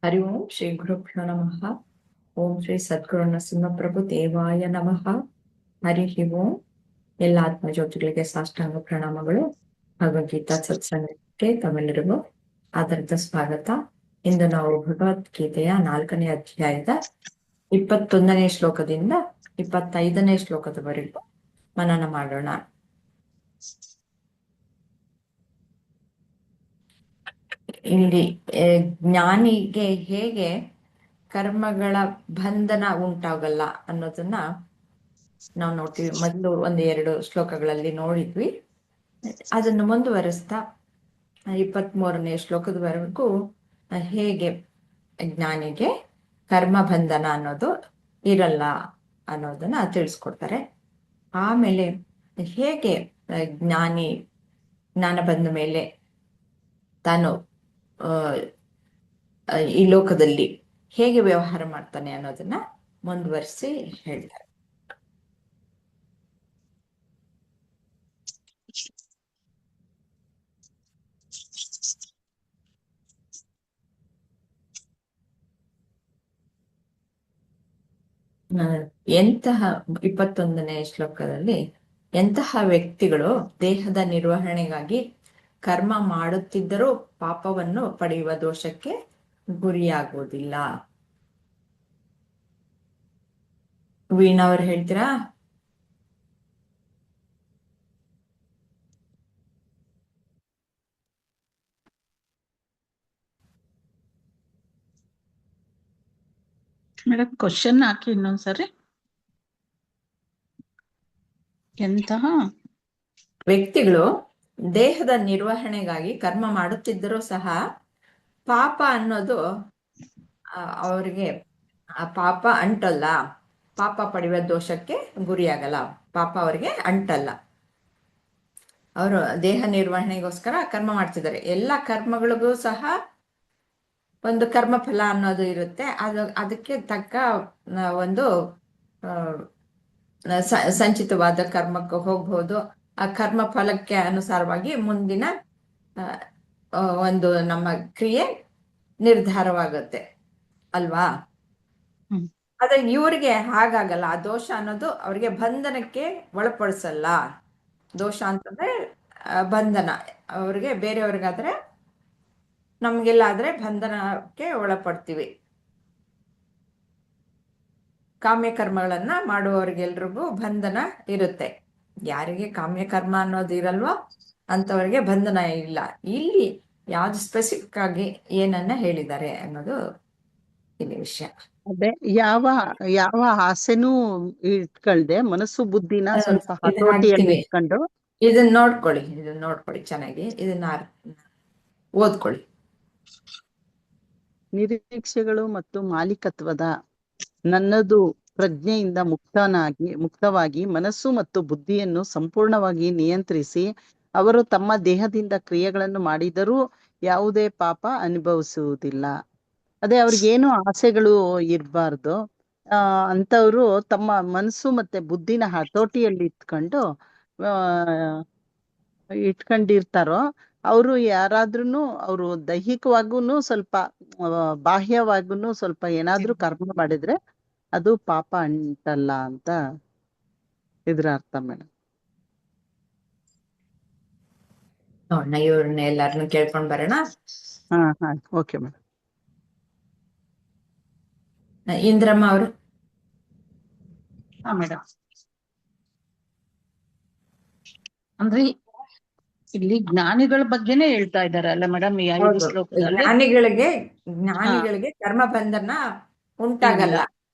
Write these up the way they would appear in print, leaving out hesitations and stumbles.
ಹರಿ ಓಂ ಶ್ರೀ ಗುರುಭ್ಯೋ ನಮಃ. ಓಂ ಶ್ರೀ ಸದ್ಗುರು ನರಸಿಂಹಪ್ರಭು ದೇವಾಯ ನಮಃ. ಹರಿ ಓಂ. ಎಲ್ಲ ಆತ್ಮಜ್ಯೋತಿಗಳಿಗೆ ಸಾಷ್ಟಾಂಗ ಪ್ರಣಾಮಗಳು. ಭಗವದ್ಗೀತಾ ಸತ್ಸಂಗಕ್ಕೆ ತಮ್ಮೆಲ್ಲರಿಗೂ ಆದರದ ಸ್ವಾಗತ. ಇಂದು ನಾವು ಭಗವದ್ಗೀತೆಯ 4ನೇ ಅಧ್ಯಾಯದ 21ನೇ ಶ್ಲೋಕದಿಂದ 25ನೇ ಶ್ಲೋಕದವರೆಗೂ ಮನನ ಮಾಡೋಣ. ಇಲ್ಲಿ ಜ್ಞಾನಿಗೆ ಹೇಗೆ ಕರ್ಮಗಳ ಬಂಧನ ಉಂಟಾಗಲ್ಲ ಅನ್ನೋದನ್ನ ನಾವು ನೋಡ್ತೀವಿ. ಮೊದಲು 1-2 ಶ್ಲೋಕಗಳಲ್ಲಿ ನೋಡಿದ್ವಿ. ಅದನ್ನು ಮುಂದುವರಿಸ್ತಾ 23ನೇ ಶ್ಲೋಕದವರೆಗೂ ಹೇಗೆ ಜ್ಞಾನಿಗೆ ಕರ್ಮ ಬಂಧನ ಅನ್ನೋದು ಇರಲ್ಲ ಅನ್ನೋದನ್ನ ತಿಳಿಸ್ಕೊಡ್ತಾರೆ. ಆಮೇಲೆ ಹೇಗೆ ಜ್ಞಾನ ಬಂದ ಮೇಲೆ ತಾನು ಈ ಲೋಕದಲ್ಲಿ ಹೇಗೆ ವ್ಯವಹಾರ ಮಾಡ್ತಾನೆ ಅನ್ನೋದನ್ನ ಮುಂದುವರಿಸಿ ಹೇಳ್ತಾರೆ. ಎಂತಹ 21ನೇ ಶ್ಲೋಕದಲ್ಲಿ ಎಂತಹ ವ್ಯಕ್ತಿಗಳು ದೇಹದ ನಿರ್ವಹಣೆಗಾಗಿ ಕರ್ಮ ಮಾಡುತ್ತಿದ್ದರೂ ಪಾಪವನ್ನು ಪಡೆಯುವ ದೋಷಕ್ಕೆ ಗುರಿಯಾಗುವುದಿಲ್ಲ. ವೀಣಾ ಅವ್ರು ಹೇಳ್ತೀರಾ? ಮೇಡಮ್ ಕ್ವಶನ್ ಹಾಕಿ ಇನ್ನೊಂದ್ಸರಿ. ಎಂತಹ ವ್ಯಕ್ತಿಗಳು ದೇಹದ ನಿರ್ವಹಣೆಗಾಗಿ ಕರ್ಮ ಮಾಡುತ್ತಿದ್ದರೂ ಸಹ ಪಾಪ ಅನ್ನೋದು ಅವರಿಗೆ ಪಾಪ ಅಂಟಲ್ಲ, ಪಾಪ ಪಡೆಯುವ ದೋಷಕ್ಕೆ ಗುರಿಯಾಗಲ್ಲ, ಪಾಪ ಅವರಿಗೆ ಅಂಟಲ್ಲ. ಅವರು ದೇಹ ನಿರ್ವಹಣೆಗೋಸ್ಕರ ಕರ್ಮ ಮಾಡ್ತಿದ್ದಾರೆ. ಎಲ್ಲ ಕರ್ಮಗಳಿಗೂ ಸಹ ಒಂದು ಕರ್ಮ ಫಲ ಅನ್ನೋದು ಇರುತ್ತೆ. ಅದಕ್ಕೆ ತಕ್ಕ ಒಂದು ಸಂಚಿತವಾದ ಕರ್ಮಕ್ಕೆ ಹೋಗ್ಬಹುದು. ಆ ಕರ್ಮ ಫಲಕ್ಕೆ ಅನುಸಾರವಾಗಿ ಮುಂದಿನ ಒಂದು ನಮ್ಮ ಕ್ರಿಯೆ ನಿರ್ಧಾರವಾಗುತ್ತೆ ಅಲ್ವಾ? ಆದ್ರೆ ಇವ್ರಿಗೆ ಹಾಗಾಗಲ್ಲ. ಆ ದೋಷ ಅನ್ನೋದು ಅವ್ರಿಗೆ ಬಂಧನಕ್ಕೆ ಒಳಪಡಿಸಲ್ಲ. ದೋಷ ಅಂತಂದ್ರೆ ಬಂಧನ. ಅವ್ರಿಗೆ ಬೇರೆಯವ್ರಿಗಾದ್ರೆ, ನಮ್ಗೆಲ್ಲ ಆದ್ರೆ ಬಂಧನಕ್ಕೆ ಒಳಪಡ್ತೀವಿ. ಕಾಮ್ಯ ಕರ್ಮಗಳನ್ನ ಮಾಡುವವ್ರಿಗೆಲ್ರಿಗೂ ಬಂಧನ ಇರುತ್ತೆ. ಯಾರಿಗೆ ಕಾಮ್ಯ ಕರ್ಮ ಅನ್ನೋದು ಇರಲ್ವೋ ಅಂತವ್ರಿಗೆ ಬಂಧನ ಇಲ್ಲ. ಇಲ್ಲಿ ಯಾವ್ದು ಸ್ಪೆಸಿಫಿಕ್ ಆಗಿ ಏನನ್ನ ಹೇಳಿದ್ದಾರೆ ಅನ್ನೋದು ಇಲ್ಲಿ ವಿಷಯ. ಅದೇ ಯಾವ ಆಸೆನೂ ಇಟ್ಕೊಳ್ದೆ ಮನಸ್ಸು ಬುದ್ಧಿನ ಸ್ವಲ್ಪ ಹತೋಟಿಯಲ್ಲಿ ಇಟ್ಕೊಂಡು ಇದನ್ನ ನೋಡ್ಕೊಳ್ಳಿ ಚೆನ್ನಾಗಿ. ಇದನ್ನ ಓದ್ಕೊಳ್ಳಿ. ನಿರೀಕ್ಷೆಗಳು ಮತ್ತು ಮಾಲೀಕತ್ವದ ನನ್ನದು ಪ್ರಜ್ಞೆಯಿಂದ ಮುಕ್ತವಾಗಿ ಮನಸ್ಸು ಮತ್ತು ಬುದ್ಧಿಯನ್ನು ಸಂಪೂರ್ಣವಾಗಿ ನಿಯಂತ್ರಿಸಿ ಅವರು ತಮ್ಮ ದೇಹದಿಂದ ಕ್ರಿಯೆಗಳನ್ನು ಮಾಡಿದರೂ ಯಾವುದೇ ಪಾಪ ಅನುಭವಿಸುವುದಿಲ್ಲ. ಅದೇ ಅವ್ರಿಗೇನು ಆಸೆಗಳು ಇರಬಾರ್ದು. ಅಂತವ್ರು ತಮ್ಮ ಮನಸ್ಸು ಮತ್ತೆ ಬುದ್ಧಿನ ಹತೋಟಿಯಲ್ಲಿ ಇಟ್ಕೊಂಡಿರ್ತಾರೋ ಅವರು ಯಾರಾದ್ರೂ ಅವರು ದೈಹಿಕವಾಗೂ ಸ್ವಲ್ಪ ಬಾಹ್ಯವಾಗೂ ಸ್ವಲ್ಪ ಏನಾದ್ರೂ ಕರ್ಮ ಮಾಡಿದ್ರೆ ಅದು ಪಾಪ ಅಂಟಲ್ಲ ಅಂತ ಇದ್ರ ಅರ್ಥ ಮೇಡಮ್. ಇವ್ರನ್ನ ಎಲ್ಲಾರನ್ನು ಕೇಳ್ಕೊಂಡ್ ಬರೋಣ. ಹಾ ಓಕೆ ಮೇಡಮ್. ಇಂದ್ರಮ್ಮ ಅವರು. ಮೇಡಮ್, ಅಂದ್ರೆ ಇಲ್ಲಿ ಜ್ಞಾನಿಗಳ ಬಗ್ಗೆನೇ ಹೇಳ್ತಾ ಇದ್ದಾರೆ ಅಲ್ಲ ಮೇಡಮ್ ಈ 5 ಶ್ಲೋಕದಲ್ಲಿ. ಜ್ಞಾನಿಗಳಿಗೆ ಕರ್ಮ ಬಂಧನ ಉಂಟಾಗಲ್ಲ.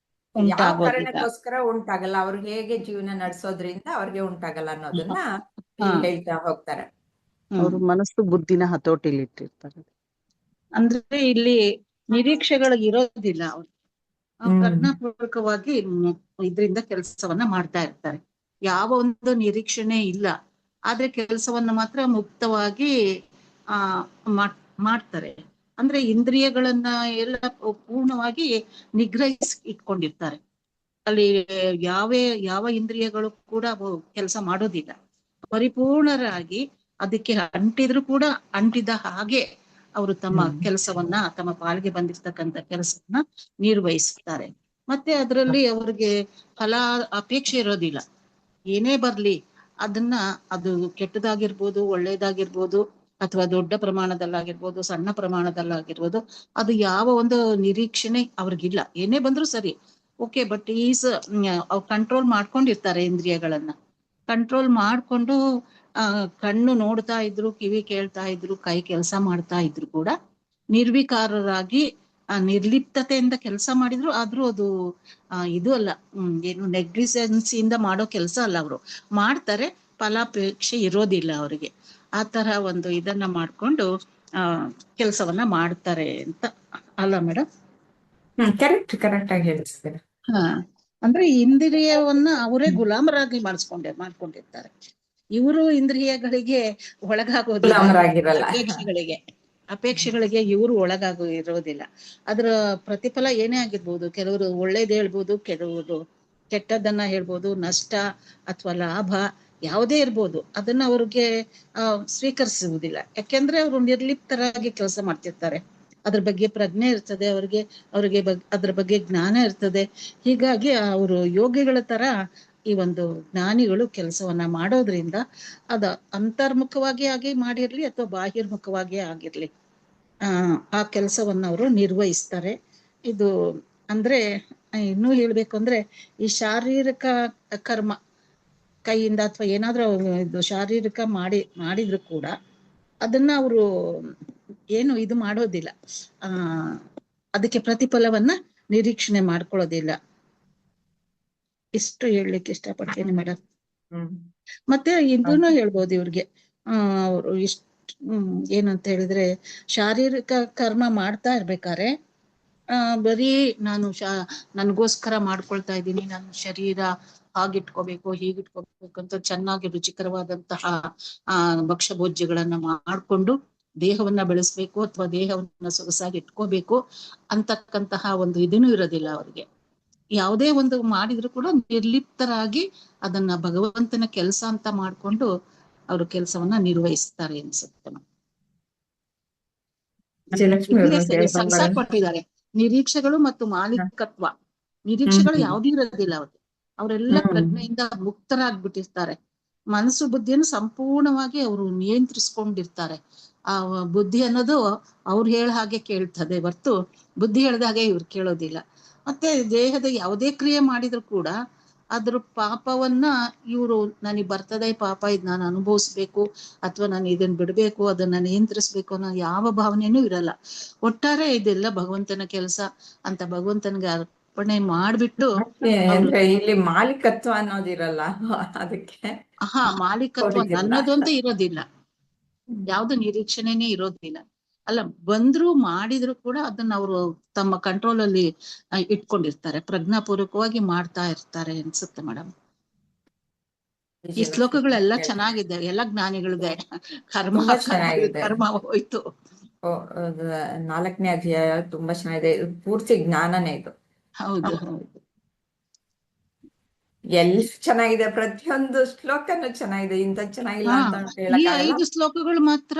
ಯಾವ ಕಾರಣಕ್ಕೋಸ್ಕರ ಉಂಟಾಗಲ್ಲ, ಅವ್ರು ಹೇಗೆ ಜೀವನ ನಡೆಸೋದ್ರಿಂದ ಅವ್ರಿಗೆ ಉಂಟಾಗಲ್ಲ ಅನ್ನೋದನ್ನ ಹೇಳ್ತಾ ಹೋಗ್ತಾರೆ. ಅವ್ರ ಮನಸ್ಸು ಬುದ್ಧಿನ ಹತೋಟಿಲಿ ಇಟ್ಟಿರ್ತಾರೆ. ಅಂದ್ರೆ ಇಲ್ಲಿ ನಿರೀಕ್ಷೆಗಳು ಇರೋದಿಲ್ಲ. ಅವ್ರು ಪ್ರಜ್ಞಾಪೂರ್ವಕವಾಗಿ ಇದರಿಂದ ಕೆಲಸವನ್ನ ಮಾಡ್ತಾ ಇರ್ತಾರೆ. ಯಾವ ಒಂದು ನಿರೀಕ್ಷಣೆ ಇಲ್ಲ, ಆದ್ರೆ ಕೆಲಸವನ್ನ ಮಾತ್ರ ಮುಕ್ತವಾಗಿ ಮಾಡ್ತಾರೆ. ಅಂದ್ರೆ ಇಂದ್ರಿಯಗಳನ್ನ ಎಲ್ಲ ಪೂರ್ಣವಾಗಿ ನಿಗ್ರಹಿಸಿ ಇಟ್ಕೊಂಡಿರ್ತಾರೆ. ಅಲ್ಲಿ ಯಾವ ಇಂದ್ರಿಯಗಳು ಕೂಡ ಕೆಲಸ ಮಾಡೋದಿಲ್ಲ. ಪರಿಪೂರ್ಣರಾಗಿ ಅದಕ್ಕೆ ಅಂಟಿದ್ರು ಕೂಡ ಅಂಟಿದ ಹಾಗೆ ಅವರು ತಮ್ಮ ಕೆಲಸವನ್ನ, ತಮ್ಮ ಪಾಲಿಗೆ ಬಂದಿರ್ತಕ್ಕಂಥ ಕೆಲಸವನ್ನ ನಿರ್ವಹಿಸುತ್ತಾರೆ. ಮತ್ತೆ ಅದರಲ್ಲಿ ಅವ್ರಿಗೆ ಫಲ ಅಪೇಕ್ಷೆ ಇರೋದಿಲ್ಲ. ಏನೇ ಬರ್ಲಿ ಅದನ್ನ, ಅದು ಕೆಟ್ಟದಾಗಿರ್ಬೋದು, ಒಳ್ಳೇದಾಗಿರ್ಬೋದು, ಅಥವಾ ದೊಡ್ಡ ಪ್ರಮಾಣದಲ್ಲಾಗಿರ್ಬೋದು, ಸಣ್ಣ ಪ್ರಮಾಣದಲ್ಲಾಗಿರ್ಬೋದು, ಅದು ಯಾವ ಒಂದು ನಿರೀಕ್ಷಣೆ ಅವ್ರಿಗಿಲ್ಲ. ಏನೇ ಬಂದ್ರು ಸರಿ, ಓಕೆ, ಬಟ್ ಅವ್ರು ಕಂಟ್ರೋಲ್ ಮಾಡ್ಕೊಂಡಿರ್ತಾರೆ. ಇಂದ್ರಿಯಗಳನ್ನ ಕಂಟ್ರೋಲ್ ಮಾಡ್ಕೊಂಡು ಕಣ್ಣು ನೋಡ್ತಾ ಇದ್ರು, ಕಿವಿ ಕೇಳ್ತಾ ಇದ್ರು, ಕೈ ಕೆಲಸ ಮಾಡ್ತಾ ಇದ್ರು ಕೂಡ ನಿರ್ವಿಕಾರರಾಗಿ ನಿರ್ಲಿಪ್ತತೆಯಿಂದ ಕೆಲಸ ಮಾಡಿದ್ರು. ಆದ್ರೂ ಅದು ಇದು ಅಲ್ಲ, ಏನು ನೆಗ್ಲಿಜೆನ್ಸಿಯಿಂದ ಮಾಡೋ ಕೆಲಸ ಅಲ್ಲ. ಅವರು ಮಾಡ್ತಾರೆ, ಫಲಾಪೇಕ್ಷೆ ಇರೋದಿಲ್ಲ ಅವರಿಗೆ. ಆ ತರ ಒಂದು ಇದನ್ನ ಮಾಡ್ಕೊಂಡು ಕೆಲಸವನ್ನ ಮಾಡ್ತಾರೆ ಅಂತ ಅಲ್ಲ ಮೇಡಮ್? ಕರೆಕ್ಟ್ ಆಗಿ ಹೇಳಿಸ್ತೀರ. ಹಾ, ಅಂದ್ರೆ ಇಂದ್ರಿಯವನ್ನ ಅವರೇ ಗುಲಾಮರಾಗಿ ಮಾಡ್ಕೊಂಡಿರ್ತಾರೆ. ಇವರು ಇಂದ್ರಿಯಗಳಿಗೆ ಒಳಗಾಗೋದಿಲ್ಲ. ಗುಲಾಮರಾಗಿರಲ್ಲ. ಅಪೇಕ್ಷೆಗಳಿಗೆ ಇವರು ಇರೋದಿಲ್ಲ. ಅದರ ಪ್ರತಿಫಲ ಏನೇ ಆಗಿರ್ಬೋದು. ಕೆಲವರು ಒಳ್ಳೇದ್ ಹೇಳ್ಬೋದು, ಕೆಲವರು ಕೆಟ್ಟದನ್ನ ಹೇಳ್ಬೋದು, ನಷ್ಟ ಅಥವಾ ಲಾಭ ಯಾವುದೇ ಇರ್ಬೋದು, ಅದನ್ನ ಅವ್ರಿಗೆ ಸ್ವೀಕರಿಸುವುದಿಲ್ಲ. ಯಾಕೆಂದ್ರೆ ಅವರು ನಿರ್ಲಿಪ್ತರಾಗಿ ಕೆಲಸ ಮಾಡ್ತಿರ್ತಾರೆ. ಅದ್ರ ಬಗ್ಗೆ ಪ್ರಜ್ಞೆ ಇರ್ತದೆ ಅವ್ರಿಗೆ ಅದ್ರ ಬಗ್ಗೆ ಜ್ಞಾನ ಇರ್ತದೆ. ಹೀಗಾಗಿ ಅವರು ಯೋಗಿಗಳ ತರ ಈ ಒಂದು ಜ್ಞಾನಿಗಳು ಕೆಲಸವನ್ನ ಮಾಡೋದ್ರಿಂದ ಅದ ಅಂತರ್ಮುಖವಾಗಿ ಆಗಿ ಮಾಡಿರ್ಲಿ ಅಥವಾ ಬಾಹಿರ್ಮುಖವಾಗಿ ಆಗಿರ್ಲಿ ಆ ಕೆಲಸವನ್ನ ಅವರು ನಿರ್ವಹಿಸ್ತಾರೆ. ಇದು ಅಂದ್ರೆ ಇನ್ನೂ ಹೇಳ್ಬೇಕು ಅಂದ್ರೆ, ಈ ಶಾರೀರಿಕ ಕರ್ಮ ಕೈಯಿಂದ ಅಥವಾ ಏನಾದ್ರೂ ಇದು ಶಾರೀರಿಕ ಮಾಡಿದ್ರು ಕೂಡ ಅದನ್ನ ಅವರು ಏನು ಇದು ಮಾಡೋದಿಲ್ಲ. ಅದಕ್ಕೆ ಪ್ರತಿಫಲವನ್ನ ನಿರೀಕ್ಷಣೆ ಮಾಡ್ಕೊಳ್ಳೋದಿಲ್ಲ. ಇಷ್ಟು ಹೇಳಲಿಕ್ಕೆ ಇಷ್ಟಪಡ್ತೀನಿ ಮೇಡಮ್. ಮತ್ತೆ ಇದನ್ನು ಹೇಳ್ಬೋದು ಇವ್ರಿಗೆ, ಅವರು ಏನಂತ ಹೇಳಿದ್ರೆ, ಶಾರೀರಿಕ ಕರ್ಮ ಮಾಡ್ತಾ ಇರ್ಬೇಕಾದ್ರೆ ಬರೀ ನಾನು ನನ್ಗೋಸ್ಕರ ಮಾಡ್ಕೊಳ್ತಾ ಇದ್ದೀನಿ, ನನ್ನ ಶರೀರ ಹಾಗಿಟ್ಕೋಬೇಕು, ಹೀಗಿಟ್ಕೋಬೇಕು ಅಂತ ಚೆನ್ನಾಗಿ ರುಚಿಕರವಾದಂತಹ ಭಕ್ಷ್ಯ ಭೋಜ್ಯಗಳನ್ನ ಮಾಡ್ಕೊಂಡು ದೇಹವನ್ನ ಬೆಳೆಸ್ಬೇಕು ಅಥವಾ ದೇಹವನ್ನ ಸೊಗಸಾಗಿ ಇಟ್ಕೋಬೇಕು ಅಂತಕ್ಕಂತಹ ಒಂದು ಇದನ್ನು ಇರೋದಿಲ್ಲ ಅವ್ರಿಗೆ. ಯಾವುದೇ ಒಂದು ಮಾಡಿದ್ರು ಕೂಡ ನಿರ್ಲಿಪ್ತರಾಗಿ ಅದನ್ನ ಭಗವಂತನ ಕೆಲಸ ಅಂತ ಮಾಡ್ಕೊಂಡು ಅವರು ಕೆಲಸವನ್ನ ನಿರ್ವಹಿಸ್ತಾರೆ ಅನ್ಸುತ್ತೆ. ಸಂಸಾರ ಕೊಟ್ಟಿದ್ದಾರೆ ನಿರೀಕ್ಷೆಗಳು ಮತ್ತು ಮಾಲೀಕತ್ವ. ನಿರೀಕ್ಷೆಗಳು ಯಾವ್ದು ಇರೋದಿಲ್ಲ ಅವ್ರಿಗೆ. ಅವರೆಲ್ಲ ಪ್ರಜ್ಞೆಯಿಂದ ಮುಕ್ತರಾಗ್ಬಿಟ್ಟಿರ್ತಾರೆ. ಮನಸ್ಸು ಬುದ್ಧಿಯನ್ನು ಸಂಪೂರ್ಣವಾಗಿ ಅವರು ನಿಯಂತ್ರಿಸ್ಕೊಂಡಿರ್ತಾರೆ. ಆ ಬುದ್ಧಿ ಅನ್ನೋದು ಅವ್ರು ಹೇಳ ಹಾಗೆ ಕೇಳ್ತದೆ ಹೊರ್ತು ಬುದ್ಧಿ ಹೇಳ್ದಾಗೆ ಇವ್ರು ಕೇಳೋದಿಲ್ಲ. ಮತ್ತೆ ದೇಹದ ಯಾವುದೇ ಕ್ರಿಯೆ ಮಾಡಿದ್ರು ಕೂಡ ಅದ್ರ ಪಾಪವನ್ನ ಇವರು ನನಗೆ ಬರ್ತದೆ ಪಾಪ, ಇದ್ ನಾನು ಅನುಭವಿಸ್ಬೇಕು ಅಥವಾ ನಾನು ಇದನ್ನ ಬಿಡ್ಬೇಕು, ಅದನ್ನ ನಿಯಂತ್ರಿಸ್ಬೇಕು ಅನ್ನೋ ಯಾವ ಭಾವನೆನೂ ಇರಲ್ಲ. ಒಟ್ಟಾರೆ ಇದೆಲ್ಲ ಭಗವಂತನ ಕೆಲಸ ಅಂತ ಭಗವಂತನಿಗೆ ಅರ್ಪಣೆ ಮಾಡ್ಬಿಟ್ಟು ಅಂದ್ರೆ ಇಲ್ಲಿ ಮಾಲೀಕತ್ವ ಅನ್ನೋದಿರಲ್ಲ ಅದಕ್ಕೆ. ಮಾಲೀಕತ್ವ ನನ್ನದು ಅಂತ ಇರೋದಿಲ್ಲ, ಯಾವ್ದು ನಿರೀಕ್ಷಣೆನೇ ಇರೋದಿಲ್ಲ. ಅಲ್ಲ, ಬಂದ್ರು ಮಾಡಿದ್ರು ಕೂಡ ಅದನ್ನ ಅವರು ತಮ್ಮ ಕಂಟ್ರೋಲ್ ಅಲ್ಲಿ ಇಟ್ಕೊಂಡಿರ್ತಾರೆ, ಪ್ರಜ್ಞಾಪೂರ್ವಕವಾಗಿ ಮಾಡ್ತಾ ಇರ್ತಾರೆ ಅನ್ಸುತ್ತೆ ಮೇಡಮ್. ಈ ಶ್ಲೋಕಗಳೆಲ್ಲ ಚೆನ್ನಾಗಿದೆ, ಎಲ್ಲ ಜ್ಞಾನಿಗಳಿದೆ. ಕರ್ಮ ಹೋಯ್ತು. 4ನೇ ಅಧ್ಯಾಯ ತುಂಬಾ ಚೆನ್ನಾಗಿದೆ, ಪೂರ್ತಿ ಜ್ಞಾನನೇ ಇದು. ಹೌದು ಹೌದು, ಎಲ್ಲಿ ಚೆನ್ನಾಗಿದೆ, ಪ್ರತಿಯೊಂದು ಶ್ಲೋಕನು ಚೆನ್ನಾಗಿದೆ. ಇಂತ ಚೆನ್ನಾಗಿಲ್ಲ ಅಂತ ಈ 5 ಶ್ಲೋಕಗಳು ಮಾತ್ರ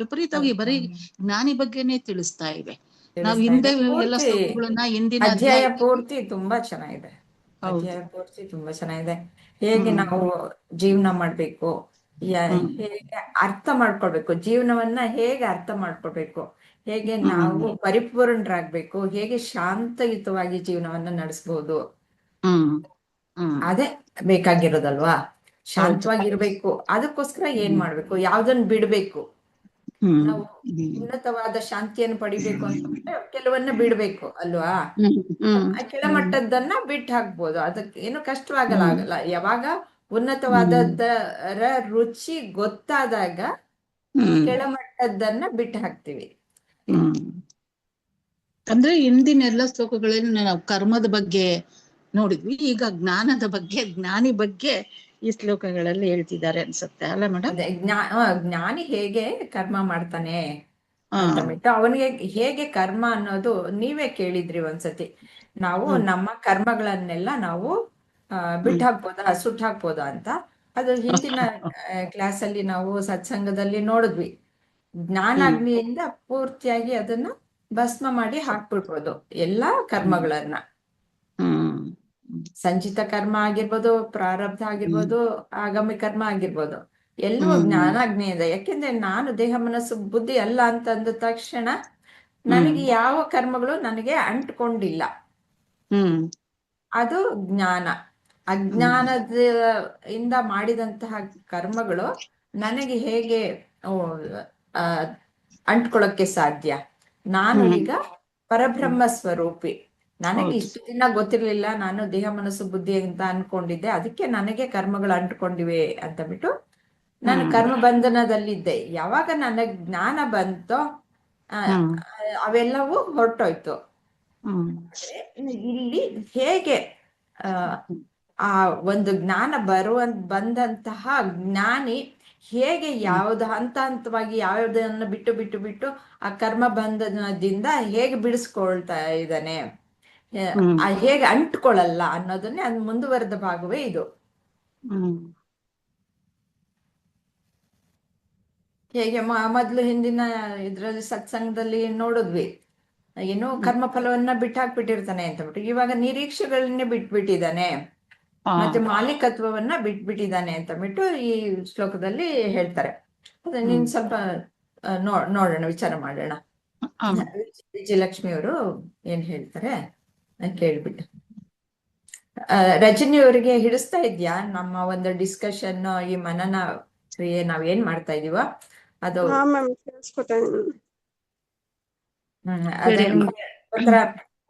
ವಿಪರೀತವಾಗಿ ಬರೀ ಜ್ಞಾನಿ ಬಗ್ಗೆನೇ ತಿಳಿಸ್ತಾ ಇವೆ. ನಾವು ಹಿಂದೆ ಎಲ್ಲ ಶ್ಲೋಕಗಳನ್ನ ಹಿಂದಿನ ಅಧ್ಯಾಯ ಪೂರ್ತಿ ತುಂಬಾ ಚೆನ್ನಾಗಿದೆ. ಅಧ್ಯಾಯ ಪೂರ್ತಿ ತುಂಬಾ ಚೆನ್ನಾಗಿದೆ. ಹೇಗೆ ನಾವು ಜೀವನ ಮಾಡ್ಬೇಕು, ಹೇಗೆ ಅರ್ಥ ಮಾಡ್ಕೊಳ್ಬೇಕು, ಜೀವನವನ್ನ ಹೇಗೆ ಅರ್ಥ ಮಾಡ್ಕೊಳ್ಬೇಕು, ಹೇಗೆ ನಾವು ಪರಿಪೂರ್ಣರಾಗ್ಬೇಕು, ಹೇಗೆ ಶಾಂತಯುತವಾಗಿ ಜೀವನವನ್ನ ನಡೆಸಬಹುದು, ಅದೇ ಬೇಕಾಗಿರೋದಲ್ವಾ. ಶಾಂತವಾಗಿರ್ಬೇಕು, ಅದಕ್ಕೋಸ್ಕರ ಏನ್ ಮಾಡ್ಬೇಕು, ಯಾವ್ದನ್ನ ಬಿಡ್ಬೇಕು. ನಾವು ಉನ್ನತವಾದ ಶಾಂತಿಯನ್ನು ಪಡಿಬೇಕು ಅಂತಂದ್ರೆ ಕೆಲವನ್ನ ಬಿಡ್ಬೇಕು ಅಲ್ವಾ. ಕೆಳಮಟ್ಟದನ್ನ ಬಿಟ್ಟು ಹಾಕ್ಬೋದು, ಅದಕ್ಕೆ ಏನು ಕಷ್ಟವಾಗಲ್ಲ. ಯಾವಾಗ ಉನ್ನತವಾದದ್ದರ ರುಚಿ ಗೊತ್ತಾದಾಗ ಕೆಳಮಟ್ಟದನ್ನ ಬಿಟ್ಟು ಹಾಕ್ತಿವಿ. ಅಂದ್ರೆ ಹಿಂದಿನ ಎಲ್ಲ ಶ್ಲೋಕಗಳಲ್ಲಿ ನಾವು ಕರ್ಮದ ಬಗ್ಗೆ ನೋಡಿದ್ವಿ, ಈಗ ಜ್ಞಾನದ ಬಗ್ಗೆ, ಜ್ಞಾನಿ ಬಗ್ಗೆ ಈ ಶ್ಲೋಕಗಳಲ್ಲಿ ಹೇಳ್ತಿದ್ದಾರೆ ಅನ್ಸುತ್ತೆ ಅಲ್ಲ ಮೇಡಮ್? ಜ್ಞಾನಿ ಹೇಗೆ ಕರ್ಮ ಮಾಡ್ತಾನೆ ಅಂತ ಬಿಟ್ಟು ಅವನಿಗೆ ಹೇಗೆ ಕರ್ಮ ಅನ್ನೋದು ನೀವೇ ಕೇಳಿದ್ರಿ ಒಂದ್ಸತಿ. ನಾವು ನಮ್ಮ ಕರ್ಮಗಳನ್ನೆಲ್ಲ ನಾವು ಬಿಟ್ಟು ಹಾಕ್ಬೋದಾ, ಸುಟ್ಟು ಹಾಕ್ಬೋದಾ ಅಂತ. ಅದು ಹಿಂದಿನ ಕ್ಲಾಸಲ್ಲಿ ನಾವು ಸತ್ಸಂಗದಲ್ಲಿ ನೋಡಿದ್ವಿ. ಜ್ಞಾನಾಗ್ನಿಯಿಂದ ಪೂರ್ತಿಯಾಗಿ ಅದನ್ನ ಭಸ್ಮ ಮಾಡಿ ಹಾಕ್ಬಿಡ್ಬೋದು ಎಲ್ಲಾ ಕರ್ಮಗಳನ್ನ. ಹ್ಮ್ ಸಂಚಿತ ಕರ್ಮ ಆಗಿರ್ಬೋದು, ಪ್ರಾರಬ್ಧ ಆಗಿರ್ಬೋದು, ಆಗಾಮಿ ಕರ್ಮ ಆಗಿರ್ಬೋದು, ಎಲ್ಲವೂ ಹ್ಮ್ ಜ್ಞಾನಾಗ್ನಿಯಿಂದ. ಯಾಕೆಂದ್ರೆ ನಾನು ದೇಹ ಮನಸ್ಸು ಬುದ್ಧಿ ಅಲ್ಲ ಅಂತ ಅಂದ ತಕ್ಷಣ ನನಗೆ ಯಾವ ಕರ್ಮಗಳು ನನಗೆ ಅಂಟ್ಕೊಂಡಿಲ್ಲ. ಹ್ಮ್ ಅದು ಜ್ಞಾನ. ಅಜ್ಞಾನದ ಇಂದ ಮಾಡಿದಂತಹ ಕರ್ಮಗಳು ನನಗೆ ಹೇಗೆ ಆ, ಅಂಟ್ಕೊಳ್ಳೋಕೆ ಸಾಧ್ಯ? ನಾನು ಈಗ ಪರಬ್ರಹ್ಮ ಸ್ವರೂಪಿ. ನನಗೆ ಹೌದು. ಇಷ್ಟು ದಿನ ಗೊತ್ತಿರ್ಲಿಲ್ಲ, ನಾನು ದೇಹ ಮನಸ್ಸು ಬುದ್ಧಿ ಅಂತ ಅನ್ಕೊಂಡಿದ್ದೆ, ಅದಕ್ಕೆ ನನಗೆ ಕರ್ಮಗಳು ಅಂಟ್ಕೊಂಡಿವೆ ಅಂತ ಬಿಟ್ಟು ನಾನು ಕರ್ಮ ಬಂಧನದಲ್ಲಿದ್ದೆ. ಯಾವಾಗ ನನಗೆ ಜ್ಞಾನ ಬಂತೋ ಅವೆಲ್ಲವೂ ಹೊರಟೋಯ್ತು. ಇಲ್ಲಿ ಹೇಗೆ ಆ ಒಂದು ಜ್ಞಾನ ಬಂದಂತಹ ಜ್ಞಾನಿ ಹೇಗೆ ಯಾವ್ದು ಹಂತ ಹಂತವಾಗಿ ಯಾವುದನ್ನು ಬಿಟ್ಟು ಬಿಟ್ಟು ಬಿಟ್ಟು ಆ ಕರ್ಮ ಬಂಧನದಿಂದ ಹೇಗೆ ಬಿಡಿಸ್ಕೊಳ್ತಾ ಇದ್ದಾನೆ, ಹೇಗೆ ಅಂಟ್ಕೊಳ್ಳಲ್ಲ ಅನ್ನೋದನ್ನೇ ಅದು ಮುಂದುವರೆದ ಭಾಗವೇ ಇದು. ಹೇಗೆ ಮೊದಲು ಹಿಂದಿನ ಇದ್ರಲ್ಲಿ ಸತ್ಸಂಗದಲ್ಲಿ ನೋಡಿದ್ವಿ, ಏನೋ ಕರ್ಮ ಫಲವನ್ನ ಬಿಟ್ಟಾಕ್ಬಿಟ್ಟಿರ್ತಾನೆ ಅಂತ ಬಿಟ್ಟು ಇವಾಗ ನಿರೀಕ್ಷೆಗಳನ್ನೇ ಬಿಟ್ಬಿಟ್ಟಿದ್ದಾನೆ, ಮತ್ತೆ ಮಾಲೀಕತ್ವವನ್ನ ಬಿಟ್ಬಿಟ್ಟಿದ್ದಾನೆ ಅಂತ ಬಿಟ್ಟು ಈ ಶ್ಲೋಕದಲ್ಲಿ ಹೇಳ್ತಾರೆ. ಅದ ನೀನ್ ಸ್ವಲ್ಪ ನೋಡೋಣ, ವಿಚಾರ ಮಾಡೋಣ. ವಿಜಯಲಕ್ಷ್ಮಿ ಅವರು ಏನ್ ಹೇಳ್ತಾರೆ ಕೇಳ್ಬಿಟ್ಟು. ರಜನಿ ಅವರಿಗೆ ಹಿಡಿಸ್ತಾ ಇದ್ಯಾ ನಮ್ಮ ಒಂದು ಡಿಸ್ಕಷನ್, ಈ ಮನನ ಕ್ರಿಯೆ ನಾವೇನ್ ಮಾಡ್ತಾ ಇದೀವ ಅದು? ಅದೇ ನಿಮ್ಗೆ ಒಂಥರ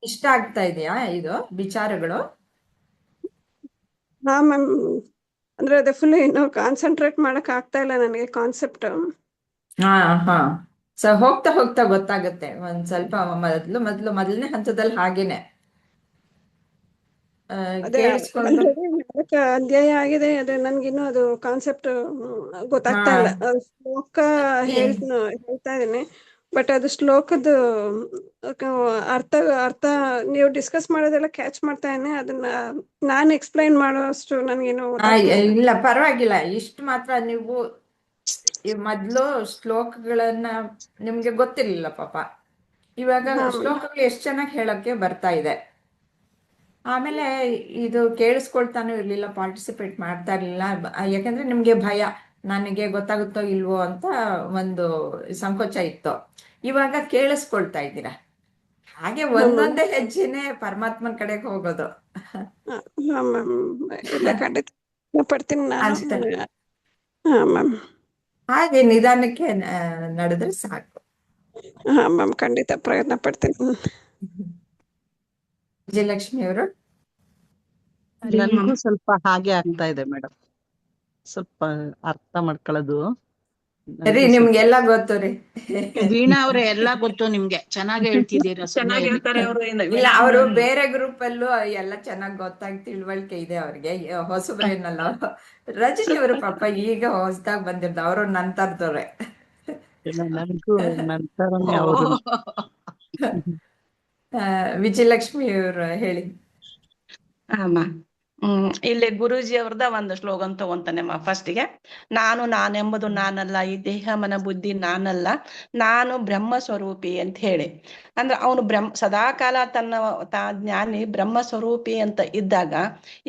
ಇಷ್ಟ ಆಗ್ತಾ ಇದೆಯಾ ಇದು ವಿಚಾರಗಳು? ಹಾ ಮ್ಯಾಮ್, ಅಂದ್ರೆ ಅದೇ ಫುಲ್ ಇನ್ನು ಕಾನ್ಸಂಟ್ರೇಟ್ ಮಾಡಕ್ ಆಗ್ತಾ ಇಲ್ಲ ನನಗೆ ಕಾನ್ಸೆಪ್ಟ್. ಹಾ ಹಾ ಸೊ ಹೋಗ್ತಾ ಹೋಗ್ತಾ ಗೊತ್ತಾಗುತ್ತೆ. ಒಂದ್ ಸ್ವಲ್ಪ ಮೊದಲನೇ ಹಂತದಲ್ಲಿ ಹಾಗೇನೆ ಕೇಳಿಸ್ಕೊಂಡು ಅಧ್ಯಾಯ ಆಗಿದೆ, ಅದೇ ನನ್ಗಿನ್ನು ಅದು ಕಾನ್ಸೆಪ್ಟ್ ಗೊತ್ತಾಗ್ತಾ ಇಲ್ಲ. ಶ್ಲೋಕ ಹೇಳ್ತಾ ಇದೀನಿ, ಬಟ್ ಅದು ಶ್ಲೋಕದ ಅರ್ಥ ನೀವು ಡಿಸ್ಕಸ್ ಮಾಡೋದೆಲ್ಲ ಕ್ಯಾಚ್ ಮಾಡ್ತಾ ಇದೀನಿ. ಅದನ್ನ ನಾನು ಎಕ್ಸ್ಪ್ಲೈನ್ ಮಾಡೋಷ್ಟು ನನ್ಗೇನು ಇಲ್ಲ ಪರವಾಗಿಲ್ಲ. ಇಷ್ಟು ಮಾತ್ರ ನೀವು ಈ ಮೊದ್ಲು ಶ್ಲೋಕಗಳನ್ನ ನಿಮ್ಗೆ ಗೊತ್ತಿರ್ಲಿಲ್ಲ ಪಾಪ, ಇವಾಗ ಶ್ಲೋಕಗಳು ಎಷ್ಟು ಚೆನ್ನಾಗಿ ಹೇಳಕ್ಕೆ ಬರ್ತಾ ಇದೆ. ಆಮೇಲೆ ಇದು ಕೇಳಿಸ್ಕೊಳ್ತಾನೂ ಇರ್ಲಿಲ್ಲ, ಪಾರ್ಟಿಸಿಪೇಟ್ ಮಾಡ್ತಾ ಇರ್ಲಿಲ್ಲ. ಯಾಕಂದ್ರೆ ನಿಮ್ಗೆ ಭಯ, ನನಗೆ ಗೊತ್ತಾಗುತ್ತೋ ಇಲ್ವೋ ಅಂತ ಒಂದು ಸಂಕೋಚ ಇತ್ತು. ಇವಾಗ ಕೇಳಿಸ್ಕೊಳ್ತಾ ಇದ್ದೀರಾ, ಹಾಗೆ ಒಂದೊಂದೇ ಹೆಜ್ಜೆನೆ ಪರಮಾತ್ಮನ ಕಡೆಗೆ ಹೋಗೋದು. ಇಲ್ಲ, ಖಂಡಿತ ಪಡ್ತೀನಿ ನಾನು. ಹಾ ಮ್ಯಾಮ್, ಹಾಗೆ ನಿಧಾನಕ್ಕೆ ನಡೆದ್ರೆ ಸಾಕು. ಹಾ ಮ್ಯಾಮ್, ಖಂಡಿತ ಪ್ರಯತ್ನ ಪಡ್ತೀನಿ. ವಿಜಯಲಕ್ಷ್ಮಿ ಅವರು? ನನಗೂ ಸ್ವಲ್ಪ ಹಾಗೆ ಆಗ್ತಾ ಇದೆ ಮೇಡಮ್, ಸ್ವಲ್ಪ ಅರ್ಥ ಮಾಡ್ಕೊಳ್ಳೋದು. ರೀ ನಿಮ್ಗೆಲ್ಲ ಗೊತ್ತು ರೀ. ವೀಣಾ ಅವ್ರೆ, ಎಲ್ಲಾ ಗೊತ್ತು ನಿಮ್ಗೆ, ಚೆನ್ನಾಗಿ ಹೇಳ್ತಿದ್ದೀರಾ. ಚೆನ್ನಾಗಿ ಹೇಳ್ತಾರೆ ಅವರು. ಇಲ್ಲ, ಅವರು ಬೇರೆ ಗ್ರೂಪ್ ಅಲ್ಲೂ ಎಲ್ಲ ಚೆನ್ನಾಗಿ ಗೊತ್ತಾಗಿ ತಿಳುವಳಿಕೆ ಇದೆ ಅವ್ರಿಗೆ, ಹೊಸಬ್ರೇನಲ್ಲ ಅವರು. ರಜನಿ ಅವರು ಪಾಪ ಈಗ ಹೊಸದಾಗಿ ಬಂದಿರ್ದ, ಅವರು ನಂತರದವ್ರೆ. ನನಗೂ ನಂತರನೇ ಅವರು. ವಿಜಯಲಕ್ಷ್ಮಿ ಅವರು ಹೇಳಿ. ಅಮ್ಮ, ಇಲ್ಲಿ ಗುರೂಜಿ ಅವ್ರದ ಒಂದು ಸ್ಲೋಗನ್ ತಗೊಂತಾನೆಮ್ಮ. ಫಸ್ಟಿಗೆ, ನಾನೆಂಬುದು ನಾನಲ್ಲ, ಈ ದೇಹ ಮನ ಬುದ್ಧಿ ನಾನಲ್ಲ, ನಾನು ಬ್ರಹ್ಮ ಸ್ವರೂಪಿ ಅಂತ ಹೇಳಿ. ಅಂದ್ರೆ ಅವನು ಸದಾಕಾಲ ಜ್ಞಾನಿ ಬ್ರಹ್ಮ ಸ್ವರೂಪಿ ಅಂತ ಇದ್ದಾಗ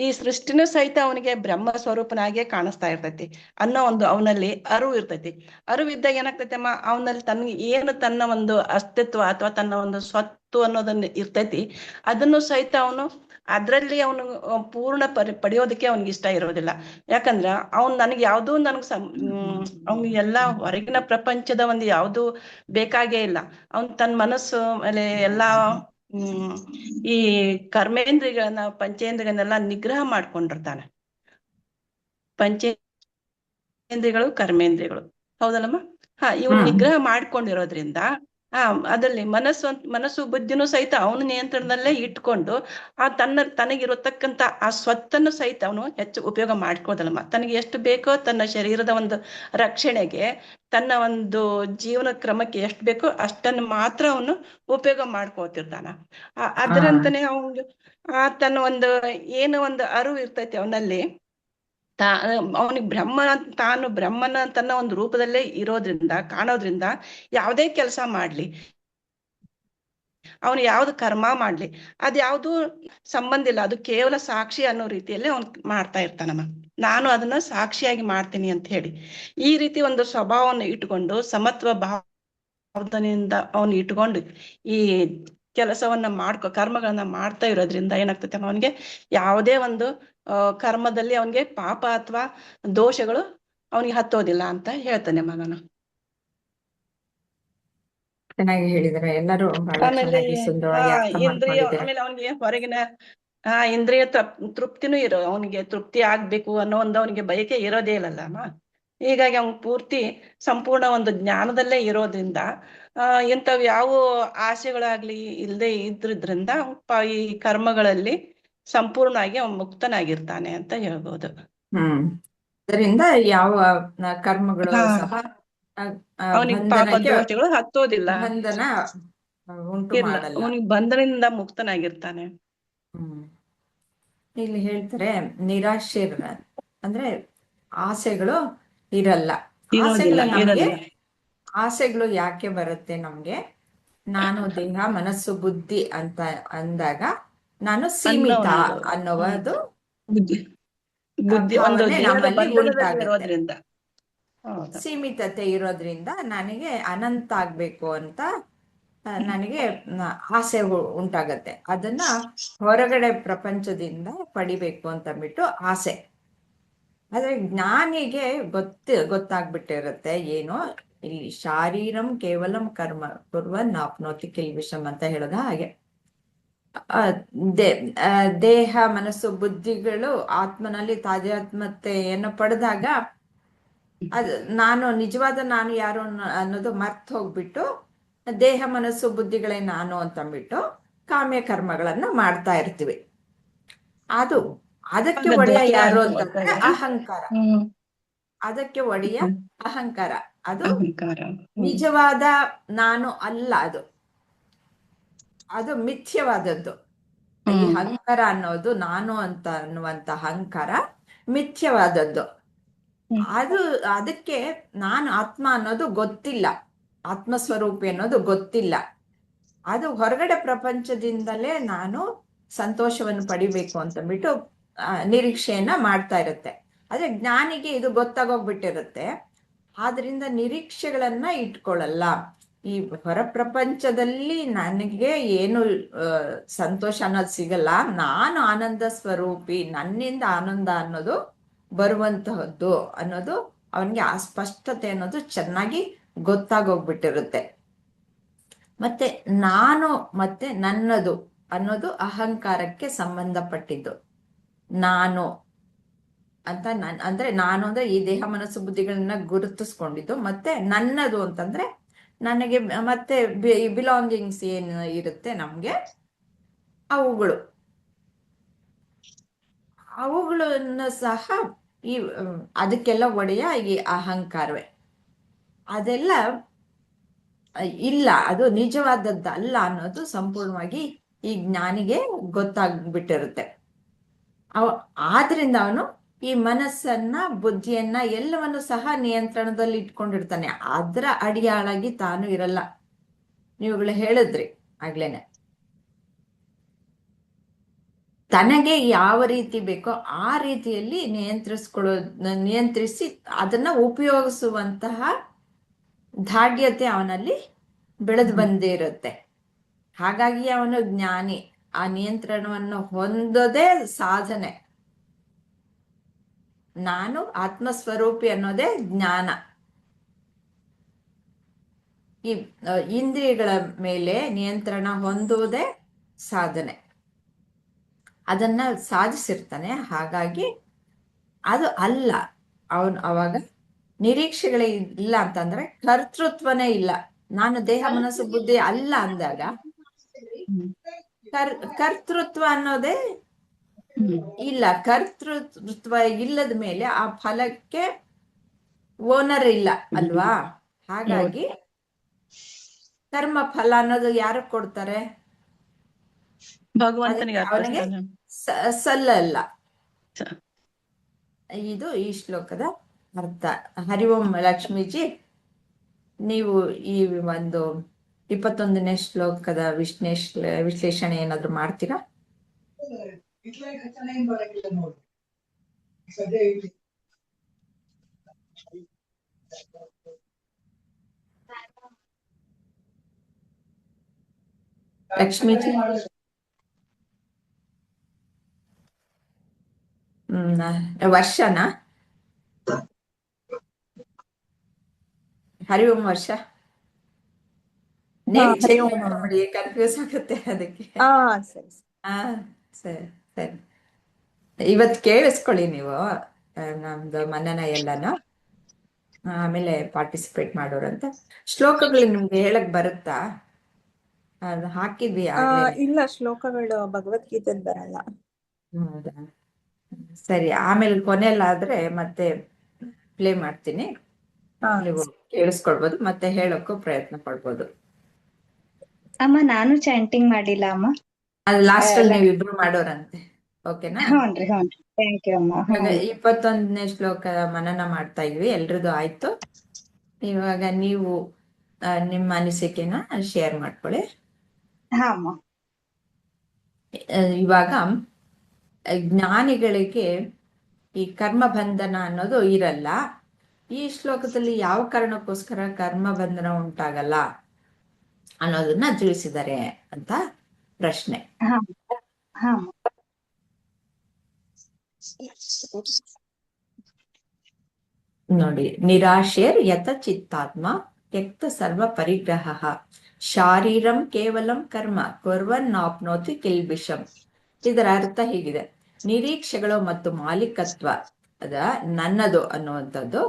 ಈ ಸೃಷ್ಟಿನೂ ಸಹಿತ ಅವನಿಗೆ ಬ್ರಹ್ಮ ಸ್ವರೂಪನಾಗೆ ಕಾಣಿಸ್ತಾ ಇರ್ತೈತಿ ಅನ್ನೋ ಒಂದು ಅವನಲ್ಲಿ ಅರಿವು ಇರ್ತೈತಿ. ಅರಿವಿದ್ದಾಗ ಏನಾಗ್ತೈತಿ ಅಮ್ಮ, ಅವನಲ್ಲಿ ತನ್ನ ಒಂದು ಅಸ್ತಿತ್ವ ಅಥವಾ ತನ್ನ ಒಂದು ಸ್ವತ್ತು ಅನ್ನೋದನ್ನ ಇರ್ತೈತಿ. ಅದನ್ನು ಸಹಿತ ಅವನು ಅದ್ರಲ್ಲಿ ಅವನು ಪೂರ್ಣ ಪಡೆಯೋದಕ್ಕೆ ಅವನಿಗೆ ಇಷ್ಟ ಇರೋದಿಲ್ಲ. ಯಾಕಂದ್ರ ನನಗೆ ಯಾವ್ದು ಅವ್ನಿಗೆ ಎಲ್ಲಾ ಹೊರಗಿನ ಪ್ರಪಂಚದ ಒಂದು ಯಾವ್ದು ಬೇಕಾಗೇ ಇಲ್ಲ. ಅವನ್ ತನ್ನ ಮನಸ್ಸು ಮೇಲೆ ಎಲ್ಲಾ ಈ ಕರ್ಮೇಂದ್ರಿಯಗಳನ್ನ ಪಂಚೇಂದ್ರಿಯಗಳನ್ನೆಲ್ಲ ನಿಗ್ರಹ ಮಾಡ್ಕೊಂಡಿರ್ತಾನೆ. ಪಂಚೇಂದ್ರಿಯಗಳು ಕರ್ಮೇಂದ್ರಿಯಗಳು, ಹೌದಲ್ಲಮ್ಮ? ಇವ್ನು ನಿಗ್ರಹ ಮಾಡ್ಕೊಂಡಿರೋದ್ರಿಂದ ಅದರಲ್ಲಿ ಮನಸ್ಸು ಬುದ್ಧಿನೂ ಸಹಿತ ಅವನ ನಿಯಂತ್ರಣದಲ್ಲೇ ಇಟ್ಕೊಂಡು ತನಗಿರತಕ್ಕಂತ ಆ ಸ್ವತ್ತನ್ನು ಸಹಿತ ಅವನು ಹೆಚ್ಚು ಉಪಯೋಗ ಮಾಡ್ಕೋದಲ್ಲಮ್ಮ. ತನಗೆ ಎಷ್ಟು ಬೇಕೋ ತನ್ನ ಶರೀರದ ಒಂದು ರಕ್ಷಣೆಗೆ, ತನ್ನ ಒಂದು ಜೀವನ ಕ್ರಮಕ್ಕೆ ಎಷ್ಟು ಬೇಕೋ ಅಷ್ಟನ್ನು ಮಾತ್ರ ಅವನು ಉಪಯೋಗ ಮಾಡ್ಕೋತಿರ್ತಾನ. ಅದರಂತಾನೆ ಅವನು ತನ್ನ ಒಂದು ಏನು ಒಂದು ಅರಿವು ಇರ್ತೈತಿ ಅವನಲ್ಲಿ, ತಾ ಅವನಿಗೆ ತಾನು ಬ್ರಹ್ಮನ ತನ್ನ ಒಂದು ರೂಪದಲ್ಲೇ ಇರೋದ್ರಿಂದ ಕಾಣೋದ್ರಿಂದ ಯಾವುದೇ ಕೆಲಸ ಮಾಡ್ಲಿ, ಅವನು ಯಾವ್ದು ಕರ್ಮ ಮಾಡ್ಲಿ, ಅದ್ಯಾವ್ದು ಸಂಬಂಧ ಇಲ್ಲ, ಅದು ಕೇವಲ ಸಾಕ್ಷಿ ಅನ್ನೋ ರೀತಿಯಲ್ಲಿ ಅವನ್ ಮಾಡ್ತಾ ಇರ್ತಾನಮ್ಮ. ನಾನು ಅದನ್ನ ಸಾಕ್ಷಿಯಾಗಿ ಮಾಡ್ತೀನಿ ಅಂತ ಹೇಳಿ ಈ ರೀತಿ ಒಂದು ಸ್ವಭಾವವನ್ನು ಇಟ್ಕೊಂಡು ಸಮತ್ವ ಭಾವದಿಂದ ಅವನು ಇಟ್ಕೊಂಡು ಈ ಕೆಲಸವನ್ನ ಕರ್ಮಗಳನ್ನ ಮಾಡ್ತಾ ಇರೋದ್ರಿಂದ ಏನಾಗ್ತೈತೆ ಅವನಿಗೆ ಯಾವುದೇ ಒಂದು ಕರ್ಮದಲ್ಲಿ ಅವನಿಗೆ ಪಾಪ ಅಥವಾ ದೋಷಗಳು ಅವನಿಗೆ ಹತ್ತೋದಿಲ್ಲ ಅಂತ ಹೇಳ್ತಾನೆ ನಾನು. ಚೆನ್ನಾಗಿ ಹೇಳಿದ್ರೆ ಎಲ್ಲರೂ ಬಹಳ ಆಮೇಲೆ ಚೆನ್ನಾಗಿ ಸುಂದರವಾಗಿ ಅರ್ಥ ಮಾಡ್ಕೊಂಡಿದ್ದಾರೆ. ಆಮೇಲೆ ಅವನಿಗೆ ಹೊರಗಿನ ಇಂದ್ರಿಯ ತೃಪ್ತಿನೂ ಅವನಿಗೆ ತೃಪ್ತಿ ಆಗ್ಬೇಕು ಅನ್ನೋ ಒಂದು ಅವನಿಗೆ ಬಯಕೆ ಇರೋದೇ ಇಲ್ಲಲ್ಲಮ್ಮ. ಹೀಗಾಗಿ ಅವ್ನ್ ಪೂರ್ತಿ ಸಂಪೂರ್ಣ ಒಂದು ಜ್ಞಾನದಲ್ಲೇ ಇರೋದ್ರಿಂದ ಇಂಥವ್ ಯಾವ ಆಸೆಗಳಾಗ್ಲಿ ಇಲ್ಲದೆ ಇದ್ರಿಂದ ಈ ಕರ್ಮಗಳಲ್ಲಿ ಸಂಪೂರ್ಣವಾಗಿ ಅವನ್ ಮುಕ್ತನಾಗಿರ್ತಾನೆ ಅಂತ ಹೇಳ್ಬೋದು. ಅದರಿಂದ ಯಾವ ಕರ್ಮಗಳು ಸಹ ಅವನಿಗೆ ಪಾಪ ದೋಷಗಳು ಹತ್ತೋದಿಲ್ಲ, ಬಂಧನ ಉಂಟು ಮಾಡಲ್ಲ, ಅವನಿಗೆ ಬಂಧನದಿಂದ ಮುಕ್ತನಾಗಿರ್ತಾನೆ. ಇಲ್ಲಿ ಹೇಳ್ತಾರೆ ನಿರಾಶೆ ಅಂದ್ರೆ ಆಸೆಗಳು ಇರಲ್ಲ. ಆಸೆಗಳು ಯಾಕೆ ಬರುತ್ತೆ ನಮ್ಗೆ? ನಾನು ದೇಹ ಮನಸ್ಸು ಬುದ್ಧಿ ಅಂತ ಅಂದಾಗ ನಾನು ಸೀಮಿತ ಅನ್ನೋದು ಸೀಮಿತತೆ ಇರೋದ್ರಿಂದ ನನಗೆ ಅನಂತ ಆಗ್ಬೇಕು ಅಂತ ನನಗೆ ಆಸೆ ಉಂಟಾಗತ್ತೆ. ಅದನ್ನ ಹೊರಗಡೆ ಪ್ರಪಂಚದಿಂದ ಪಡಿಬೇಕು ಅಂತ ಅಂದ್ಬಿಟ್ಟು ಆಸೆ. ಆದ್ರೆ ಜ್ಞಾನಿಗೆ ಗೊತ್ತಾಗ್ಬಿಟ್ಟಿರುತ್ತೆ ಏನೋ ಇಲ್ಲಿ ಶಾರೀರಂ ಕೇವಲಂ ಕರ್ಮ ಕುರ್ವನ್ ಆಪ್ನೋತಿ ಕಿಲ್ಬಿಷಂ ಅಂತ ಹೇಳೋದ ಹಾಗೆ ದೇಹ ಮನಸ್ಸು ಬುದ್ಧಿಗಳು ಆತ್ಮನಲ್ಲಿ ತಾದಾತ್ಮ್ಯತೆಯನ್ನು ಪಡೆದಾಗ ಅದು ನಿಜವಾದ ನಾನು ಯಾರು ಅನ್ನೋದು ಮರ್ತ್ ಹೋಗ್ಬಿಟ್ಟು ದೇಹ ಮನಸ್ಸು ಬುದ್ಧಿಗಳೇ ನಾನು ಅಂತಂದ್ಬಿಟ್ಟು ಕಾಮ್ಯ ಕರ್ಮಗಳನ್ನ ಮಾಡ್ತಾ ಇರ್ತೀವಿ. ಅದಕ್ಕೆ ಒಡೆಯ ಯಾರು ಅಂತಂದ್ರೆ ಅಹಂಕಾರ. ಅದಕ್ಕೆ ಒಡೆಯ ಅಹಂಕಾರ. ಅದು ನಿಜವಾದ ನಾನು ಅಲ್ಲ, ಅದು ಮಿಥ್ಯವಾದದ್ದು. ಈ ಅಹಂಕಾರ ಅನ್ನೋದು ನಾನು ಅಂತ ಅನ್ನುವಂತ ಅಹಂಕಾರ ಮಿಥ್ಯವಾದದ್ದು. ಅದಕ್ಕೆ ನಾನು ಆತ್ಮ ಅನ್ನೋದು ಗೊತ್ತಿಲ್ಲ, ಆತ್ಮಸ್ವರೂಪಿ ಅನ್ನೋದು ಗೊತ್ತಿಲ್ಲ. ಅದು ಹೊರಗಡೆ ಪ್ರಪಂಚದಿಂದಲೇ ನಾನು ಸಂತೋಷವನ್ನು ಪಡಿಬೇಕು ಅಂತಂದ್ಬಿಟ್ಟು ನಿರೀಕ್ಷೆಯನ್ನ ಮಾಡ್ತಾ ಇರುತ್ತೆ. ಆದ್ರೆ ಜ್ಞಾನಿಗೆ ಇದು ಗೊತ್ತಾಗೋಗ್ಬಿಟ್ಟಿರುತ್ತೆ. ಆದ್ರಿಂದ ನಿರೀಕ್ಷೆಗಳನ್ನ ಇಟ್ಕೊಳ್ಳಲ್ಲ. ಈ ಹೊರ ಪ್ರಪಂಚದಲ್ಲಿ ನನಗೆ ಏನು ಸಂತೋಷ ಅನ್ನೋದು ಸಿಗಲ್ಲ, ನಾನು ಆನಂದ ಸ್ವರೂಪಿ, ನನ್ನಿಂದ ಆನಂದ ಅನ್ನೋದು ಬರುವಂತಹದ್ದು ಅನ್ನೋದು ಅವನಿಗೆ ಆ ಸ್ಪಷ್ಟತೆ ಅನ್ನೋದು ಚೆನ್ನಾಗಿ ಗೊತ್ತಾಗೋಗ್ಬಿಟ್ಟಿರುತ್ತೆ. ಮತ್ತೆ ನಾನು ಮತ್ತೆ ನನ್ನದು ಅನ್ನೋದು ಅಹಂಕಾರಕ್ಕೆ ಸಂಬಂಧಪಟ್ಟಿದ್ದು. ನಾನು ಅಂತ ಅಂದ್ರೆ ನಾನು ಅಂದ್ರೆ ಈ ದೇಹ ಮನಸ್ಸು ಬುದ್ಧಿಗಳನ್ನ ಗುರುತಿಸ್ಕೊಂಡಿದ್ದು. ಮತ್ತೆ ನನ್ನದು ಅಂತಂದ್ರೆ ನನಗೆ ಮತ್ತೆ ಬಿಲಾಂಗಿಂಗ್ಸ್ ಏನು ಇರುತ್ತೆ ನಮ್ಗೆ, ಅವುಗಳನ್ನು ಸಹ ಅದಕ್ಕೆಲ್ಲ ಒಡೆಯ ಈ ಅಹಂಕಾರವೇ. ಅದೆಲ್ಲ ಇಲ್ಲ, ಅದು ನಿಜವಾದದ್ದಲ್ಲ ಅನ್ನೋದು ಸಂಪೂರ್ಣವಾಗಿ ಈ ಜ್ಞಾನಿಗೆ ಗೊತ್ತಾಗ್ಬಿಟ್ಟಿರುತ್ತೆ. ಆದ್ರಿಂದ ಅವನು ಈ ಮನಸ್ಸನ್ನ ಬುದ್ಧಿಯನ್ನ ಎಲ್ಲವನ್ನು ಸಹ ನಿಯಂತ್ರಣದಲ್ಲಿ ಇಟ್ಕೊಂಡಿರ್ತಾನೆ. ಅದರ ಅಡಿಯಾಳಾಗಿ ತಾನು ಇರಲ್ಲ. ನೀವುಗಳು ಹೇಳಿದ್ರಿ ಆಗ್ಲೇನೆ, ತನಗೆ ಯಾವ ರೀತಿ ಬೇಕೋ ಆ ರೀತಿಯಲ್ಲಿ ನಿಯಂತ್ರಿಸಿ ಅದನ್ನ ಉಪಯೋಗಿಸುವಂತಹ ದಾಢ್ಯತೆ ಅವನಲ್ಲಿ ಬೆಳೆದು ಬಂದೇ ಇರುತ್ತೆ. ಹಾಗಾಗಿ ಅವನು ಜ್ಞಾನಿ. ಆ ನಿಯಂತ್ರಣವನ್ನು ಹೊಂದೋದೇ ಸಾಧನೆ. ನಾನು ಆತ್ಮಸ್ವರೂಪಿ ಅನ್ನೋದೇ ಜ್ಞಾನ. ಈ ಇಂದ್ರಿಯಗಳ ಮೇಲೆ ನಿಯಂತ್ರಣ ಹೊಂದುವುದೇ ಸಾಧನೆ. ಅದನ್ನ ಸಾಧಿಸಿರ್ತಾನೆ. ಹಾಗಾಗಿ ಅದು ಅಲ್ಲ, ಅವನು ಅವಾಗ ನಿರೀಕ್ಷೆಗಳೇ ಇಲ್ಲ ಅಂತಂದ್ರೆ ಕರ್ತೃತ್ವನೇ ಇಲ್ಲ. ನಾನು ದೇಹ ಮನಸ್ಸು ಬುದ್ಧಿ ಅಲ್ಲ ಅಂದಾಗ ಕರ್ತೃತ್ವ ಅನ್ನೋದೇ ಇಲ್ಲ. ಕರ್ತೃತ್ವ ಇಲ್ಲದ ಮೇಲೆ ಆ ಫಲಕ್ಕೆ ಓನರ್ ಇಲ್ಲ ಅಲ್ವಾ? ಹಾಗಾಗಿ ಕರ್ಮ ಫಲ ಅನ್ನೋದು ಯಾರು ಕೊಡ್ತಾರೆ? ಭಗವಂತನಿಗೆ ಅವನಿಗೆ ಸಲ್ಲಲ್ಲ. ಇದು ಈ ಶ್ಲೋಕದ ಅರ್ಥ. ಹರಿ ಓಂ ಲಕ್ಷ್ಮೀಜಿ, ನೀವು ಈ ಒಂದು 21ನೇ ಶ್ಲೋಕದ ವಿಶ್ಲೇಷಣೆ ಏನಾದ್ರು ಮಾಡ್ತೀರಾ? ಲಕ್ಷ್ಮೀಜಿ, ವರ್ಷನಾ? ಹರಿ ಓಂ ವರ್ಷ ನೇಮ್ ಚೇಂಜ್ ಮಾಡಿ, ಕನ್ಫ್ಯೂಸ್ ಆಗುತ್ತೆ ಅದಕ್ಕೆ. ಸರಿ ಹಾ, ಸರಿ ಸರಿ. ಇವತ್ತು ಕೇಳಿಸ್ಕೊಳ್ಳಿ ನೀವು ನಮ್ದು ಮನನ ಎಲ್ಲಾನು, ಆಮೇಲೆ ಪಾರ್ಟಿಸಿಪೇಟ್ ಮಾಡೋರಂತೆ. ಶ್ಲೋಕಗಳು ನಿಮ್ಗೆ ಹೇಳಕ್ ಬರುತ್ತಾ? ಅದು ಹಾಕಿದ್ವಿ ಆಗ್ಲೇ. ಇಲ್ಲ, ಶ್ಲೋಕಗಳು ಭಗವದ್ಗೀತೆದ್ ಬರಲ್ಲ. ಹೌದಾ, ಸರಿ. ಆಮೇಲೆ ಕೊನೆಯಲ್ಲಾದ್ರೆ ಮತ್ತೆ ಪ್ಲೇ ಮಾಡ್ತೀನಿ, ನೀವು ಕೇಳಿಸ್ಕೊಳ್ಬೋದು, ಮತ್ತೆ ಹೇಳಕ್ಕೂ ಪ್ರಯತ್ನ ಪಡ್ಬೋದು. ಅಮ್ಮ ನಾನು ಚಾಂಟಿಂಗ್ ಮಾಡಿಲ್ಲ ಅಮ್ಮ. ಅದು ಲಾಸ್ಟ್ ಅಲ್ಲಿ ನೀವಿಬ್ರು ಮಾಡೋರಂತೆ, ಓಕೆನಾ? ಹ್ಞೂನ್ರಿ ಹ್ಞೂನ್ರಿ, ಥ್ಯಾಂಕ್ ಯು ಅಮ್ಮ. ಇವಾಗ 21ನೇ ಶ್ಲೋಕ ಮನನ ಮಾಡ್ತಾ ಇದ್ವಿ, ಎಲ್ರದ್ದು ಆಯ್ತು. ಇವಾಗ ನೀವು ನಿಮ್ಮ ಅನಿಸಿಕೆನ ಶೇರ್ ಮಾಡ್ಕೊಳ್ಳಿ. ಹಾ ಅಮ್ಮ. ಇವಾಗ ಜ್ಞಾನಿಗಳಿಗೆ ಈ ಕರ್ಮ ಬಂಧನ ಅನ್ನೋದು ಇರಲ್ಲ. ಈ ಶ್ಲೋಕದಲ್ಲಿ ಯಾವ ಕಾರಣಕ್ಕೋಸ್ಕರ ಕರ್ಮ ಬಂಧನ ಉಂಟಾಗಲ್ಲ ಅನ್ನೋದನ್ನ ತಿಳಿಸಿದ್ದಾರೆ ಅಂತ ಪ್ರಶ್ನೆ. ಹಾ ಹಾ. ನೋಡಿ, ನಿರಾಶೇರ್ ಯತ ಚಿತ್ತಾತ್ಮ ತ್ಯಕ್ತ ಸರ್ವ ಪರಿಗ್ರಹ ಶಾರೀರಂ ಕೇವಲಂ ಕರ್ಮ ಕುರ್ವನ್ನಾಪ್ನೋತಿ ಕಿಲ್ಬಿಷಂ. ಇದರ ಅರ್ಥ ಹೀಗಿದೆ: ನಿರೀಕ್ಷೆಗಳು ಮತ್ತು ಮಾಲೀಕತ್ವ ಅದ ನನ್ನದು ಅನ್ನುವಂಥದ್ದು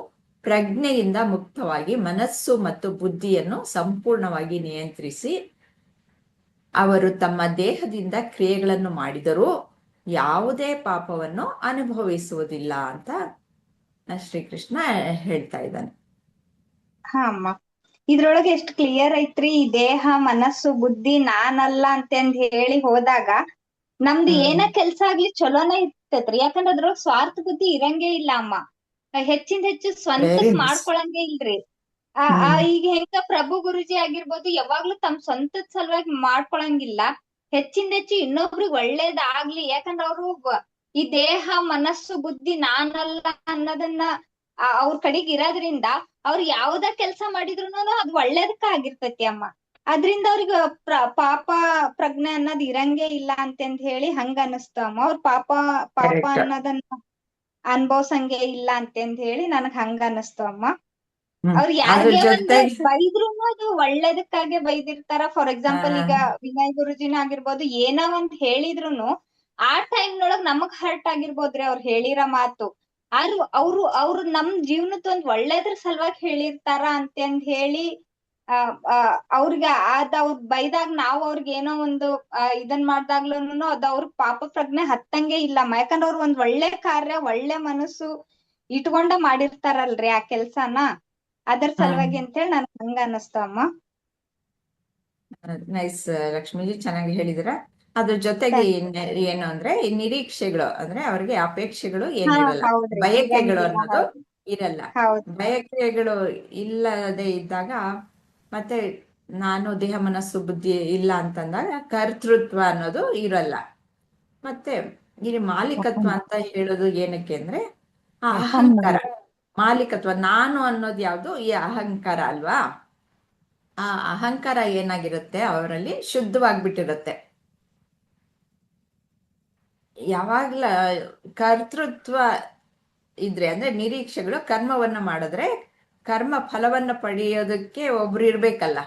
ಪ್ರಜ್ಞೆಯಿಂದ ಮುಕ್ತವಾಗಿ ಮನಸ್ಸು ಮತ್ತು ಬುದ್ಧಿಯನ್ನು ಸಂಪೂರ್ಣವಾಗಿ ನಿಯಂತ್ರಿಸಿ ಅವರು ತಮ್ಮ ದೇಹದಿಂದ ಕ್ರಿಯೆಗಳನ್ನು ಮಾಡಿದರೂ ಯಾವುದೇ ಪಾಪವನ್ನು ಅನುಭವಿಸುವುದಿಲ್ಲ ಅಂತ ಶ್ರೀಕೃಷ್ಣ ಹೇಳ್ತಾ ಇದ್ದಾನೆ. ಹಾ ಅಮ್ಮ, ಇದ್ರೊಳಗೆ ಎಷ್ಟು ಕ್ಲಿಯರ್ ಐತ್ರಿ. ಈ ದೇಹ ಮನಸ್ಸು ಬುದ್ಧಿ ನಾನಲ್ಲ ಅಂತಂದ್ ಹೇಳಿ ಹೋದಾಗ ನಮ್ದು ಏನ ಕೆಲ್ಸ ಆಗ್ಲಿ ಚಲೋನೇ ಇರ್ತೈತ್ರಿ. ಯಾಕಂದ್ರ ಅದ್ರೊಳಗ್ ಸ್ವಾರ್ಥ ಬುದ್ಧಿ ಇರಂಗೇ ಇಲ್ಲ ಅಮ್ಮ. ಹೆಚ್ಚಿಂದ ಹೆಚ್ಚು ಸ್ವಂತಕ್ ಮಾಡ್ಕೊಳಂಗೆ ಇಲ್ರಿ. ಈಗ ಹೆಂಗ ಪ್ರಭು ಗುರುಜಿ ಆಗಿರ್ಬೋದು, ಯಾವಾಗ್ಲೂ ತಮ್ ಸ್ವಂತದ ಸಲುವಾಗಿ ಮಾಡ್ಕೊಳಂಗಿಲ್ಲ. ಹೆಚ್ಚಿಂದ ಹೆಚ್ಚು ಇನ್ನೊಬ್ರಿಗೆ ಒಳ್ಳೇದಾಗ್ಲಿ. ಯಾಕಂದ್ರ ಅವ್ರು ಈ ದೇಹ ಮನಸ್ಸು ಬುದ್ಧಿ ನಾನಲ್ಲ ಅನ್ನೋದನ್ನ ಅವ್ರ ಕಡೆಗ್ ಇರೋದ್ರಿಂದ ಅವ್ರು ಯಾವ್ದ ಕೆಲ್ಸ ಮಾಡಿದ್ರು ಅದ್ ಒಳ್ಳೇದಕ್ಕ ಆಗಿರ್ತೈತಿ ಅಮ್ಮ. ಅದ್ರಿಂದ ಅವ್ರಿಗೆ ಪಾಪ ಪ್ರಜ್ಞೆ ಅನ್ನೋದ್ ಇರಂಗೇ ಇಲ್ಲ ಅಂತಂದ್ ಹೇಳಿ ಹಂಗ ಅನಸ್ತ ಅಮ್ಮ. ಅವ್ರ ಪಾಪ ಅನ್ನೋದನ್ನ ಅನ್ಭವ್ಸಂಗೆ ಇಲ್ಲ ಅಂತಂದ್ ಹೇಳಿ ನನಗ್ ಹಂಗ ಅನಸ್ತು ಅಮ್ಮ. ಅವ್ರು ಯಾರಿಗೆ ಬೈದ್ರುನು ಅದು ಒಳ್ಳೇದಕ್ಕಾಗೆ ಬೈದಿರ್ತಾರ. ಫಾರ್ ಎಕ್ಸಾಂಪಲ್ ಈಗ ವಿನಯ್ ಗುರುಜಿನ ಆಗಿರ್ಬೋದು, ಏನೋ ಒಂದ್ ಹೇಳಿದ್ರುನು ಆ ಟೈಮ್ ನೊಳಗ್ ನಮಗ್ ಹರ್ಟ್ ಆಗಿರ್ಬೋದ್ರಿ ಅವ್ರು ಹೇಳಿರೋ ಮಾತು. ಆದ್ರೂ ಅವ್ರು ನಮ್ ಜೀವನದ ಒಂದ್ ಒಳ್ಳೇದ್ರ ಸಲುವಾಗಿ ಹೇಳಿರ್ತಾರ ಅಂತಂದ್ ಹೇಳಿ ಅವ್ರಿಗೆ ಅವ್ರ ಬೈದಾಗ ನಾವ್ ಅವ್ರಿಗೆ ಏನೋ ಒಂದು ಇದನ್ ಮಾಡ್ದಾಗ್ಲೂನು ಅದ್ ಅವ್ರ ಪಾಪ ಪ್ರಜ್ಞೆ ಹತ್ತಂಗೆ ಇಲ್ಲಮ್ಮ. ಯಾಕಂದ್ರ ಅವ್ರು ಒಂದ್ ಒಳ್ಳೆ ಕಾರ್ಯ ಒಳ್ಳೆ ಮನಸ್ಸು ಇಟ್ಕೊಂಡ ಮಾಡಿರ್ತಾರಲ್ರಿ ಆ ಕೆಲ್ಸನ. ಅದರ ಸಲುವಾಗಿ ಅಂತೇಳಿ ನನ್ಗೆ ಹಂಗ ಅನಸ್ತಮ್ಮ. ನೈಸ್ ಲಕ್ಷ್ಮೀಜಿ, ಚೆನ್ನಾಗಿ ಹೇಳಿದಿರ. ಅದ್ರ ಜೊತೆಗೆ ಏನು ಅಂದ್ರೆ ಈ ನಿರೀಕ್ಷೆಗಳು ಅಂದ್ರೆ ಅವ್ರಿಗೆ ಅಪೇಕ್ಷೆಗಳು ಏನಿರಲ್ಲ, ಬಯಕೆಗಳು ಅನ್ನೋದು ಇರಲ್ಲ. ಬಯಕೆಗಳು ಇಲ್ಲದೆ ಇದ್ದಾಗ ಮತ್ತೆ ನಾನು ದೇಹ ಮನಸ್ಸು ಬುದ್ಧಿ ಇಲ್ಲ ಅಂತಂದಾಗ ಕರ್ತೃತ್ವ ಅನ್ನೋದು ಇರಲ್ಲ. ಮತ್ತೆ ಇಲ್ಲಿ ಮಾಲೀಕತ್ವ ಅಂತ ಹೇಳೋದು ಏನಕ್ಕೆ ಅಂದ್ರೆ ಅಹಂಕಾರ. ಮಾಲೀಕತ್ವ ನಾನು ಅನ್ನೋದು ಯಾವುದು? ಈ ಅಹಂಕಾರ ಅಲ್ವಾ? ಆ ಅಹಂಕಾರ ಏನಾಗಿರುತ್ತೆ ಅವರಲ್ಲಿ ಶುದ್ಧವಾಗ್ಬಿಟ್ಟಿರುತ್ತೆ. ಯಾವಾಗ್ಲ ಕರ್ತೃತ್ವ ಇದ್ರೆ ಅಂದ್ರೆ ನಿರೀಕ್ಷೆಗಳು ಕರ್ಮವನ್ನ ಮಾಡಿದ್ರೆ ಕರ್ಮ ಫಲವನ್ನ ಪಡೆಯೋದಕ್ಕೆ ಒಬ್ರು ಇರ್ಬೇಕಲ್ಲ.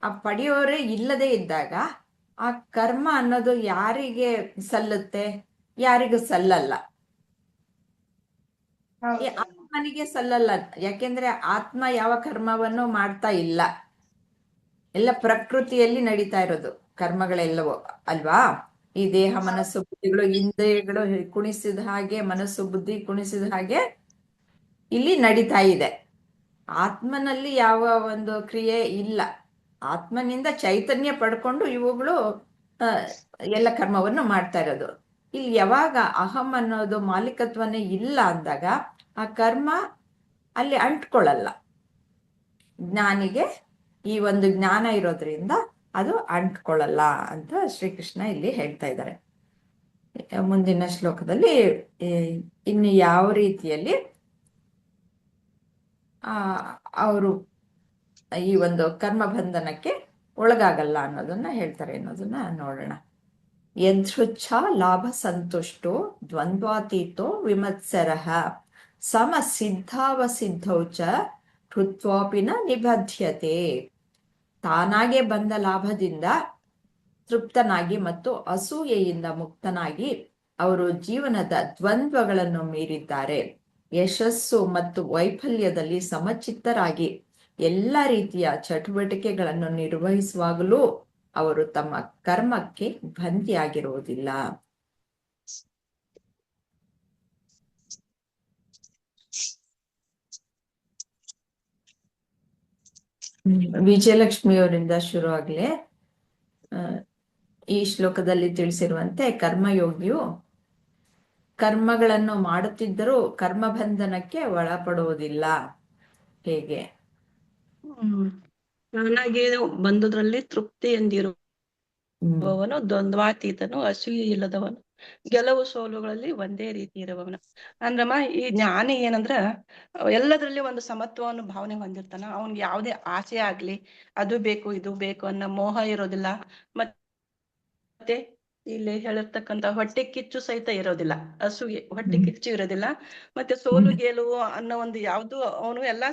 ಆ ಪಡೆಯೋರೇ ಇಲ್ಲದೆ ಇದ್ದಾಗ ಆ ಕರ್ಮ ಅನ್ನೋದು ಯಾರಿಗೆ ಸಲ್ಲುತ್ತೆ? ಯಾರಿಗೂ ಸಲ್ಲಲ್ಲ. ಈ ಆತ್ಮನಿಗೆ ಸಲ್ಲಲ್ಲ. ಯಾಕೆಂದ್ರೆ ಆತ್ಮ ಯಾವ ಕರ್ಮವನ್ನು ಮಾಡ್ತಾ ಇಲ್ಲ. ಎಲ್ಲ ಪ್ರಕೃತಿಯಲ್ಲಿ ನಡೀತಾ ಇರೋದು ಕರ್ಮಗಳೆಲ್ಲವೂ ಅಲ್ವಾ? ಈ ದೇಹ ಮನಸ್ಸು ಬುದ್ಧಿಗಳು ಇಂದ್ರಿಯಗಳು ಕುಣಿಸಿದ ಹಾಗೆ, ಮನಸ್ಸು ಬುದ್ಧಿ ಕುಣಿಸಿದ ಹಾಗೆ ಇಲ್ಲಿ ನಡೀತಾ ಇದೆ. ಆತ್ಮನಲ್ಲಿ ಯಾವ ಒಂದು ಕ್ರಿಯೆ ಇಲ್ಲ. ಆತ್ಮನಿಂದ ಚೈತನ್ಯ ಪಡ್ಕೊಂಡು ಇವುಗಳು ಎಲ್ಲ ಕರ್ಮವನ್ನು ಮಾಡ್ತಾ ಇರೋದು. ಇಲ್ಲಿ ಯಾವಾಗ ಅಹಂ ಅನ್ನೋದು ಮಾಲೀಕತ್ವನೇ ಇಲ್ಲ ಅಂದಾಗ ಆ ಕರ್ಮ ಅಲ್ಲಿ ಅಂಟ್ಕೊಳ್ಳಲ್ಲ. ಜ್ಞಾನಿಗೆ ಈ ಒಂದು ಜ್ಞಾನ ಇರೋದ್ರಿಂದ ಅದು ಅಂಟ್ಕೊಳ್ಳಲ್ಲ ಅಂತ ಶ್ರೀಕೃಷ್ಣ ಇಲ್ಲಿ ಹೇಳ್ತಾ ಇದ್ದಾರೆ. ಮುಂದಿನ ಶ್ಲೋಕದಲ್ಲಿ ಇನ್ನು ಯಾವ ರೀತಿಯಲ್ಲಿ ಅವರು ಈ ಒಂದು ಕರ್ಮ ಬಂಧನಕ್ಕೆ ಒಳಗಾಗಲ್ಲ ಅನ್ನೋದನ್ನ ಹೇಳ್ತಾರೆ ಅನ್ನೋದನ್ನ ನೋಡೋಣ. ಯದೃಚ್ಛ ಲಾಭ ಸಂತುಷ್ಟೋ ದ್ವಂದ್ವಾತೀತೋ ವಿಮತ್ಸರಃ ಸಮ ಸಿದ್ಧಾವಸಿದ್ಧೌ ಚ ಕೃತ್ವಾಪಿ ನ ನಿಬಧ್ಯತೆ. ತಾನಾಗೆ ಬಂದ ಲಾಭದಿಂದ ತೃಪ್ತನಾಗಿ ಮತ್ತು ಅಸೂಯೆಯಿಂದ ಮುಕ್ತನಾಗಿ ಅವರು ಜೀವನದ ದ್ವಂದ್ವಗಳನ್ನು ಮೀರಿದ್ದಾರೆ. ಯಶಸ್ಸು ಮತ್ತು ವೈಫಲ್ಯದಲ್ಲಿ ಸಮಚಿತ್ತರಾಗಿ ಎಲ್ಲ ರೀತಿಯ ಚಟುವಟಿಕೆಗಳನ್ನು ನಿರ್ವಹಿಸುವಾಗಲೂ ಅವರು ತಮ್ಮ ಕರ್ಮಕ್ಕೆ ಬಂಧಿಯಾಗಿರುವುದಿಲ್ಲ. ವಿಜಯಲಕ್ಷ್ಮಿಯವರಿಂದ ಶುರು ಆಗ್ಲಿ. ಈ ಶ್ಲೋಕದಲ್ಲಿ ತಿಳಿಸಿರುವಂತೆ ಕರ್ಮಯೋಗಿಯು ಕರ್ಮಗಳನ್ನು ಮಾಡುತ್ತಿದ್ದರೂ ಕರ್ಮಬಂಧನಕ್ಕೆ ಒಳಪಡುವುದಿಲ್ಲ. ಹೇಗೆ? ತಾನಾಗಿ ಬಂದುದ್ರಲ್ಲಿ ತೃಪ್ತಿ ಎಂದಿರುವವನು, ದ್ವಂದ್ವಾತೀತನು, ಅಸೂಯೆ ಇಲ್ಲದವನು, ಗೆಲುವು ಸೋಲುಗಳಲ್ಲಿ ಒಂದೇ ರೀತಿ ಇರುವವನು. ಅಂದ್ರಮ್ಮ ಈ ಜ್ಞಾನಿ ಏನಂದ್ರ ಎಲ್ಲದ್ರಲ್ಲಿ ಒಂದು ಸಮತ್ವವನ್ನು ಭಾವನೆ ಹೊಂದಿರ್ತಾನ. ಅವ್ನ್ಗೆ ಯಾವುದೇ ಆಸೆ ಆಗ್ಲಿ, ಅದು ಬೇಕು ಇದು ಬೇಕು ಅನ್ನೋ ಮೋಹ ಇರೋದಿಲ್ಲ. ಮತ್ತೆ ಇಲ್ಲಿ ಹೇಳಿರ್ತಕ್ಕಂಥ ಹೊಟ್ಟೆ ಕಿಚ್ಚು ಸಹಿತ ಇರೋದಿಲ್ಲ. ಅಸೂಯೆ, ಹೊಟ್ಟೆ ಕಿಚ್ಚು ಇರೋದಿಲ್ಲ. ಮತ್ತೆ ಸೋಲು ಗೆಲುವು ಅನ್ನೋ ಒಂದು ಯಾವ್ದು ಅವನು ಎಲ್ಲಾ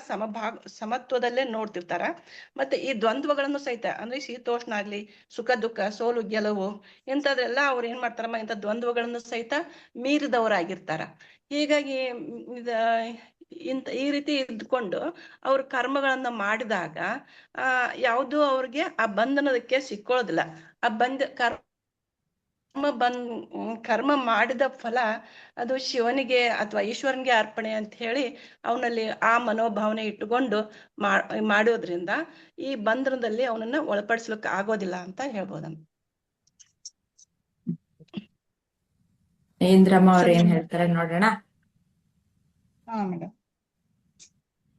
ಸಮತ್ವದಲ್ಲೇ ನೋಡ್ತಿರ್ತಾರ. ಮತ್ತೆ ಈ ದ್ವಂದ್ವಗಳನ್ನು ಸಹಿತ ಅಂದ್ರೆ ಶೀತೋಷ್ಣ ಆಗ್ಲಿ, ಸುಖ ದುಃಖ, ಸೋಲು ಗೆಲುವು ಇಂಥದ್ರೆಲ್ಲ ಅವ್ರು ಏನ್ ಮಾಡ್ತಾರಮ್ಮ, ಇಂಥ ದ್ವಂದ್ವಗಳನ್ನು ಸಹಿತ ಮೀರಿದವರಾಗಿರ್ತಾರ. ಹೀಗಾಗಿ ಈ ರೀತಿ ಇದ್ಕೊಂಡು ಅವ್ರ ಕರ್ಮಗಳನ್ನ ಮಾಡಿದಾಗ ಯಾವುದು ಅವ್ರಿಗೆ ಆ ಬಂಧನದಕ್ಕೆ ಸಿಕ್ಕೊಳ್ಳೋದಿಲ್ಲ. ಆ ಕರ್ಮ ಮಾಡಿದ ಫಲ ಅದು ಶಿವನಿಗೆ ಅಥವಾ ಈಶ್ವರನಿಗೆ ಅರ್ಪಣೆ ಅಂತ ಹೇಳಿ ಅವನಲ್ಲಿ ಆ ಮನೋಭಾವನೆ ಇಟ್ಟುಕೊಂಡು ಮಾಡೋದ್ರಿಂದ ಈ ಬಂಧನದಲ್ಲಿ ಅವನನ್ನ ಒಳಪಡಿಸ್ಲಿಕ್ಕೆ ಆಗೋದಿಲ್ಲ ಅಂತ ಹೇಳ್ಬೋದಮ್ಮ. ಇಂದ್ರಮ್ಮ ಅವ್ರು ಏನ್ ಹೇಳ್ತಾರೆ ನೋಡೋಣ. ಹಾ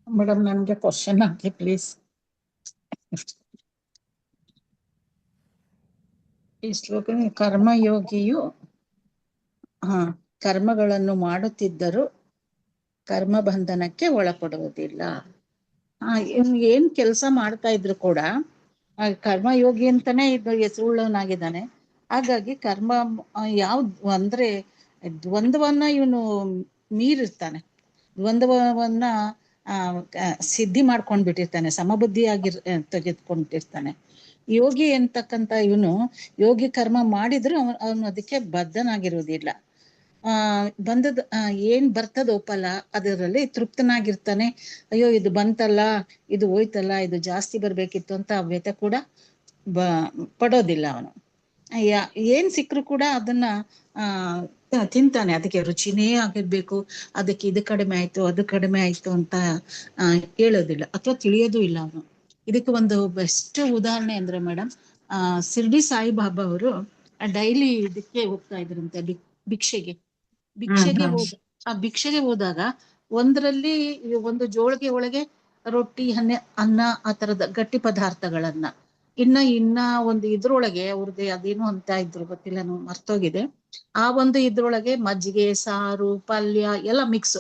ಮೇಡಮ್ ನನ್ಗೆ ಕ್ವಶನ್ ಹಾಕಿ ಪ್ಲೀಸ್. ಈ ಶ್ಲೋಕ, ಕರ್ಮಯೋಗಿಯು ಕರ್ಮಗಳನ್ನು ಮಾಡುತ್ತಿದ್ದರೂ ಕರ್ಮ ಬಂಧನಕ್ಕೆ ಒಳಪಡುವುದಿಲ್ಲ. ಏನ್ ಕೆಲಸ ಮಾಡ್ತಾ ಇದ್ರು ಕೂಡ ಕರ್ಮಯೋಗಿ ಅಂತಾನೆ ಇದು ಹೆಸರುಳ್ಳವನಾಗಿದ್ದಾನೆ. ಹಾಗಾಗಿ ಕರ್ಮ ಯಾವ್ದು ಅಂದ್ರೆ ದ್ವಂದ್ವನ್ನ ಇವನು ಮೀರಿರ್ತಾನೆ. ದ್ವಂದ್ವವನ್ನ ಸಿದ್ಧಿ ಮಾಡ್ಕೊಂಡ್ಬಿಟ್ಟಿರ್ತಾನೆ, ಸಮಬುದ್ಧಿಯಾಗಿ ತೆಗೆದುಕೊಂಡಿರ್ತಾನೆ. ಯೋಗಿ ಅಂತಕ್ಕಂಥ ಇವನು ಯೋಗಿ ಕರ್ಮ ಮಾಡಿದ್ರು ಅವನು ಅದಕ್ಕೆ ಬದ್ಧನಾಗಿರುವುದಿಲ್ಲ. ಬಂದದ ಏನ್ ಬರ್ತದೋ ಫಲ ಅದರಲ್ಲಿ ತೃಪ್ತನಾಗಿರ್ತಾನೆ. ಅಯ್ಯೋ ಇದು ಬಂತಲ್ಲ, ಇದು ಹೋಯ್ತಲ್ಲ, ಇದು ಜಾಸ್ತಿ ಬರ್ಬೇಕಿತ್ತು ಅಂತ ವ್ಯತೆ ಕೂಡ ಪಡೋದಿಲ್ಲ ಅವನು. ಏನ್ ಸಿಕ್ಕರು ಕೂಡ ಅದನ್ನ ತಿಂತಾನೆ. ಅದಕ್ಕೆ ರುಚಿನೇ ಆಗಿರ್ಬೇಕು, ಅದಕ್ಕೆ ಇದು ಕಡಿಮೆ ಆಯ್ತು ಅದು ಕಡಿಮೆ ಆಯ್ತು ಅಂತ ಹೇಳೋದಿಲ್ಲ ಅಥವಾ ತಿಳಿಯೋದು ಇಲ್ಲ ಅವನು. ಇದಕ್ಕೆ ಒಂದು ಬೆಸ್ಟ್ ಉದಾಹರಣೆ ಅಂದ್ರೆ ಮೇಡಮ್, ಶಿರ್ಡಿ ಸಾಯಿಬಾಬಾ ಅವರು ಡೈಲಿ ಇದಕ್ಕೆ ಹೋಗ್ತಾ ಇದ್ರಂತೆ, ಭಿಕ್ಷೆಗೆ ಹೋದಾಗ ಒಂದರಲ್ಲಿ ಒಂದು ಜೋಳಿಗೆ ಒಳಗೆ ರೊಟ್ಟಿ ಅನ್ನ ಆ ತರದ ಗಟ್ಟಿ ಪದಾರ್ಥಗಳನ್ನ, ಇನ್ನ ಒಂದು ಇದ್ರೊಳಗೆ ಅವ್ರದ್ದು ಅದೇನು ಅಂತ ಇದ್ರು ಗೊತ್ತಿಲ್ಲ, ಮರ್ತೋಗಿದೆ. ಆ ಒಂದು ಇದ್ರೊಳಗೆ ಮಜ್ಜಿಗೆ, ಸಾರು, ಪಲ್ಯ ಎಲ್ಲ ಮಿಕ್ಸ್,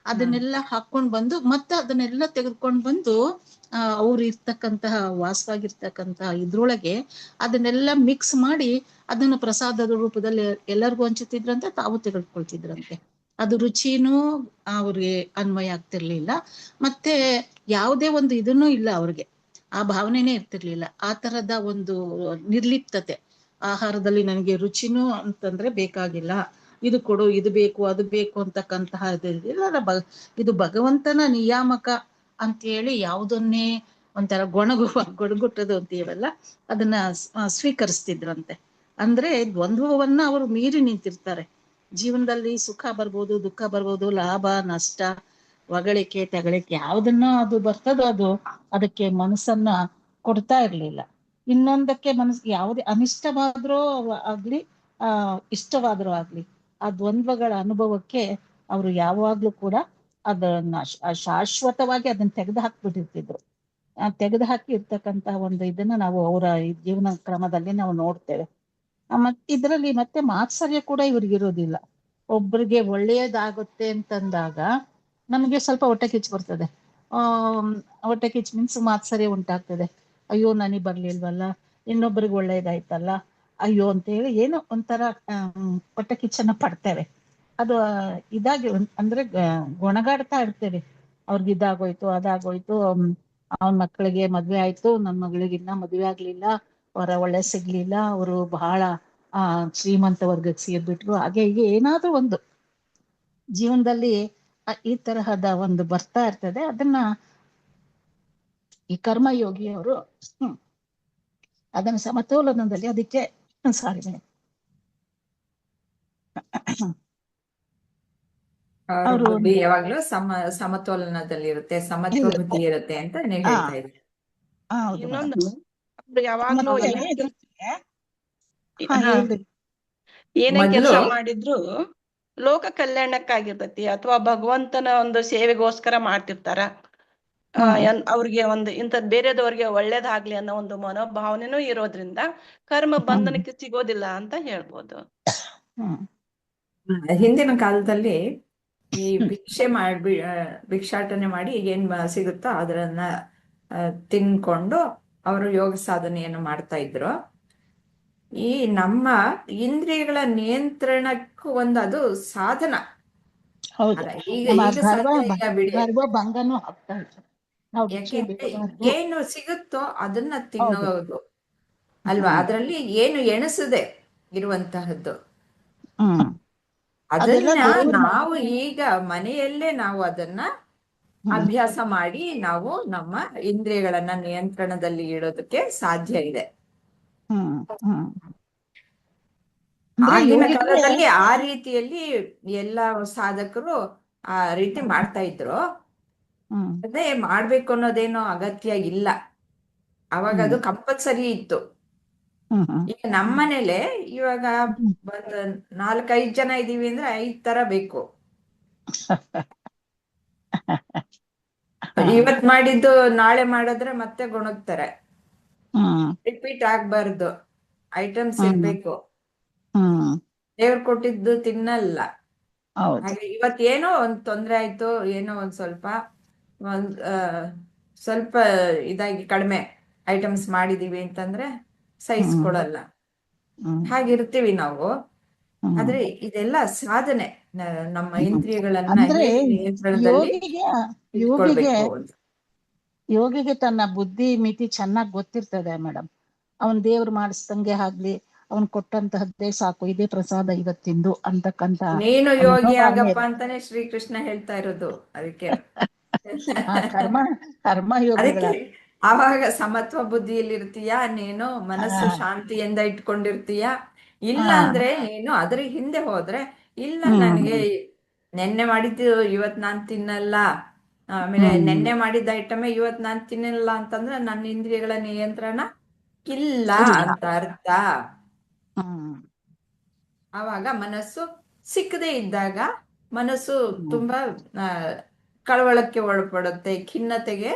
ಅದನ್ನೆಲ್ಲ ಹಾಕೊಂಡ್ ಬಂದು ಮತ್ತೆ ಅದನ್ನೆಲ್ಲ ತೆಗೆದುಕೊಂಡು ಬಂದು ಅವ್ರು ಇರ್ತಕ್ಕಂತಹ ವಾಸವಾಗಿರ್ತಕ್ಕಂತಹ ಇದ್ರೊಳಗೆ ಅದನ್ನೆಲ್ಲ ಮಿಕ್ಸ್ ಮಾಡಿ ಅದನ್ನ ಪ್ರಸಾದದ ರೂಪದಲ್ಲಿ ಎಲ್ಲರಿಗೂ ಹಂಚುತ್ತಿದ್ರಂತೆ, ತಾವು ತೆಗೆದುಕೊಳ್ತಿದ್ರಂತೆ. ಅದು ರುಚಿನೂ ಅವ್ರಿಗೆ ಅನ್ವಯ ಆಗ್ತಿರ್ಲಿಲ್ಲ, ಮತ್ತೆ ಯಾವುದೇ ಒಂದು ಇದನ್ನೂ ಇಲ್ಲ ಅವ್ರಿಗೆ, ಆ ಭಾವನೆನೇ ಇರ್ತಿರ್ಲಿಲ್ಲ. ಆ ತರದ ಒಂದು ನಿರ್ಲಿಪ್ತತೆ ಆಹಾರದಲ್ಲಿ, ನನಗೆ ರುಚಿನೂ ಅಂತಂದ್ರೆ ಬೇಕಾಗಿಲ್ಲ, ಇದು ಕೊಡು, ಇದು ಬೇಕು, ಅದು ಬೇಕು ಅಂತಕ್ಕಂತಹ ಇದು ಭಗವಂತನ ನಿಯಾಮಕ ಅಂತ ಹೇಳಿ ಯಾವುದನ್ನೇ ಒಂಥರ ಗೊಣಗುಟ್ಟದು ಅಂತೀವಲ್ಲ, ಅದನ್ನ ಸ್ವೀಕರಿಸ್ತಿದ್ರಂತೆ. ಅಂದ್ರೆ ದ್ವಂದ್ವವನ್ನ ಅವರು ಮೀರಿ ನಿಂತಿರ್ತಾರೆ. ಜೀವನದಲ್ಲಿ ಸುಖ ಬರ್ಬೋದು, ದುಃಖ ಬರ್ಬೋದು, ಲಾಭ ನಷ್ಟ, ಹೊಗಳಿಕೆ ತೆಗಳಿಕೆ, ಯಾವ್ದನ್ನ ಅದು ಬರ್ತದೋ ಅದು ಅದಕ್ಕೆ ಮನಸ್ಸನ್ನ ಕೊಡ್ತಾ ಇರ್ಲಿಲ್ಲ. ಇನ್ನೊಂದಕ್ಕೆ ಯಾವುದೇ ಅನಿಷ್ಟವಾದ್ರೂ ಆಗ್ಲಿ ಇಷ್ಟವಾದರೂ ಆಗ್ಲಿ ಆ ದ್ವಂದ್ವಗಳ ಅನುಭವಕ್ಕೆ ಅವರು ಯಾವಾಗ್ಲೂ ಕೂಡ ಅದನ್ನ ಶಾಶ್ವತವಾಗಿ ಅದನ್ನ ತೆಗೆದು ಹಾಕ್ಬಿಟ್ಟಿರ್ತಿದ್ರು. ತೆಗೆದು ಹಾಕಿ ಇರ್ತಕ್ಕಂತ ಒಂದು ಇದನ್ನ ನಾವು ಅವರ ಜೀವನ ಕ್ರಮದಲ್ಲಿ ನಾವು ನೋಡ್ತೇವೆ. ಮತ್ತೆ ಇದರಲ್ಲಿ ಮತ್ತೆ ಮಾತ್ಸರ್ಯ ಕೂಡ ಇವ್ರಿಗಿರೋದಿಲ್ಲ. ಒಬ್ರಿಗೆ ಒಳ್ಳೆಯದಾಗುತ್ತೆ ಅಂತಂದಾಗ ನಮಗೆ ಸ್ವಲ್ಪ ಹೊಟ್ಟೆ ಕಿಚ್ಚು ಬರ್ತದೆ. ಹೊಟ್ಟೆ ಕಿಚ್ಚು ಮೀನ್ಸ್ ಮಾತ್ಸರ್ಯ ಉಂಟಾಗ್ತದೆ. ಅಯ್ಯೋ ನನಗೆ ಬರ್ಲಿಲ್ವಲ್ಲ, ಇನ್ನೊಬ್ಬರಿಗೆ ಒಳ್ಳೇದಾಯ್ತಲ್ಲ, ಅಯ್ಯೋ ಅಂತ ಹೇಳಿ ಏನೋ ಒಂಥರ ಹೊಟ್ಟೆ ಕಿಚ್ಚನ್ನ ಪಡ್ತೇವೆ. ಅದು ಇದಾಗಿ ಅಂದ್ರೆ ಗೊಣಗಾಡ್ತಾ ಇರ್ತೇವೆ. ಅವ್ರಿಗೆ ಇದಾಗೋಯ್ತು, ಅದಾಗೋಯ್ತು, ಅವನ ಮಕ್ಕಳಿಗೆ ಮದ್ವೆ ಆಯ್ತು, ನನ್ನ ಮಗಳಿಗೆ ಇನ್ನ ಮದ್ವೆ ಆಗ್ಲಿಲ್ಲ, ಅವರ ಒಳ್ಳೆ ಸಿಗ್ಲಿಲ್ಲ, ಅವರು ಬಹಳ ಶ್ರೀಮಂತ ವರ್ಗಕ್ಕೆ ಸೇರ್ಬಿಟ್ರು, ಹಾಗೆ ಹೀಗೆ ಏನಾದ್ರೂ ಒಂದು ಜೀವನದಲ್ಲಿ ಈ ತರಹದ ಒಂದು ಬರ್ತಾ ಇರ್ತದೆ. ಅದನ್ನ ಈ ಕರ್ಮಯೋಗಿಯವರು ಅದನ್ನ ಸಮತೋಲನದಲ್ಲಿ ಅದಕ್ಕೆ ಸಾರಿ ಅವ್ರ ಅವರು ಬುದ್ಧಿ ಯಾವಾಗ್ಲೂ ಸಮತೋಲನದಲ್ಲಿ ಇರುತ್ತೆ, ಸಮತ್ವ ಬುದ್ಧಿ ಇರುತ್ತೆ ಅಂತ ನೀವು ಹೇಳ್ತಾ ಇದ್ದೀರಿ. ಹೌದು ಇನ್ನೊಂದು ಮೇಡಮ್. ಅವ್ರು ಯಾವಾಗ್ಲೂ ಏನೇ ಮೊದ್ಲು ಕೆಲಸ ಮಾಡಿದ್ರು ಲೋಕ ಕಲ್ಯಾಣಕ್ಕಾಗಿರ್ತೈತಿ ಅಥವಾ ಭಗವಂತನ ಒಂದು ಸೇವೆಗೋಸ್ಕರ ಮಾಡ್ತಿರ್ತಾರ. ಅವ್ರಿಗೆ ಒಂದು ಇಂಥದ್ ಬೇರೆದವ್ರಿಗೆ ಒಳ್ಳೇದಾಗ್ಲಿ ಅನ್ನೋ ಒಂದು ಮನೋಭಾವನೆನೂ ಇರೋದ್ರಿಂದ ಕರ್ಮ ಬಂಧನಕ್ಕೆ ಸಿಗೋದಿಲ್ಲ ಅಂತ ಹೇಳ್ಬೋದು. ಹಿಂದಿನ ಕಾಲದಲ್ಲಿ ಈ ಭಿಕ್ಷಾಟನೆ ಮಾಡಿ ಏನ್ ಸಿಗುತ್ತೋ ಅದನ್ನ ತಿನ್ಕೊಂಡು ಅವರು ಯೋಗ ಸಾಧನೆಯನ್ನು ಮಾಡ್ತಾ ಇದ್ರು. ಈ ನಮ್ಮ ಇಂದ್ರಿಯಗಳ ನಿಯಂತ್ರಣಕ್ಕೂ ಒಂದು ಅದು ಸಾಧನ. ಹೌದು, ಈಗ ಸಾಧ್ಯ ಇಲ್ಲ ಬಿಡಿ. ಭಂಗನೂ ಆಗ್ತಾ ಇದೆ. ಯಾಕೆಂದ್ರೆ ಏನು ಸಿಗುತ್ತೋ ಅದನ್ನ ತಿನ್ನೋದು ಅಲ್ವಾ, ಅದರಲ್ಲಿ ಏನು ಎಣಿಸದೆ ಇರುವಂತಹದ್ದು. ಅದನ್ನ ನಾವು ಈಗ ಮನೆಯಲ್ಲೇ ನಾವು ಅದನ್ನ ಅಭ್ಯಾಸ ಮಾಡಿ ನಾವು ನಮ್ಮ ಇಂದ್ರಿಯಗಳನ್ನ ನಿಯಂತ್ರಣದಲ್ಲಿ ಇಡೋದಕ್ಕೆ ಸಾಧ್ಯ ಇದೆ. ಆಗಿನ ಕಾಲದಲ್ಲಿ ಆ ರೀತಿಯಲ್ಲಿ ಎಲ್ಲ ಸಾಧಕರು ಆ ರೀತಿ ಮಾಡ್ತಾ ಇದ್ರು. ಅದೇ ಮಾಡ್ಬೇಕು ಅನ್ನೋದೇನೋ ಅಗತ್ಯ ಇಲ್ಲ, ಅವಾಗ ಅದು ಕಂಪಲ್ಸರಿ ಇತ್ತು. ಈಗ ನಮ್ಮನೇಲೆ ಇವಾಗ ಒಂದ್ 4-5 ಜನ ಇದೀವಿ ಅಂದ್ರೆ 5 ತರ ಬೇಕು. ಇವತ್ ಮಾಡಿದ್ದು ನಾಳೆ ಮಾಡಿದ್ರೆ ಮತ್ತೆ ಗೊಣಗ್ತಾರೆ. ರಿಪೀಟ್ ಆಗ್ಬಾರ್ದು, ಐಟಮ್ಸ್ ಇರ್ಬೇಕು. ದೇವ್ರು ಕೊಟ್ಟಿದ್ದು ತಿನ್ನಲ್ಲ. ಹಾಗೆ ಇವತ್ ಏನೋ ಒಂದ್ ತೊಂದ್ರೆ ಆಯ್ತು, ಏನೋ ಒಂದ್ ಸ್ವಲ್ಪ ಇದಾಗಿ ಕಡಿಮೆ ಐಟಮ್ಸ್ ಮಾಡಿದೀವಿ ಅಂತಂದ್ರೆ ಸಹಿಸ್ಕೊಡಲ್ಲ. ಹಾಗಿರ್ತೀವಿ ನಾವು. ಆದ್ರೆ ಇದೆಲ್ಲ ಸಾಧನೆ, ನಮ್ಮ ಇಂದ್ರಿಯಗಳನ್ನ ನಿಯಂತ್ರಣದಲ್ಲಿ ಇಟ್ಕೊಳ್ಬೇಕು. ಯೋಗಿಗೆ ತನ್ನ ಬುದ್ಧಿ ಮಿತಿ ಚೆನ್ನಾಗಿ ಗೊತ್ತಿರ್ತದೆ ಮೇಡಮ್. ಅವನ್ ದೇವ್ರು ಮಾಡಿಸ್ದಂಗೆ ಆಗ್ಲಿ, ಅವನ್ ಕೊಟ್ಟಂತಹದ್ದೇ ಸಾಕು, ಇದೇ ಪ್ರಸಾದ ಇವತ್ತಿಂದು ಅಂತಕ್ಕಂತ. ನೀನು ಯೋಗಿ ಆಗಪ್ಪ ಅಂತಾನೆ ಶ್ರೀಕೃಷ್ಣ ಹೇಳ್ತಾ ಇರೋದು. ಅದಕ್ಕೆ ಅದಕ್ಕೆ ಆವಾಗ ಸಮತ್ವ ಬುದ್ಧಿಯಲ್ಲಿ ಇರ್ತೀಯ ನೀನು, ಮನಸ್ಸು ಶಾಂತಿಯಿಂದ ಇಟ್ಕೊಂಡಿರ್ತೀಯ. ಇಲ್ಲ ಅಂದ್ರೆ ನೀನು ಅದ್ರ ಹಿಂದೆ ಹೋದ್ರೆ, ಇಲ್ಲ ನನಗೆ ನೆನ್ನೆ ಮಾಡಿದ್ದು ಇವತ್ ನಾನ್ ತಿನ್ನಲ್ಲ, ಆಮೇಲೆ ನೆನ್ನೆ ಮಾಡಿದ್ದ ಐಟಮೇ ಇವತ್ ನಾನ್ ತಿನ್ನಲ್ಲ ಅಂತಂದ್ರೆ ನನ್ನ ಇಂದ್ರಿಯಗಳ ನಿಯಂತ್ರಣ ಇಲ್ಲ ಅಂತ ಅರ್ಥ. ಆವಾಗ ಮನಸ್ಸು ಸಿಕ್ಕದೇ ಇದ್ದಾಗ ಮನಸ್ಸು ತುಂಬಾ ಕಳವಳಕ್ಕೆ ಒಳಪಡುತ್ತೆ, ಖಿನ್ನತೆಗೆ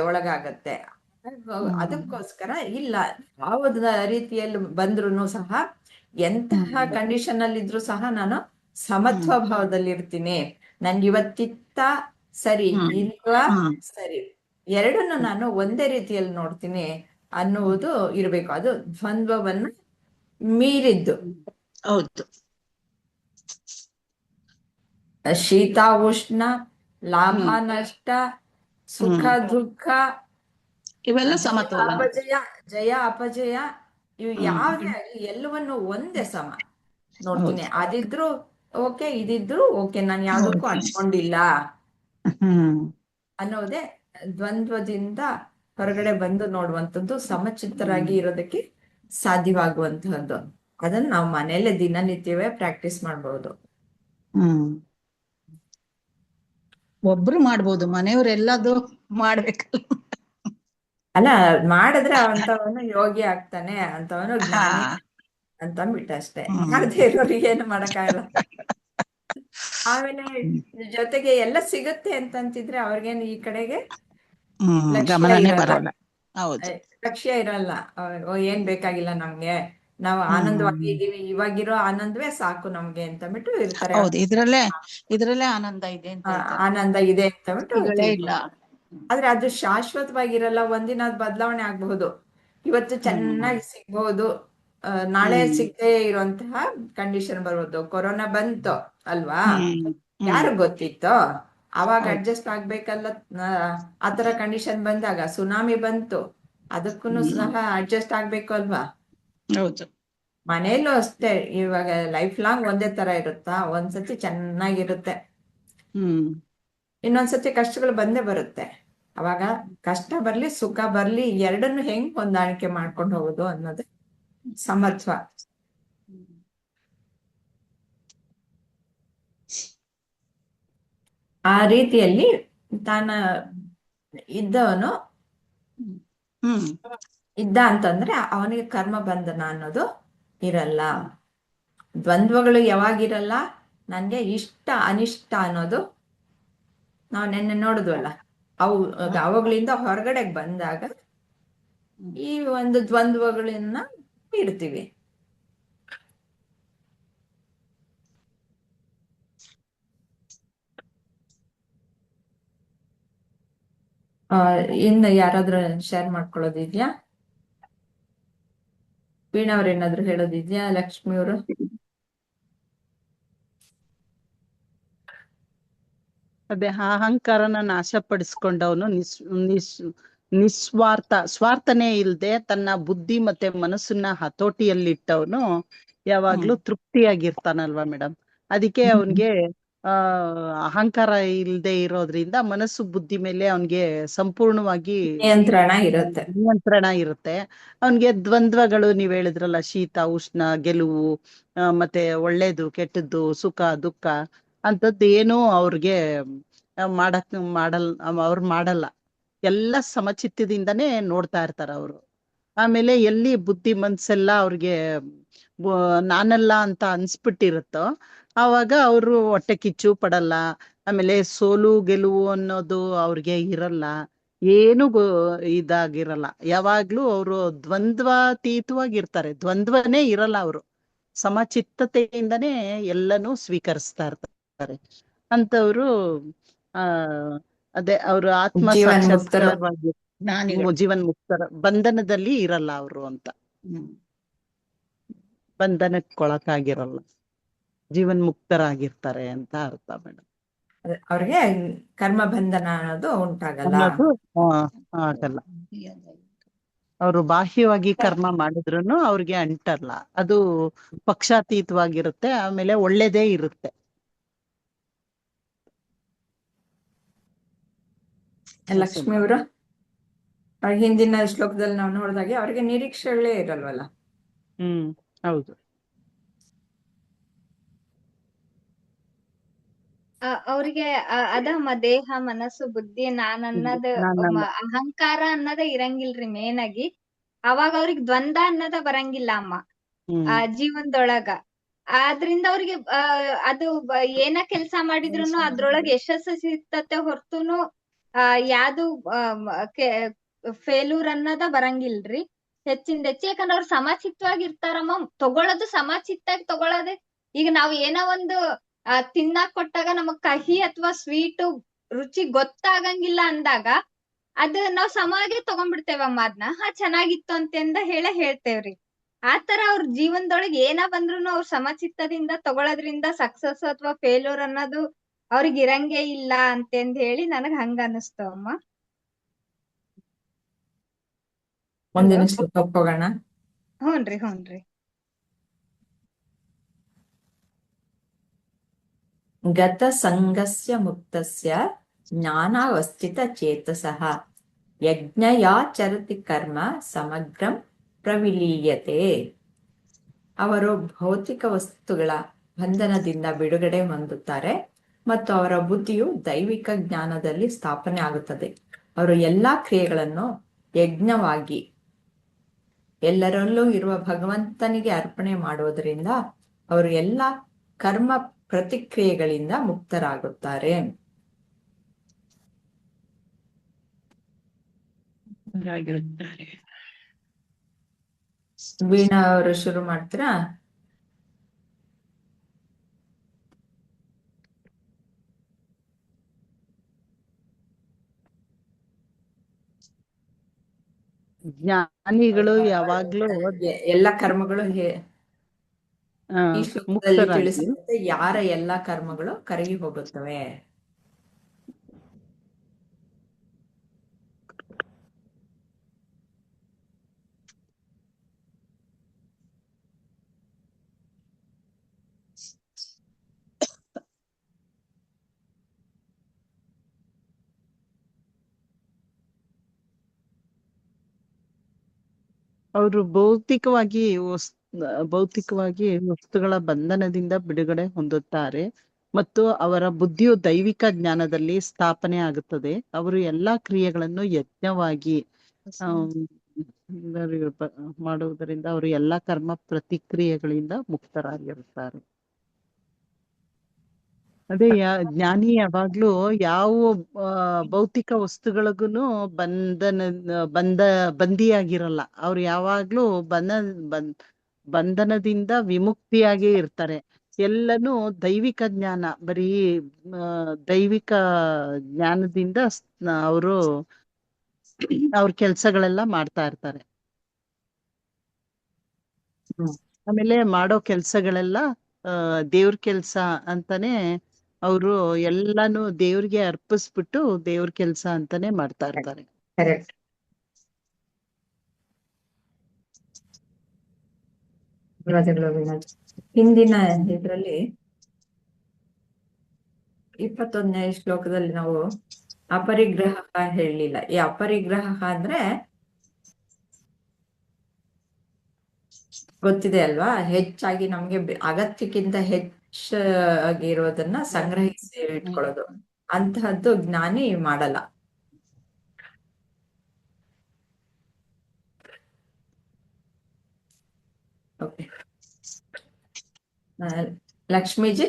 ಒಳಗಾಗತ್ತೆ. ಅದಕ್ಕೋಸ್ಕರ ಇಲ್ಲ, ಯಾವುದ ರೀತಿಯಲ್ಲಿ ಬಂದ್ರು ಸಹ, ಎಂತಹ ಕಂಡೀಷನ್ ಅಲ್ಲಿ ಇದ್ರು ಸಹ ನಾನು ಸಮತ್ವ ಭಾವದಲ್ಲಿ ಇರ್ತೀನಿ. ನನ್ಗೆ ಇವತ್ತಿತ್ತ ಸರಿ ಇಲ್ಲ ಸರಿ, ಎರಡನ್ನು ನಾನು ಒಂದೇ ರೀತಿಯಲ್ಲಿ ನೋಡ್ತೀನಿ ಅನ್ನುವುದು ಇರಬೇಕು. ಅದು ದ್ವಂದ್ವವನ್ನು ಮೀರಿದ್ದು. ಹೌದು. ಶೀತ ಉಷ್ಣ, ಲಾಭ ನಷ್ಟ, ಸುಖ ದುಃಖ, ಇವೆಲ್ಲ ಸಮತೋಲನ. ಅಪಜಯ, ಜಯ ಅಪಜಯ, ಇವು ಯಾವ್ದೇ ಎಲ್ಲವನ್ನು ಒಂದೇ ಸಮ ನೋಡ್ತೀನಿ. ಅದಿದ್ರು ಓಕೆ, ಇದಿದ್ರು ಓಕೆ, ನಾನು ಯಾವ್ದಕ್ಕೂ ಅನ್ಕೊಂಡಿಲ್ಲ ಅನ್ನೋದೇ ದ್ವಂದ್ವದಿಂದ ಹೊರಗಡೆ ಬಂದು ನೋಡುವಂಥದ್ದು, ಸಮಚಿತ್ತರಾಗಿ ಇರೋದಕ್ಕೆ ಸಾಧ್ಯವಾಗುವಂತಹದ್ದು. ಅದನ್ನ ನಾವು ಮನೆಯಲ್ಲೇ ದಿನನಿತ್ಯವೇ ಪ್ರಾಕ್ಟೀಸ್ ಮಾಡ್ಬೋದು. ಒಬ್ರು ಮಾಡ್ಬೋದು, ಮನೆಯವರೆಲ್ಲದು ಮಾಡ್ಬೇಕಲ್ಲ. ಅಲ್ಲ, ಮಾಡಿದ್ರೆ ಅಂತವನು ಯೋಗಿ ಆಗ್ತಾನೆ, ಅಂತವನು ಜ್ಞಾನಿ ಅಂತಂದ್ಬಿಟ್ಟು ಅಷ್ಟೇ. ಆಗದೆ ಇರೋರಿಗೆ ಏನು ಮಾಡಕ್ಕಾಗಲ್ಲ. ಆಮೇಲೆ ಜೊತೆಗೆ ಎಲ್ಲ ಸಿಗುತ್ತೆ ಅಂತಂತಿದ್ರೆ ಅವ್ರಿಗೇನು ಈ ಕಡೆಗೆ ಲಕ್ಷ್ಯ ಗಮನನೇ ಇರಲ್ಲ. ಬರಲ್ಲ. ಹೌದು. ಲಕ್ಷ್ಯ ಇರಲ್ಲ. ಏನ್ ಬೇಕಾಗಿಲ್ಲ ನಮ್ಗೆ, ನಾವು ಆನಂದವಾಗಿ ಇದೀವಿ, ಇವಾಗಿರೋ ಆನಂದವೇ ಸಾಕು ನಮ್ಗೆ ಅಂತಂದ್ಬಿಟ್ಟು ಇರ್ತಾರೆ. ಹೌದು, ಇದ್ರಲ್ಲೇ ಆನಂದ ಇದೆ ಅಂತ ಹೇಳ್ತಾರೆ. ಆನಂದ ಇದೆ ಅಂತಂದ್ಬಿಟ್ಟು ಇಗಳೇ ಇಲ್ಲ. ಆದ್ರೆ ಅದು ಶಾಶ್ವತವಾಗಿರಲ್ಲ. ಒಂದಿನ ಅದು ಬದಲಾವಣೆ ಆಗಬಹುದು. ಇವತ್ತು ಚೆನ್ನಾಗಿ ಸಿಗ್ಬಹುದು, ನಾಳೆ ಸಿಗದೆ ಇರುವಂತಹ ಕಂಡೀಷನ್ ಬರ್ಬೋದು. ಕೊರೋನಾ ಬಂತು ಅಲ್ವಾ, ಯಾರು ಗೊತ್ತಿತ್ತು? ಅವಾಗ ಅಡ್ಜಸ್ಟ್ ಆಗ್ಬೇಕಲ್ಲ. ಆತರ ಕಂಡೀಷನ್ ಬಂದಾಗ ಸುನಾಮಿ ಬಂತು, ಅದಕ್ಕೂ ಸಹ ಅಡ್ಜಸ್ಟ್ ಆಗ್ಬೇಕು ಅಲ್ವಾ. ಹೌದು. ಮನೇಲೂ ಅಷ್ಟೇ. ಇವಾಗ ಲೈಫ್ ಲಾಂಗ್ ಒಂದೇ ತರ ಇರುತ್ತಾ? ಒಂದ್ಸತಿ ಚೆನ್ನಾಗಿರುತ್ತೆ, ಇನ್ನೊಂದ್ಸತಿ ಕಷ್ಟಗಳು ಬಂದೇ ಬರುತ್ತೆ. ಅವಾಗ ಕಷ್ಟ ಬರ್ಲಿ ಸುಖ ಬರ್ಲಿ ಎರಡನ್ನು ಹೆಂಗ್ ಹೊಂದಾಣಿಕೆ ಮಾಡ್ಕೊಂಡು ಹೋಗುದು ಅನ್ನೋದು ಸಮರ್ಥ. ಆ ರೀತಿಯಲ್ಲಿ ತಾನ ಇದ್ದವನು ಇದ್ದ ಅಂತಂದ್ರೆ ಅವನಿಗೆ ಕರ್ಮ ಬಂಧನ ಅನ್ನೋದು ಇರಲ್ಲ. ದ್ವಂದ್ವಗಳು ಯಾವಾಗಿರಲ್ಲ? ನನ್ಗೆ ಇಷ್ಟ ಅನಿಷ್ಟ ಅನ್ನೋದು ನಾವು ನೆನ್ನೆ ನೋಡಿದ್ವಲ್ಲ, ಅವುಗಳಿಂದ ಹೊರಗಡೆ ಬಂದಾಗ ಈ ಒಂದು ದ್ವಂದ್ವಗಳನ್ನ ಇಡ್ತೀವಿ. ಇನ್ನು ಯಾರಾದ್ರೂ ಶೇರ್ ಮಾಡ್ಕೊಳ್ಳೋದಿದ್ಯಾ? ವೀಣಾ ಅವ್ರ ಏನಾದ್ರು ಹೇಳೋದಿದ್ಯಾ? ಲಕ್ಷ್ಮಿ ಅವರು? ಅದೇ ಅಹಂಕಾರನ ನಾಶಪಡಿಸ್ಕೊಂಡವನು ಸ್ವಾರ್ಥನೇ ಇಲ್ದೆ ತನ್ನ ಬುದ್ಧಿ ಮತ್ತೆ ಮನಸ್ಸನ್ನ ಹತೋಟಿಯಲ್ಲಿಟ್ಟವನು ಯಾವಾಗ್ಲೂ ತೃಪ್ತಿಯಾಗಿರ್ತಾನಲ್ವಾ ಮೇಡಮ್. ಅದಕ್ಕೆ ಅವನ್ಗೆ ಅಹಂಕಾರ ಇಲ್ದೆ ಇರೋದ್ರಿಂದ ಮನಸ್ಸು ಬುದ್ಧಿ ಮೇಲೆ ಅವನ್ಗೆ ಸಂಪೂರ್ಣವಾಗಿ ನಿಯಂತ್ರಣ ಇರುತ್ತೆ. ಅವನ್ಗೆ ದ್ವಂದ್ವಗಳು ನೀವ್ ಹೇಳಿದ್ರಲ್ಲ, ಶೀತ ಉಷ್ಣ, ಗೆಲುವು, ಮತ್ತೆ ಒಳ್ಳೇದು ಕೆಟ್ಟದ್ದು, ಸುಖ ದುಃಖ ಅಂತದ್ದು ಏನು ಅವ್ರಿಗೆ ಅವ್ರು ಮಾಡಲ್ಲ. ಎಲ್ಲ ಸಮಚಿತ್ತದಿಂದನೇ ನೋಡ್ತಾ ಇರ್ತಾರ ಅವರು. ಆಮೇಲೆ ಎಲ್ಲಿ ಬುದ್ಧಿ ಮನ್ಸೆಲ್ಲ ಅವ್ರಿಗೆ ನಾನಲ್ಲ ಅಂತ ಅನ್ಸ್ಬಿಟ್ಟಿರುತ್ತೋ ಆವಾಗ ಅವರು ಹೊಟ್ಟೆ ಕಿಚ್ಚು ಪಡಲ್ಲ. ಆಮೇಲೆ ಸೋಲು ಗೆಲುವು ಅನ್ನೋದು ಅವ್ರಿಗೆ ಇರಲ್ಲ, ಏನು ಇದಾಗಿರಲ್ಲ. ಯಾವಾಗ್ಲೂ ಅವರು ದ್ವಂದ್ವಾತೀತವಾಗಿರ್ತಾರೆ. ದ್ವಂದ್ವನೇ ಇರಲ್ಲ. ಅವರು ಸಮಚಿತ್ತತೆಯಿಂದನೇ ಎಲ್ಲನೂ ಸ್ವೀಕರಿಸ್ತಾ ಇರ್ತಾರೆ ಅಂತವ್ರು. ಅದೇ ಅವರು ಆತ್ಮ ಸಾಕ್ಷಾತ್ಕಾರವಾಗಿ ಜೀವನ್ ಮುಕ್ತರ ಬಂಧನದಲ್ಲಿ ಇರಲ್ಲ ಅವರು ಅಂತ. ಬಂಧನಕ್ಕೊಳಕಾಗಿರಲ್ಲ, ಜೀವನ್ ಮುಕ್ತರಾಗಿರ್ತಾರೆ ಅಂತ ಅರ್ಥ ಮೇಡಮ್. ಅವ್ರಿಗೆ ಕರ್ಮ ಬಂಧನ ಅನ್ನೋದು ಉಂಟಾಗಲ್ಲ. ಆಗಲ್ಲ. ಅವರು ಬಾಹ್ಯವಾಗಿ ಕರ್ಮ ಮಾಡಿದ್ರು ಅವ್ರಿಗೆ ಅಂಟಲ್ಲ. ಅದು ಪಕ್ಷಾತೀತವಾಗಿರುತ್ತೆ. ಆಮೇಲೆ ಒಳ್ಳೇದೇ ಇರುತ್ತೆ. ಲಕ್ಷ್ಮಿ ಅವರು ಹಿಂದಿನ ಶ್ಲೋಕದಲ್ಲಿ ನಾವು ನೋಡಿದಾಗೆ ಅವ್ರಿಗೆ ನಿರೀಕ್ಷೆಗಳೇ ಇರಲ್ವಲ್ಲ. ಹೌದು. ಅವ್ರಿಗೆ ಅದಮ್ಮ ದೇಹ ಮನಸ್ಸು ಬುದ್ಧಿ ನಾನನ್ನದ ಅಹಂಕಾರ ಅನ್ನದ ಇರಂಗಿಲ್ರಿ ಮೇನ್ ಆಗಿ. ಅವಾಗ ಅವ್ರಿಗೆ ದ್ವಂದ್ವ ಅನ್ನದ ಬರಂಗಿಲ್ಲ ಅಮ್ಮ ಜೀವನದೊಳಗ. ಆದ್ರಿಂದ ಅವ್ರಿಗೆ ಅದು ಏನ ಕೆಲ್ಸ ಮಾಡಿದ್ರುನು ಅದ್ರೊಳಗ ಯಶಸ್ಸು ಸಿಗ್ತತೆ ಹೊರ್ತುನು ಯಾವ್ದು ಫೇಲ್ಯೂರ್ ಅನ್ನದ ಬರಂಗಿಲ್ರಿ ಹೆಚ್ಚಿಂದ ಹೆಚ್ಚು. ಯಾಕಂದ್ರ ಅವ್ರು ಸಮಚಿತ್ತವಾಗಿ ಇರ್ತಾರಮ್ಮ. ತಗೊಳೋದು ಸಮಚಿತ್ತಾಗಿ ತಗೊಳೋದೆ. ಈಗ ನಾವ್ ಏನೋ ಒಂದು ತಿನ್ನಾಕ್ ಕೊಟ್ಟಾಗ ನಮಗ್ ಕಹಿ ಅಥವಾ ಸ್ವೀಟ್ ರುಚಿ ಗೊತ್ತಾಗಂಗಿಲ್ಲ ಅಂದಾಗ ಅದ್ ನಾವ್ ಸಮಾಗೆ ತಗೊಂಡ್ಬಿಡ್ತೇವಮ್ಮ. ಅದನ್ನ ಚೆನ್ನಾಗಿತ್ತು ಅಂತಂದ ಹೇಳ್ತೇವ್ರಿ. ಆತರ ಅವ್ರ ಜೀವನದೊಳಗೆ ಏನ ಬಂದ್ರುನು ಅವ್ರ ಸಮಚಿತ್ತದಿಂದ ತಗೊಳೋದ್ರಿಂದ ಸಕ್ಸಸ್ ಅಥವಾ ಫೇಲ್ಯೂರ್ ಅನ್ನೋದು ಅವ್ರಿಗೆ ಇರಂಗೇ ಇಲ್ಲ ಅಂತಂದ್ ಹೇಳಿ ನನಗ್ ಹಂಗ ಅನಿಸ್ತವಮ್ಮ. ಮುಂದಿನ ಶ್ಲೋಕಕ್ಕೆ ಹೋಗೋಣ. ಹ್ಞೂನ್ರಿ. ಗತ ಸಂಗಸ್ಯ ಮುಕ್ತಸ್ಯ ಜ್ಞಾನಾವಸ್ಥಿತ ಚೇತಸಃ ಯಜ್ಞಯಾಚರತಿ ಕರ್ಮ ಸಮಗ್ರಂ ಪ್ರವಿಲೀಯತೆ. ಅವರು ಭೌತಿಕ ವಸ್ತುಗಳ ಬಂಧನದಿಂದ ಬಿಡುಗಡೆ ಹೊಂದುತ್ತಾರೆ ಮತ್ತು ಅವರ ಬುದ್ಧಿಯು ದೈವಿಕ ಜ್ಞಾನದಲ್ಲಿ ಸ್ಥಾಪನೆ ಆಗುತ್ತದೆ. ಅವರು ಎಲ್ಲಾ ಕ್ರಿಯೆಗಳನ್ನು ಎಲ್ಲರಲ್ಲೂ ಇರುವ ಭಗವಂತನಿಗೆ ಅರ್ಪಣೆ ಮಾಡೋದ್ರಿಂದ ಅವರು ಎಲ್ಲ ಕರ್ಮ ಪ್ರತಿಕ್ರಿಯೆಗಳಿಂದ ಮುಕ್ತರಾಗುತ್ತಾರೆ. ಆಗಿರುತ್ತಾರೆ. ವೀಣಾ ಅವರು ಶುರು ಮಾಡ್ತೀರಾ? ಜ್ಞಾನಿಗಳು ಯಾವಾಗ್ಲೂ ಎಲ್ಲ ಕರ್ಮಗಳು ಆ, ಈ ಶ್ಲೋಕದಲ್ಲಿ ಮುಕ್ತರಾಗಿ ತಿಳಿಸುತ್ತೆ ಯಾರ ಎಲ್ಲ ಕರ್ಮಗಳು ಕರಗಿ ಹೋಗುತ್ತವೆ. ಅವರು ಭೌತಿಕವಾಗಿ ವಸ್ತುಗಳ ಬಂಧನದಿಂದ ಬಿಡುಗಡೆ ಹೊಂದುತ್ತಾರೆ ಮತ್ತು ಅವರ ಬುದ್ಧಿಯು ದೈವಿಕ ಜ್ಞಾನದಲ್ಲಿ ಸ್ಥಾಪನೆ ಆಗುತ್ತದೆ. ಅವರು ಎಲ್ಲಾ ಕ್ರಿಯೆಗಳನ್ನು ಯಜ್ಞವಾಗಿ ಮಾಡುವುದರಿಂದ ಅವರು ಎಲ್ಲಾ ಕರ್ಮ ಪ್ರತಿಕ್ರಿಯೆಗಳಿಂದ ಮುಕ್ತರಾಗಿರುತ್ತಾರೆ. ಅದೇ ಜ್ಞಾನಿ ಯಾವಾಗ್ಲೂ ಯಾವ ಭೌತಿಕ ವಸ್ತುಗಳಿಗೂ ಬಂದಿಯಾಗಿರಲ್ಲ. ಅವ್ರು ಯಾವಾಗ್ಲೂ ಬಂಧನದಿಂದ ವಿಮುಕ್ತಿಯಾಗಿ ಇರ್ತಾರೆ. ಎಲ್ಲನೂ ದೈವಿಕ ಜ್ಞಾನ, ಬರೀ ದೈವಿಕ ಜ್ಞಾನದಿಂದ ಅವರು ಅವ್ರ ಕೆಲ್ಸಗಳೆಲ್ಲ ಮಾಡ್ತಾ ಇರ್ತಾರೆ. ಆಮೇಲೆ ಮಾಡೋ ಕೆಲ್ಸಗಳೆಲ್ಲ ದೇವ್ರ ಕೆಲ್ಸ ಅಂತಾನೆ ಅವರು ಎಲ್ಲಾನು ದೇವ್ರಿಗೆ ಅರ್ಪಿಸ್ಬಿಟ್ಟು ದೇವ್ರ ಕೆಲ್ಸ ಅಂತಾನೆ ಮಾಡ್ತಾ ಇರ್ತಾರೆ. ಕರೆಕ್ಟ್. ಹಿಂದಿನ ಇದರಲ್ಲಿ 21ನೇ ಶ್ಲೋಕದಲ್ಲಿ ನಾವು ಅಪರಿಗ್ರಹ ಹೇಳಲಿಲ್ಲ. ಈ ಅಪರಿಗ್ರಹ ಅಂದ್ರೆ ಗೊತ್ತಿದೆ ಅಲ್ವಾ, ಹೆಚ್ಚಾಗಿ ನಮ್ಗೆ ಅಗತ್ಯಕ್ಕಿಂತ ಹೆಚ್ಚಾಗಿರೋದನ್ನ ಸಂಗ್ರಹಿಸಿ ಇಟ್ಕೊಳ್ಳೋದು. ಅಂತಹದ್ದು ಜ್ಞಾನಿ ಮಾಡಲ್ಲ. ಓಕೆ, ಲಕ್ಷ್ಮೀಜಿ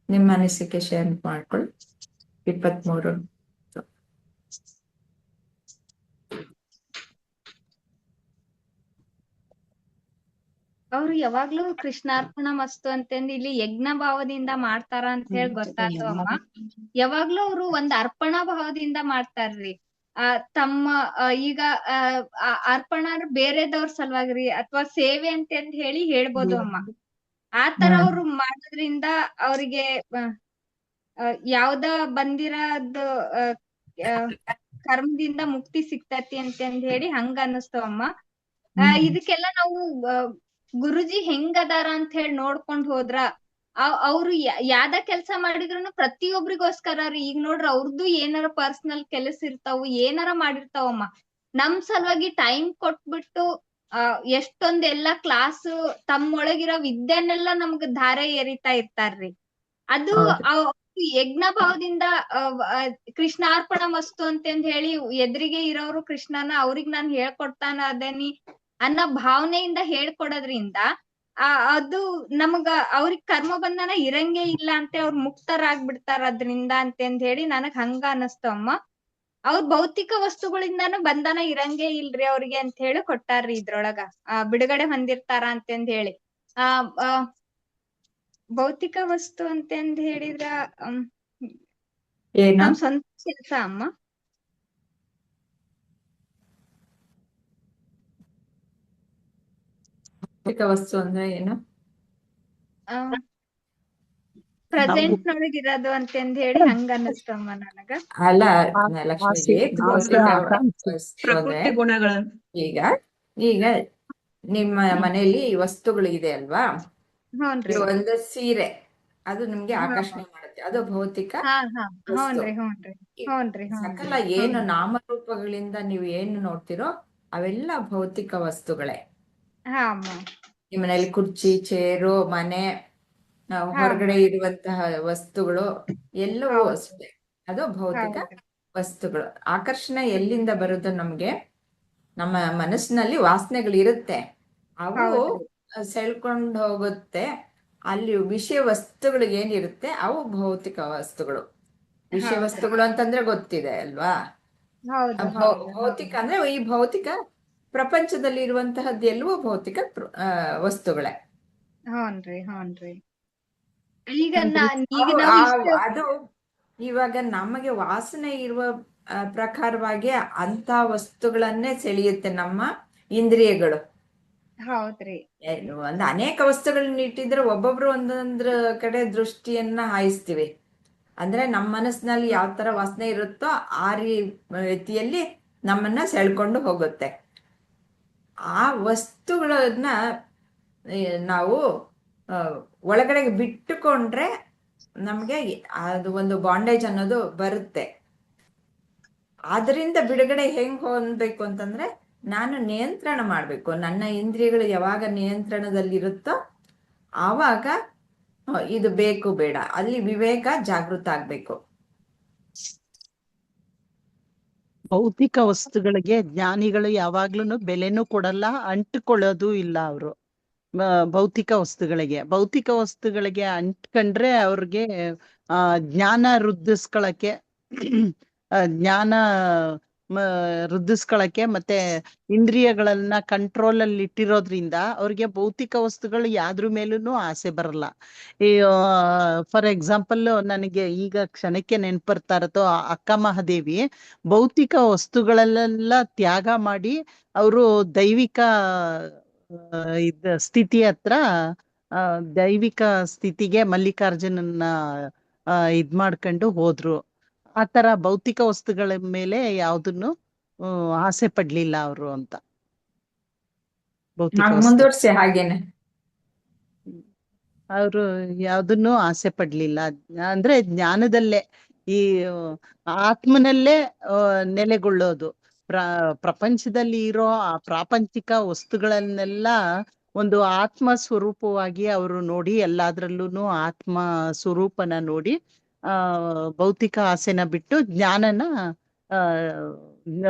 ನಿಮ್ಮ ಅನಿಸಿಕೆ ಶೇರ್ ಮಾಡ್ಕೊಳ್ಳಿ. 23. ಅವ್ರು ಯಾವಾಗ್ಲೂ ಕೃಷ್ಣಾರ್ಪಣ ಮಸ್ತು ಅಂತಂದು ಇಲ್ಲಿ ಯಜ್ಞ ಭಾವದಿಂದ ಮಾಡ್ತಾರ ಅಂತ ಹೇಳಿ ಗೊತ್ತಾಯ್ತು ಅಮ್ಮ. ಯಾವಾಗ್ಲೂ ಅವ್ರು ಒಂದ್ ಅರ್ಪಣಾ ಭಾವದಿಂದ ಮಾಡ್ತಾರ್ರಿ. ತಮ್ಮ ಈಗ ಅರ್ಪಣ ಬೇರೆದವ್ರ ಸಲುವಾಗ್ರಿ ಅಥವಾ ಸೇವೆ ಅಂತ ಹೇಳಿ ಹೇಳ್ಬೋದು ಅಮ್ಮ. ಆತರ ಅವ್ರು ಮಾಡೋದ್ರಿಂದ ಅವ್ರಿಗೆ ಯಾವ್ದ ಬಂದಿರೋದು ಕರ್ಮದಿಂದ ಮುಕ್ತಿ ಸಿಗ್ತತಿ ಅಂತಂದ್ ಹೇಳಿ ಹಂಗ ಅನ್ನಿಸ್ತವಮ್ಮ. ಇದಕ್ಕೆಲ್ಲ ನಾವು ಗುರುಜಿ ಹೆಂಗದಾರ ಅಂತ ಹೇಳಿ ನೋಡ್ಕೊಂಡ್ ಹೋದ್ರ ಅವ್ರು ಯಾವ್ದ ಕೆಲ್ಸ ಮಾಡಿದ್ರು ಪ್ರತಿಯೊಬ್ರಿಗೋಸ್ಕರ ರೀ. ಈಗ ನೋಡ್ರಿ ಅವ್ರದ್ದು ಏನಾರ ಪರ್ಸನಲ್ ಕೆಲಸ ಇರ್ತಾವು, ಏನಾರ ಮಾಡಿರ್ತಾವಮ್ಮ. ನಮ್ ಸಲುವಾಗಿ ಟೈಮ್ ಕೊಟ್ಬಿಟ್ಟು ಎಷ್ಟೊಂದೆಲ್ಲಾ ಕ್ಲಾಸ್ ತಮ್ಮೊಳಗಿರೋ ವಿದ್ಯೆನೆಲ್ಲ ನಮ್ಗ ಧಾರೆ ಎರಿತಾ ಇರ್ತಾರ್ರಿ. ಅದು ಯಜ್ಞ ಭಾವದಿಂದ ಕೃಷ್ಣಾರ್ಪಣ ಮಸ್ತು ಅಂತಂದ್ ಹೇಳಿ ಎದುರಿಗೆ ಇರೋರು ಕೃಷ್ಣನ ಅವ್ರಿಗ್ ನಾನ್ ಹೇಳ್ಕೊಡ್ತಾನ ಅದೇನಿ ಅನ್ನೋ ಭಾವನೆಯಿಂದ ಹೇಳ್ಕೊಡೋದ್ರಿಂದ ಅದು ನಮಗ ಅವ್ರಿಗ್ ಕರ್ಮ ಬಂಧನ ಇರಂಗೇ ಇಲ್ಲ ಅಂತ ಅವ್ರು ಮುಕ್ತರಾಗ್ಬಿಡ್ತಾರ ಅದ್ರಿಂದ ಅಂತಂದ್ ಹೇಳಿ ನನಗ್ ಹಂಗ ಅನಸ್ತಮ್ಮ. ಅವ್ರ ಭೌತಿಕ ವಸ್ತುಗಳಿಂದಾನು ಬಂಧನ ಇರಂಗೇ ಇಲ್ರಿ ಅವ್ರಿಗೆ ಅಂತ ಹೇಳಿ ಕೊಟ್ಟಾರ್ರಿ ಇದ್ರೊಳಗ. ಬಿಡುಗಡೆ ಹೊಂದಿರ್ತಾರ ಅಂತಂದ್ ಹೇಳಿ. ಭೌತಿಕ ವಸ್ತು ಅಂತಂದ್ ಹೇಳಿದ್ರ ನಮ್ ಸ್ವಂತ ಕೆಲ್ಸ ಅಮ್ಮ. ಭೌತಿಕ ವಸ್ತು ಅಂದ್ರೆ ಏನು? ಪ್ರೆಸೆಂಟ್ ನೊಳಗ್ ಇರೋದು ಅಂತಂದ್ ಹೇಳಿ ಹಂಗ ಅನ್ನಿಸ್ತಮ್ಮ ನನಗ. ಅಲ್ಲ ಲಕ್ಷ್ಮೀಜಿ, ಭೌತಿಕ ವಸ್ತು ಅಂದ್ರೆ ಪ್ರಕೃತಿ ಗುಣಗಳ ಈಗ ನಿಮ್ಮ ಮನೆಯಲ್ಲಿ ವಸ್ತುಗಳು ಇದೆ ಅಲ್ವಾ? ಹ್ಞೂನ್ರಿ. ಒಂದು ಸೀರೆ, ಅದು ನಿಮ್ಗೆ ಆಕರ್ಷಣೆ ಮಾಡುತ್ತೆ, ಅದು ಭೌತಿಕ ವಸ್ತು. ಸಕಲ ಏನು ನಾಮರೂಪಗಳಿಂದ ನೀವು ಏನು ನೋಡ್ತಿರೋ ಅವೆಲ್ಲ ಭೌತಿಕ ವಸ್ತುಗಳೇ. ನಿಮ್ಮ ಮನೆಯಲ್ಲಿ ಕುರ್ಚಿ, ಚೇರು, ಮನೆ, ಹೊರಗಡೆ ಇರುವಂತಹ ವಸ್ತುಗಳು ಎಲ್ಲವೂ ಅಷ್ಟೇ, ಅದು ಭೌತಿಕ ವಸ್ತುಗಳು. ಆಕರ್ಷಣೆ ಎಲ್ಲಿಂದ ಬರುತ್ತೋ ನಮ್ಗೆ, ನಮ್ಮ ಮನಸ್ಸಿನಲ್ಲಿ ವಾಸನೆಗಳಿರುತ್ತೆ, ಅವು ಹೌದ್ರಿ. ಸೆಳ್ಕೊಂಡು ಹೋಗುತ್ತೆ. ಅಲ್ಲಿ ವಿಷಯ ವಸ್ತುಗಳು ಏನಿರುತ್ತೆ ಅವು ಭೌತಿಕ ವಸ್ತುಗಳು. ವಿಷಯ ಹೌದ್ರಿ. ವಸ್ತುಗಳು ಅಂತಂದ್ರೆ ಗೊತ್ತಿದೆ ಅಲ್ವಾ? ಹೌದು ಹೌದು ಭೌತಿಕ ಅಂದ್ರೆ ಈ ಭೌತಿಕ ಪ್ರಪಂಚದಲ್ಲಿ ಇರುವಂತಹದ್ದು ಎಲ್ಲವೂ ಭೌತಿಕ ವಸ್ತುಗಳೇ. ಹ್ಞೂನ್ರಿ ಹ್ಞೂನ್ರಿ. ಈಗ ಈಗ ಅವು ನಾವು ಇಷ್ಟು ಅದು ಇವಾಗ ನಮಗೆ ವಾಸನೆ ಇರುವ ಪ್ರಕಾರವಾಗಿ ಅಂತ ವಸ್ತುಗಳನ್ನೇ ಸೆಳೆಯುತ್ತೆ ನಮ್ಮ ಇಂದ್ರಿಯಗಳು. ಹೌದ್ರಿ. ಒಂದು ಅನೇಕ ವಸ್ತುಗಳನ್ನ ಇಟ್ಟಿದ್ರೆ ಒಬ್ಬೊಬ್ರು ಒಂದೊಂದ್ರ ಕಡೆ ದೃಷ್ಟಿಯನ್ನ ಹಾಯಿಸ್ತೀವಿ. ಅಂದ್ರೆ ನಮ್ಮ ಮನಸ್ಸಿನಲ್ಲಿ ಯಾವ ತರ ವಾಸನೆ ಇರುತ್ತೋ ಆ ರೀತಿಯಲ್ಲಿ ನಮ್ಮನ್ನ ಸೆಳ್ಕೊಂಡು ಹೋಗುತ್ತೆ. ಆ ವಸ್ತುಗಳನ್ನ ನಾವು ಒಳಗಡೆಗೆ ಬಿಟ್ಟುಕೊಂಡ್ರೆ ನಮ್ಗೆ ಅದು ಒಂದು ಬಾಂಡೇಜ್ ಅನ್ನೋದು ಬರುತ್ತೆ. ಅದರಿಂದ ಬಿಡುಗಡೆ ಹೆಂಗ್ ಹೊಂದಬೇಕು ಅಂತಂದ್ರೆ, ನಾನು ನಿಯಂತ್ರಣ ಮಾಡ್ಬೇಕು. ನನ್ನ ಇಂದ್ರಿಯಗಳು ಯಾವಾಗ ನಿಯಂತ್ರಣದಲ್ಲಿರುತ್ತೋ ಆವಾಗ ಇದು ಬೇಕು ಬೇಡ, ಅಲ್ಲಿ ವಿವೇಕ ಜಾಗೃತ ಆಗ್ಬೇಕು. ಭೌತಿಕ ವಸ್ತುಗಳಿಗೆ ಜ್ಞಾನಿಗಳು ಯಾವಾಗ್ಲೂ ಬೆಲೆನೂ ಕೊಡಲ್ಲ, ಅಂಟಿಕೊಳ್ಳೋದು ಇಲ್ಲ. ಅವರು ಭೌತಿಕ ವಸ್ತುಗಳಿಗೆ ಅಂಟ್ಕೊಂಡ್ರೆ ಅವ್ರಿಗೆ ಜ್ಞಾನ ವೃದ್ಧಿಸ್ಕೊಳಕ್ಕೆ ಜ್ಞಾನ ವೃದ್ಧಿಸ್ಕೊಳಕ್ಕೆ ಮತ್ತೆ ಇಂದ್ರಿಯಗಳನ್ನ ಕಂಟ್ರೋಲ್ ಅಲ್ಲಿ ಇಟ್ಟಿರೋದ್ರಿಂದ ಅವ್ರಿಗೆ ಭೌತಿಕ ವಸ್ತುಗಳು ಯಾವ್ದ್ರ ಮೇಲೂ ಆಸೆ ಬರಲ್ಲ. ಈ ಫಾರ್ ಎಕ್ಸಾಂಪಲ್ ನನಗೆ ಈಗ ಕ್ಷಣಕ್ಕೆ ನೆನ್ಪರ್ತಾ ಇರತ್ತೋ ಅಕ್ಕ ಮಹಾದೇವಿ ಭೌತಿಕ ವಸ್ತುಗಳಲ್ಲೆಲ್ಲ ತ್ಯಾಗ ಮಾಡಿ ಅವರು ದೈವಿಕ ಸ್ಥಿತಿ ಹತ್ರ ದೈವಿಕ ಸ್ಥಿತಿಗೆ ಮಲ್ಲಿಕಾರ್ಜುನನ್ನ ಇದ್ ಮಾಡ್ಕೊಂಡು ಹೋದ್ರು. ಆತರ ಭೌತಿಕ ವಸ್ತುಗಳ ಮೇಲೆ ಯಾವ್ದನ್ನು ಆಸೆ ಪಡ್ಲಿಲ್ಲ ಅವರು ಅಂತ. ಭೌತಿಕ ಮುಂದುವರ್ಸಿ ಹಾಗೇನೆ. ಅವರು ಯಾವ್ದನ್ನು ಆಸೆ ಪಡ್ಲಿಲ್ಲ. ಅಂದ್ರೆ ಜ್ಞಾನದಲ್ಲೇ ಈ ಆತ್ಮನಲ್ಲೇ ನೆಲೆಗೊಳ್ಳೋದು. ಪ್ರಪಂಚದಲ್ಲಿ ಇರೋ ಆ ಪ್ರಾಪಂಚಿಕ ವಸ್ತುಗಳನ್ನೆಲ್ಲ ಒಂದು ಆತ್ಮ ಸ್ವರೂಪವಾಗಿ ಅವರು ನೋಡಿ, ಎಲ್ಲಾದ್ರಲ್ಲೂ ಆತ್ಮ ಸ್ವರೂಪನ ನೋಡಿ ಭೌತಿಕ ಆಸೆನ ಬಿಟ್ಟು ಜ್ಞಾನನ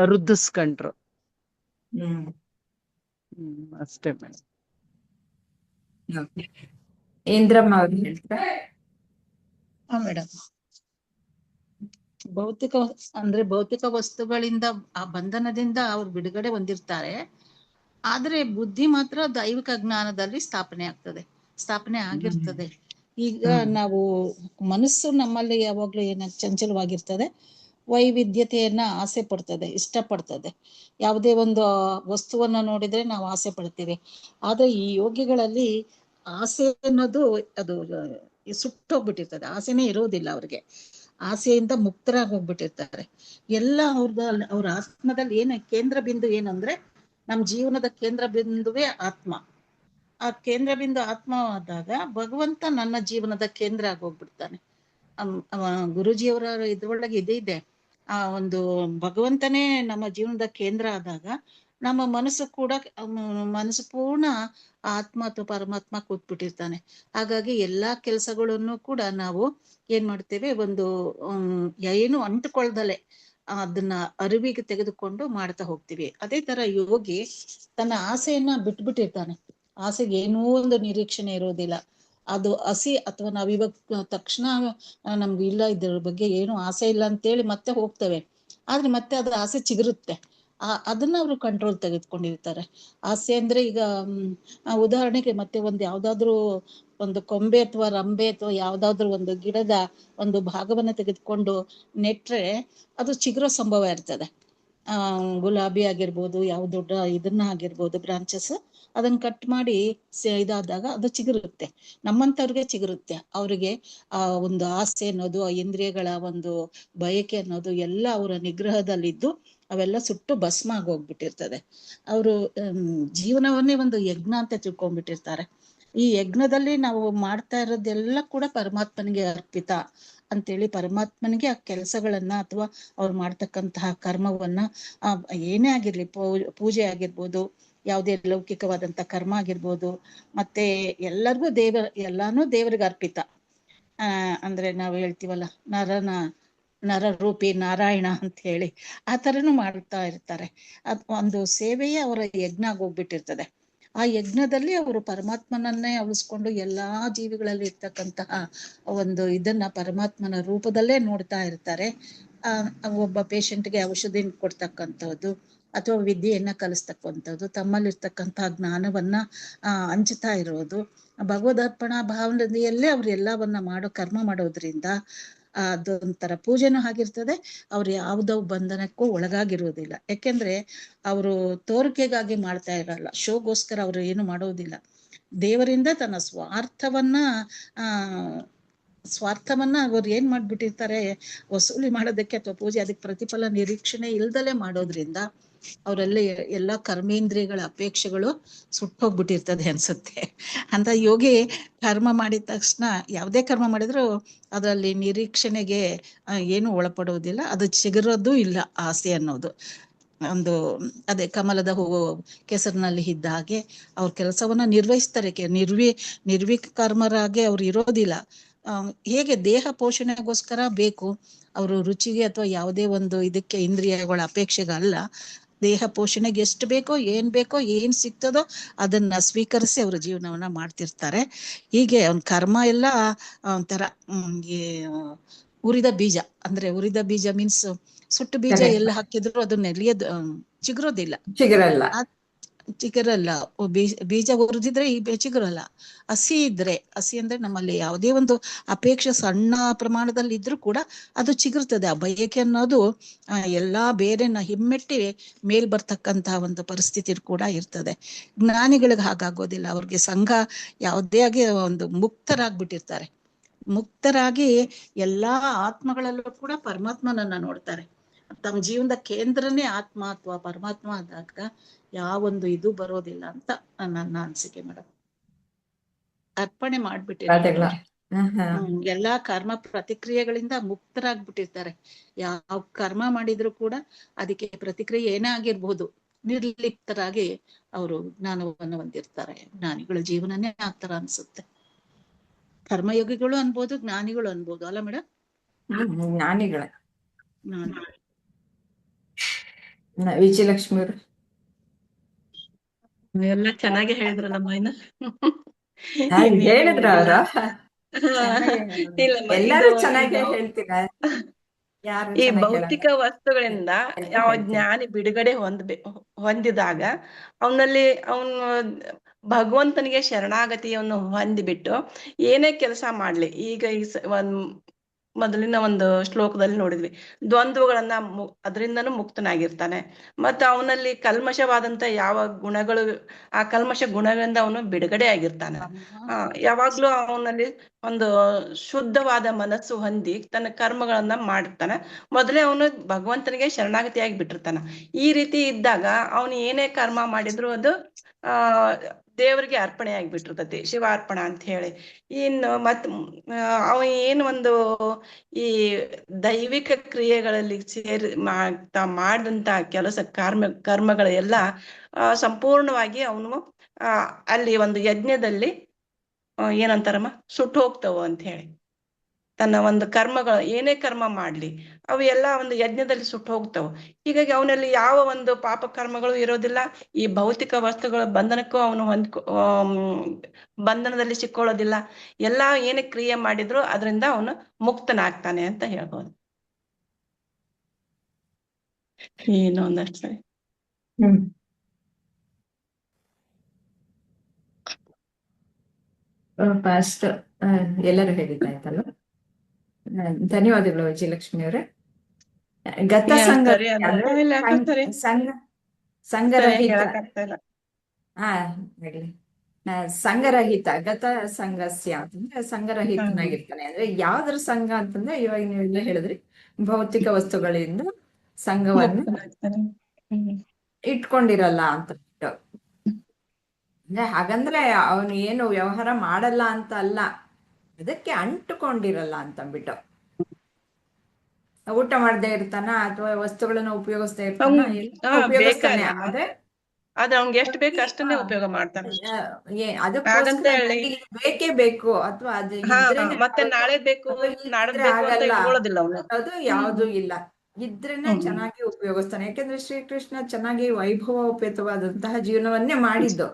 ವೃದ್ಧಿಸ್ಕೊಂಡ್ರು. ಅಷ್ಟೇ ಮೇಡಮ್. ಇಂದ್ರಮ್ಮ ಅವ್ರು ಹೇಳ್ತಾರೆ. ಮೇಡಮ್, ಭೌತಿಕ ವಸ್ತುಗಳಿಂದ ಆ ಬಂಧನದಿಂದ ಅವ್ರು ಬಿಡುಗಡೆ ಹೊಂದಿರ್ತಾರೆ. ಆದ್ರೆ ಬುದ್ಧಿ ಮಾತ್ರ ದೈವಿಕ ಜ್ಞಾನದಲ್ಲಿ ಸ್ಥಾಪನೆ ಆಗಿರ್ತದೆ. ಈಗ ನಾವು ಮನಸ್ಸು ನಮ್ಮಲ್ಲಿ ಯಾವಾಗ್ಲೂ ಚಂಚಲವಾಗಿರ್ತದೆ, ವೈವಿಧ್ಯತೆಯನ್ನ ಆಸೆ ಪಡ್ತದೆ, ಇಷ್ಟಪಡ್ತದೆ. ಯಾವುದೇ ಒಂದು ವಸ್ತುವನ್ನ ನೋಡಿದ್ರೆ ನಾವು ಆಸೆ ಪಡ್ತೀವಿ. ಆದ್ರೆ ಈ ಯೋಗಿಗಳಲ್ಲಿ ಆಸೆ ಅನ್ನೋದು ಅದು ಸುಟ್ಟೋಗ್ಬಿಟ್ಟಿರ್ತದೆ. ಆಸೆನೇ ಇರೋದಿಲ್ಲ ಅವ್ರಿಗೆ. ಆಸೆಯಿಂದ ಮುಕ್ತರಾಗಿ ಹೋಗ್ಬಿಟ್ಟಿರ್ತಾರೆ. ಎಲ್ಲ ಅವ್ರ ಆತ್ಮದಲ್ಲಿ ಕೇಂದ್ರ ಬಿಂದು ಏನಂದ್ರೆ, ನಮ್ ಜೀವನದ ಕೇಂದ್ರ ಬಿಂದುವೇ ಆತ್ಮ. ಆ ಕೇಂದ್ರ ಬಿಂದು ಆತ್ಮ ಆದಾಗ ಭಗವಂತ ನನ್ನ ಜೀವನದ ಕೇಂದ್ರ ಆಗೋಗ್ಬಿಡ್ತಾನೆ. ಗುರುಜಿಯವರ ಇದ್ರೊಳಗೆ ಇದೆ. ಆ ಒಂದು ಭಗವಂತನೇ ನಮ್ಮ ಜೀವನದ ಕೇಂದ್ರ ಆದಾಗ ನಮ್ಮ ಮನಸ್ಸು ಪೂರ್ಣ ಆತ್ಮ ಅಥವಾ ಪರಮಾತ್ಮ ಕೂತ್ಬಿಟ್ಟಿರ್ತಾನೆ. ಹಾಗಾಗಿ ಎಲ್ಲಾ ಕೆಲಸಗಳನ್ನು ಕೂಡ ನಾವು ಏನ್ ಮಾಡ್ತೇವೆ, ಒಂದು ಏನು ಅಂಟುಕೊಳ್ದಲೆ ಅದನ್ನ ಅರಿವಿಗೆ ತೆಗೆದುಕೊಂಡು ಮಾಡ್ತಾ ಹೋಗ್ತೀವಿ. ಅದೇ ತರ ಯೋಗಿ ತನ್ನ ಆಸೆಯನ್ನ ಬಿಟ್ಬಿಟ್ಟಿರ್ತಾನೆ. ಆಸೆಗೆ ಏನೂ ಒಂದು ನಿರೀಕ್ಷಣೆ ಇರೋದಿಲ್ಲ. ಅದು ಹಸಿ ಅಥವಾ ನಾವಿವಾಗ ತಕ್ಷಣ ನಮ್ಗೆ ಇಲ್ಲ, ಇದ್ರ ಬಗ್ಗೆ ಏನು ಆಸೆ ಇಲ್ಲ ಅಂತೇಳಿ ಮತ್ತೆ ಹೋಗ್ತೇವೆ. ಆದ್ರೆ ಮತ್ತೆ ಅದ್ರ ಆಸೆ ಚಿಗುರುತ್ತೆ. ಅದನ್ನ ಅವರು ಕಂಟ್ರೋಲ್ ತೆಗೆದುಕೊಂಡಿರ್ತಾರೆ. ಆಸೆ ಅಂದ್ರೆ ಈಗ ಉದಾಹರಣೆಗೆ ಮತ್ತೆ ಯಾವ್ದಾದ್ರು ಒಂದು ಕೊಂಬೆ ಅಥವಾ ರಂಬೆ ಅಥವಾ ಯಾವ್ದಾದ್ರು ಒಂದು ಗಿಡದ ಒಂದು ಭಾಗವನ್ನ ತೆಗೆದುಕೊಂಡು ನೆಟ್ರೆ ಅದು ಚಿಗುರೋ ಸಂಭವ ಇರ್ತದೆ. ಗುಲಾಬಿ ಆಗಿರ್ಬೋದು, ಯಾವ ದೊಡ್ಡ ಇದನ್ನ ಆಗಿರ್ಬೋದು, ಬ್ರಾಂಚಸ್ ಅದನ್ನ ಕಟ್ ಮಾಡಿ ಇದಾದಾಗ ಅದು ಚಿಗುರುತ್ತೆ. ನಮ್ಮಂತವ್ರಿಗೆ ಚಿಗುರುತ್ತೆ. ಅವ್ರಿಗೆ ಆ ಒಂದು ಆಸೆ ಅನ್ನೋದು, ಆ ಇಂದ್ರಿಯಗಳ ಒಂದು ಬಯಕೆ ಅನ್ನೋದು ಎಲ್ಲ ಅವರ ನಿಗ್ರಹದಲ್ಲಿದ್ದು ಅವೆಲ್ಲ ಸುಟ್ಟು ಭಸ್ಮ ಆಗೋಗ್ಬಿಟ್ಟಿರ್ತದೆ. ಅವರು ಜೀವನವನ್ನೇ ಒಂದು ಯಜ್ಞ ಅಂತ ತಿಳ್ಕೊಂಡ್ಬಿಟ್ಟಿರ್ತಾರೆ. ಈ ಯಜ್ಞದಲ್ಲಿ ನಾವು ಮಾಡ್ತಾ ಇರೋದೆಲ್ಲ ಕೂಡ ಪರಮಾತ್ಮನಿಗೆ ಅರ್ಪಿತ ಅಂತೇಳಿ ಪರಮಾತ್ಮನಿಗೆ ಆ ಕೆಲಸಗಳನ್ನ ಅಥವಾ ಅವ್ರು ಮಾಡ್ತಕ್ಕಂತಹ ಕರ್ಮವನ್ನ ಏನೇ ಆಗಿರ್ಲಿ, ಪೂಜೆ ಆಗಿರ್ಬೋದು, ಯಾವುದೇ ಲೌಕಿಕವಾದಂತ ಕರ್ಮ ಆಗಿರ್ಬೋದು, ಮತ್ತೆ ಎಲ್ಲಾನು ದೇವರಿಗೆ ಅರ್ಪಿತ. ಅಂದ್ರೆ ನಾವು ಹೇಳ್ತೀವಲ್ಲ, ನರನ ನರರೂಪಿ ನಾರಾಯಣ ಅಂತ ಹೇಳಿ ಆ ಥರನೂ ಮಾಡ್ತಾ ಇರ್ತಾರೆ. ಅದು ಒಂದು ಸೇವೆಯೇ ಅವರ ಯಜ್ಞ ಆಗೋಗ್ಬಿಟ್ಟಿರ್ತದೆ. ಆ ಯಜ್ಞದಲ್ಲಿ ಅವರು ಪರಮಾತ್ಮನನ್ನೇ ಉಳಿಸ್ಕೊಂಡು ಎಲ್ಲಾ ಜೀವಿಗಳಲ್ಲಿ ಇರ್ತಕ್ಕಂತಹ ಒಂದು ಇದನ್ನ ಪರಮಾತ್ಮನ ರೂಪದಲ್ಲೇ ನೋಡ್ತಾ ಇರ್ತಾರೆ. ಒಬ್ಬ ಪೇಷಂಟ್ಗೆ ಔಷಧಿ ಕೊಡ್ತಕ್ಕಂಥದ್ದು ಅಥವಾ ವಿದ್ಯೆಯನ್ನ ಕಲಿಸ್ತಕ್ಕಂಥದ್ದು, ತಮ್ಮಲ್ಲಿರ್ತಕ್ಕಂತಹ ಜ್ಞಾನವನ್ನ ಹಂಚ್ತಾ ಇರೋದು, ಭಗವದರ್ಪಣಾ ಭಾವನೆಯಲ್ಲೇ ಅವ್ರು ಎಲ್ಲವನ್ನ ಕರ್ಮ ಮಾಡೋದ್ರಿಂದ ಅದೊಂಥರ ಪೂಜೆನೂ ಆಗಿರ್ತದೆ. ಅವ್ರು ಯಾವುದೋ ಬಂಧನಕ್ಕೂ ಒಳಗಾಗಿರೋದಿಲ್ಲ. ಯಾಕೆಂದ್ರೆ ಅವರು ತೋರಿಕೆಗಾಗಿ ಮಾಡ್ತಾ ಇರಲ್ಲ, ಶೋಗೋಸ್ಕರ ಅವರು ಏನು ಮಾಡೋದಿಲ್ಲ. ದೇವರಿಂದ ತನ್ನ ಸ್ವಾರ್ಥವನ್ನ ಅವ್ರು ಏನ್ ಮಾಡ್ಬಿಟ್ಟಿರ್ತಾರೆ, ವಸೂಲಿ ಮಾಡೋದಕ್ಕೆ ಅಥವಾ ಪೂಜೆ ಅದಕ್ಕೆ ಪ್ರತಿಫಲ ನಿರೀಕ್ಷಣೆ ಇಲ್ದಲೆ ಮಾಡೋದ್ರಿಂದ ಅವರಲ್ಲಿ ಎಲ್ಲಾ ಕರ್ಮೇಂದ್ರಿಯಗಳ ಅಪೇಕ್ಷೆಗಳು ಸುಟ್ಟೋಗ್ಬಿಟ್ಟಿರ್ತದೆ ಅನ್ಸುತ್ತೆ. ಅಂತ ಯೋಗಿ ಕರ್ಮ ಮಾಡಿದ ತಕ್ಷಣ ಯಾವುದೇ ಕರ್ಮ ಮಾಡಿದ್ರು ಅದರಲ್ಲಿ ನಿರೀಕ್ಷಣೆಗೆ ಏನು ಒಳಪಡುವುದಿಲ್ಲ, ಅದು ಚಿಗುರೋದು ಇಲ್ಲ ಆಸೆ ಅನ್ನೋದು. ಒಂದು ಅದೇ ಕಮಲದ ಹೂವು ಕೆಸರಿನಲ್ಲಿ ಇದ್ದ ಹಾಗೆ ಅವ್ರ ಕೆಲಸವನ್ನ ನಿರ್ವಹಿಸ್ತಾರೆ. ನಿರ್ವಿಕರ್ಮರಾಗಿ ಅವ್ರು ಇರೋದಿಲ್ಲ. ಹೇಗೆ ದೇಹ ಪೋಷಣೆಗೋಸ್ಕರ ಬೇಕು, ಅವರು ರುಚಿಗೆ ಅಥವಾ ಯಾವುದೇ ಒಂದು ಇದಕ್ಕೆ ಇಂದ್ರಿಯಗಳ ಅಪೇಕ್ಷೆಗೆ ಅಲ್ಲ, ದೇಹ ಪೋಷಣೆಗೆ ಎಷ್ಟು ಬೇಕೋ ಏನ್ ಸಿಗ್ತದೋ ಅದನ್ನ ಸ್ವೀಕರಿಸಿ ಅವ್ರ ಜೀವನವನ್ನ ಮಾಡ್ತಿರ್ತಾರೆ. ಹೀಗೆ ಅವ್ನ ಕರ್ಮ ಎಲ್ಲ ಒಂಥರ ಉರಿದ ಬೀಜ. ಅಂದ್ರೆ ಉರಿದ ಬೀಜ ಮೀನ್ಸ್ ಸುಟ್ಟು ಬೀಜ ಎಲ್ಲ ಹಾಕಿದ್ರು ಅದು ನೆಲಿಯೋದು ಚಿಗುರೋದಿಲ್ಲ, ಚಿಗುರಲ್ಲ. ಬೀಜ ಉರಿದಿದ್ರೆ ಈ ಚಿಗುರಲ್ಲ. ಹಸಿ ಅಂದ್ರೆ ನಮ್ಮಲ್ಲಿ ಯಾವುದೇ ಒಂದು ಅಪೇಕ್ಷೆ ಸಣ್ಣ ಪ್ರಮಾಣದಲ್ಲಿ ಇದ್ರೂ ಕೂಡ ಅದು ಚಿಗುರ್ತದೆ. ಆ ಬಯಕೆ ಅನ್ನೋದು ಎಲ್ಲಾ ಬೇರೆನ ಹಿಮ್ಮೆಟ್ಟಿ ಮೇಲ್ ಬರ್ತಕ್ಕಂತಹ ಒಂದು ಪರಿಸ್ಥಿತಿ ಕೂಡ ಇರ್ತದೆ. ಜ್ಞಾನಿಗಳಿಗೆ ಹಾಗಾಗೋದಿಲ್ಲ. ಅವ್ರಿಗೆ ಸಂಘ ಯಾವುದೇ ಆಗಿ ಒಂದು ಮುಕ್ತರಾಗ್ಬಿಟ್ಟಿರ್ತಾರೆ. ಮುಕ್ತರಾಗಿ ಎಲ್ಲಾ ಆತ್ಮಗಳಲ್ಲೂ ಕೂಡ ಪರಮಾತ್ಮನನ್ನ ನೋಡ್ತಾರೆ. ತಮ್ಮ ಜೀವನದ ಕೇಂದ್ರನೇ ಆತ್ಮ ಅಥವಾ ಪರಮಾತ್ಮ ಆದಾಗ ಯಾವೊಂದು ಇದು ಬರೋದಿಲ್ಲ ಅಂತ ನನ್ನ ಅನಿಸಿಕೆ ಮೇಡಮ್. ಅರ್ಪಣೆ ಮಾಡ್ಬಿಟ್ಟಿರ್ತಾರೆ, ಎಲ್ಲಾ ಕರ್ಮ ಪ್ರತಿಕ್ರಿಯೆಗಳಿಂದ ಮುಕ್ತರಾಗ್ಬಿಟ್ಟಿರ್ತಾರೆ. ಯಾವ ಕರ್ಮ ಮಾಡಿದ್ರು ಕೂಡ ಅದಕ್ಕೆ ಪ್ರತಿಕ್ರಿಯೆ ಏನೇ ಆಗಿರ್ಬೋದು, ನಿರ್ಲಿಪ್ತರಾಗಿ ಅವರು ಜ್ಞಾನವನ್ನು ಹೊಂದಿರ್ತಾರೆ. ಜ್ಞಾನಿಗಳ ಜೀವನನೇ ಆತರ ಅನ್ಸುತ್ತೆ. ಕರ್ಮಯೋಗಿಗಳು ಅನ್ಬೋದು, ಜ್ಞಾನಿಗಳು ಅನ್ಬೋದು, ಅಲ್ಲ ಮೇಡಮ್? ಜ್ಞಾನಿಗಳ ವಿಜಯಲಕ್ಷ್ಮಿ ಅವರು ಎಲ್ಲ ಚೆನ್ನಾಗಿ ಹೇಳಿದ್ರಲ್ಲಮ್ಮ. ಹೇಳಿದ್ರ ಅವ್ರ ಎಲ್ಲರೂ ಚೆನ್ನಾಗಿ ಹೇಳ್ತೀರ. ಈ ಭೌತಿಕ ವಸ್ತುಗಳಿಂದ ಯಾವ ಜ್ಞಾನಿ ಬಿಡುಗಡೆ ಹೊಂದಿದಾಗ ಅವನಲ್ಲಿ ಅವನು ಭಗವಂತನಿಗೆ ಶರಣಾಗತಿಯನ್ನು ಹೊಂದಿಬಿಟ್ಟು ಏನೇ ಕೆಲಸ ಮಾಡ್ಲಿ, ಈಗ ಮೊದಲಿನ ಒಂದು ಶ್ಲೋಕದಲ್ಲಿ ನೋಡಿದ್ವಿ, ದ್ವಂದ್ವಗಳನ್ನ ಅದರಿಂದನೂ ಮುಕ್ತನಾಗಿರ್ತಾನೆ. ಮತ್ತು ಅವನಲ್ಲಿ ಕಲ್ಮಶವಾದಂತ ಯಾವ ಗುಣಗಳು, ಆ ಕಲ್ಮಶ ಗುಣಗಳಿಂದ ಅವನು ಬಿಡುಗಡೆ ಆಗಿರ್ತಾನೆ. ಯಾವಾಗ್ಲೂ ಅವನಲ್ಲಿ ಒಂದು ಶುದ್ಧವಾದ ಮನಸ್ಸು ಹೊಂದಿ ತನ್ನ ಕರ್ಮಗಳನ್ನ ಮಾಡ್ತಾನೆ. ಮೊದಲೇ ಅವನು ಭಗವಂತನಿಗೆ ಶರಣಾಗತಿಯಾಗಿ ಬಿಟ್ಟಿರ್ತಾನ. ಈ ರೀತಿ ಇದ್ದಾಗ ಅವನು ಏನೇ ಕರ್ಮ ಮಾಡಿದ್ರು ಅದು ದೇವರಿಗೆ ಅರ್ಪಣೆ ಆಗಿಬಿಟ್ಟಿರ್ತತಿ, ಶಿವಾರ್ಪಣ ಅಂತ ಹೇಳಿ. ಇನ್ನು ಅವ ಏನು ಒಂದು ಈ ದೈವಿಕ ಕ್ರಿಯೆಗಳಲ್ಲಿ ಮಾಡಿದಂತ ಕೆಲಸ ಕರ್ಮಗಳೆಲ್ಲ ಸಂಪೂರ್ಣವಾಗಿ ಅವನು ಅಲ್ಲಿ ಒಂದು ಯಜ್ಞದಲ್ಲಿ ಏನಂತಾರಮ್ಮ ಸುಟ್ಟು ಹೋಗ್ತವು ಅಂತ ಹೇಳಿ. ತನ್ನ ಒಂದು ಕರ್ಮಗಳು ಏನೇ ಕರ್ಮ ಮಾಡ್ಲಿ ಅವು ಎಲ್ಲ ಒಂದು ಯಜ್ಞದಲ್ಲಿ ಸುಟ್ಟು ಹೋಗ್ತವು. ಹೀಗಾಗಿ ಅವನಲ್ಲಿ ಯಾವ ಒಂದು ಪಾಪ ಕರ್ಮಗಳು ಇರೋದಿಲ್ಲ. ಈ ಭೌತಿಕ ವಸ್ತುಗಳ ಬಂಧನಕ್ಕೂ ಅವನು ಬಂಧನದಲ್ಲಿ ಸಿಕ್ಕೊಳ್ಳೋದಿಲ್ಲ. ಎಲ್ಲಾ ಏನೇ ಕ್ರಿಯೆ ಮಾಡಿದ್ರು ಅದರಿಂದ ಅವನು ಮುಕ್ತನಾಗ್ತಾನೆ ಅಂತ ಹೇಳ್ಬೋದು. ಏನು ಒಂದಷ್ಟು ಸರಿ. ಫಸ್ಟ್ ಎಲ್ಲರೂ ಹೇಳಿದ್ದಾಯ್ತಲ್ಲ. ಧನ್ಯವಾದಗಳು ವಿಜಯಲಕ್ಷ್ಮಿ ಅವರೇ. ಗತ ಸಂಘರಹಿತ ಸಂಘರಹಿತ ಗತ ಸಂಘಸ್ಯ ಅಂತಂದ್ರೆ ಸಂಘರಹಿತನಾಗಿರ್ತಾನೆ. ಅಂದ್ರೆ ಯಾವ್ದ್ರ ಸಂಘ ಅಂತಂದ್ರೆ ಇವಾಗ ನೀವೆಲ್ಲ ಹೇಳಿದ್ರಿ, ಭೌತಿಕ ವಸ್ತುಗಳಿಂದ ಸಂಘವನ್ನು ಇಟ್ಕೊಂಡಿರಲ್ಲ ಅಂತ. ಅಂದ್ರೆ ಹಾಗಂದ್ರೆ ಅವನು ಏನು ವ್ಯವಹಾರ ಮಾಡಲ್ಲ ಅಂತ ಅಲ್ಲ, ಅದಕ್ಕೆ ಅಂಟುಕೊಂಡಿರಲ್ಲ ಅಂತಂದ್ಬಿಟ್ಟು. ಊಟ ಮಾಡದೇ ಇರ್ತಾನ ಅಥವಾ ವಸ್ತುಗಳನ್ನ ಉಪಯೋಗಿಸ್ತಾ ಇರ್ತಾನ, ಉಪಯೋಗಿಸ್ತಾನೆ. ಆದ್ರೆ ಆದ್ರೆ ಅವ್ನ್ಗೆ ಎಷ್ಟು ಬೇಕು ಅಷ್ಟನ್ನೇ ಉಪಯೋಗ ಮಾಡ್ತಾನೆ. ಅದಕ್ಕೋಸ್ಕರ ಹಾಗಂತ ಹೇಳಿ ನನಗೆ ಇದು ಬೇಕೇ ಬೇಕು ಅಥವಾ ಅದು ಹಾ ಇದ್ರೇನೆ ಮತ್ತೆ ಆಗೋದು ನಾಳೆ ಬೇಕು ಅಥವಾ ನಾಡದ್ ಇಲ್ದಿದ್ರೆ ಬೇಕು ಅಂತ ಆಗಲ್ಲ ಇಟ್ಕೊಳ್ಳೋದಿಲ್ಲ ಅವನು. ಅನ್ನೋದು ಯಾವುದು ಇಲ್ಲ. ಇದ್ರೇನೆ ಚೆನ್ನಾಗಿ ಉಪಯೋಗಿಸ್ತಾನೆ. ಯಾಕೆಂದ್ರೆ ಶ್ರೀಕೃಷ್ಣ ಚೆನ್ನಾಗಿ ವೈಭವೋಪೇತವಾದಂತಹ ಜೀವನವನ್ನೇ ಮಾಡಿದ್ದು,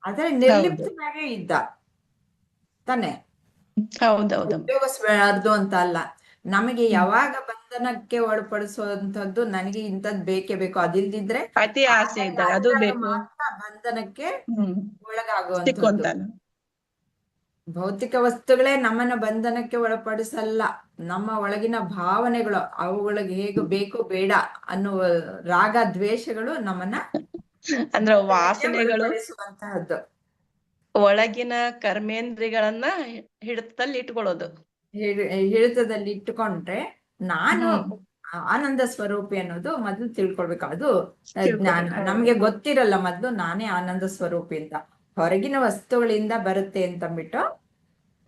ಆದ್ರೆ ನಿರ್ಲಿಪ್ತನಾಗೇ ಇದ್ದ ತಾನೆ. ಹೌದೌದಮ್ಮ. ಉಪಯೋಗಿಸ್ಬಾರ್ದು ಅಂತ ಅಲ್ಲ, ನಮಗೆ ಯಾವಾಗ ಬಂಧನಕ್ಕೆ ಒಳಪಡಿಸುವಂತದ್ದು ನನಗೆ ಇಂಥದ್ದು ಬೇಕೇ ಬೇಕು, ಅದಿಲ್ದಿದ್ರೆ ಅತಿ ಆಸೆ ಇದ್ದಾಗ ಅದು ಬೇಕು. ಮಾತ್ರ ಬಂಧನಕ್ಕೆ ಒಳಗಾಗುವಂತದ್ದು. ಸಿಕ್ಕೊಂತಾನೆ. ಭೌತಿಕ ವಸ್ತುಗಳೇ ನಮ್ಮನ್ನ ಬಂಧನಕ್ಕೆ ಒಳಪಡಿಸಲ್ಲ. ನಮ್ಮ ಒಳಗಿನ ಭಾವನೆಗಳು, ಅವುಗಳಿಗೆ ಹೇಗೆ ಬೇಕು ಬೇಡ ಅನ್ನುವ ರಾಗ ದ್ವೇಷಗಳು ನಮ್ಮನ್ನ ಅಂದ್ರೆ ವಾಸನೆಗಳು ಒಳಪಡಿಸುವಂತಹದ್ದು. ಒಳಗಿನ ಕರ್ಮೇಂದ್ರಿಗಳನ್ನ ಹಿಡಿತದಲ್ಲಿ ಇಟ್ಕೊಳ್ಳೋದು. ಹಿಡಿತದಲ್ಲಿ ಇಟ್ಟುಕೊಂಡ್ರೆ ನಾನು ಆನಂದ ಸ್ವರೂಪಿ ಅನ್ನೋದು ಮೊದಲು ತಿಳ್ಕೊಳ್ಬೇಕು. ಅದು ಜ್ಞಾನ. ನಮ್ಗೆ ಗೊತ್ತಿರಲ್ಲ ಮೊದ್ಲು ನಾನೇ ಆನಂದ ಸ್ವರೂಪಿ ಅಂತ. ಹೊರಗಿನ ವಸ್ತುಗಳಿಂದ ಬರುತ್ತೆ ಅಂತಂದ್ಬಿಟ್ಟು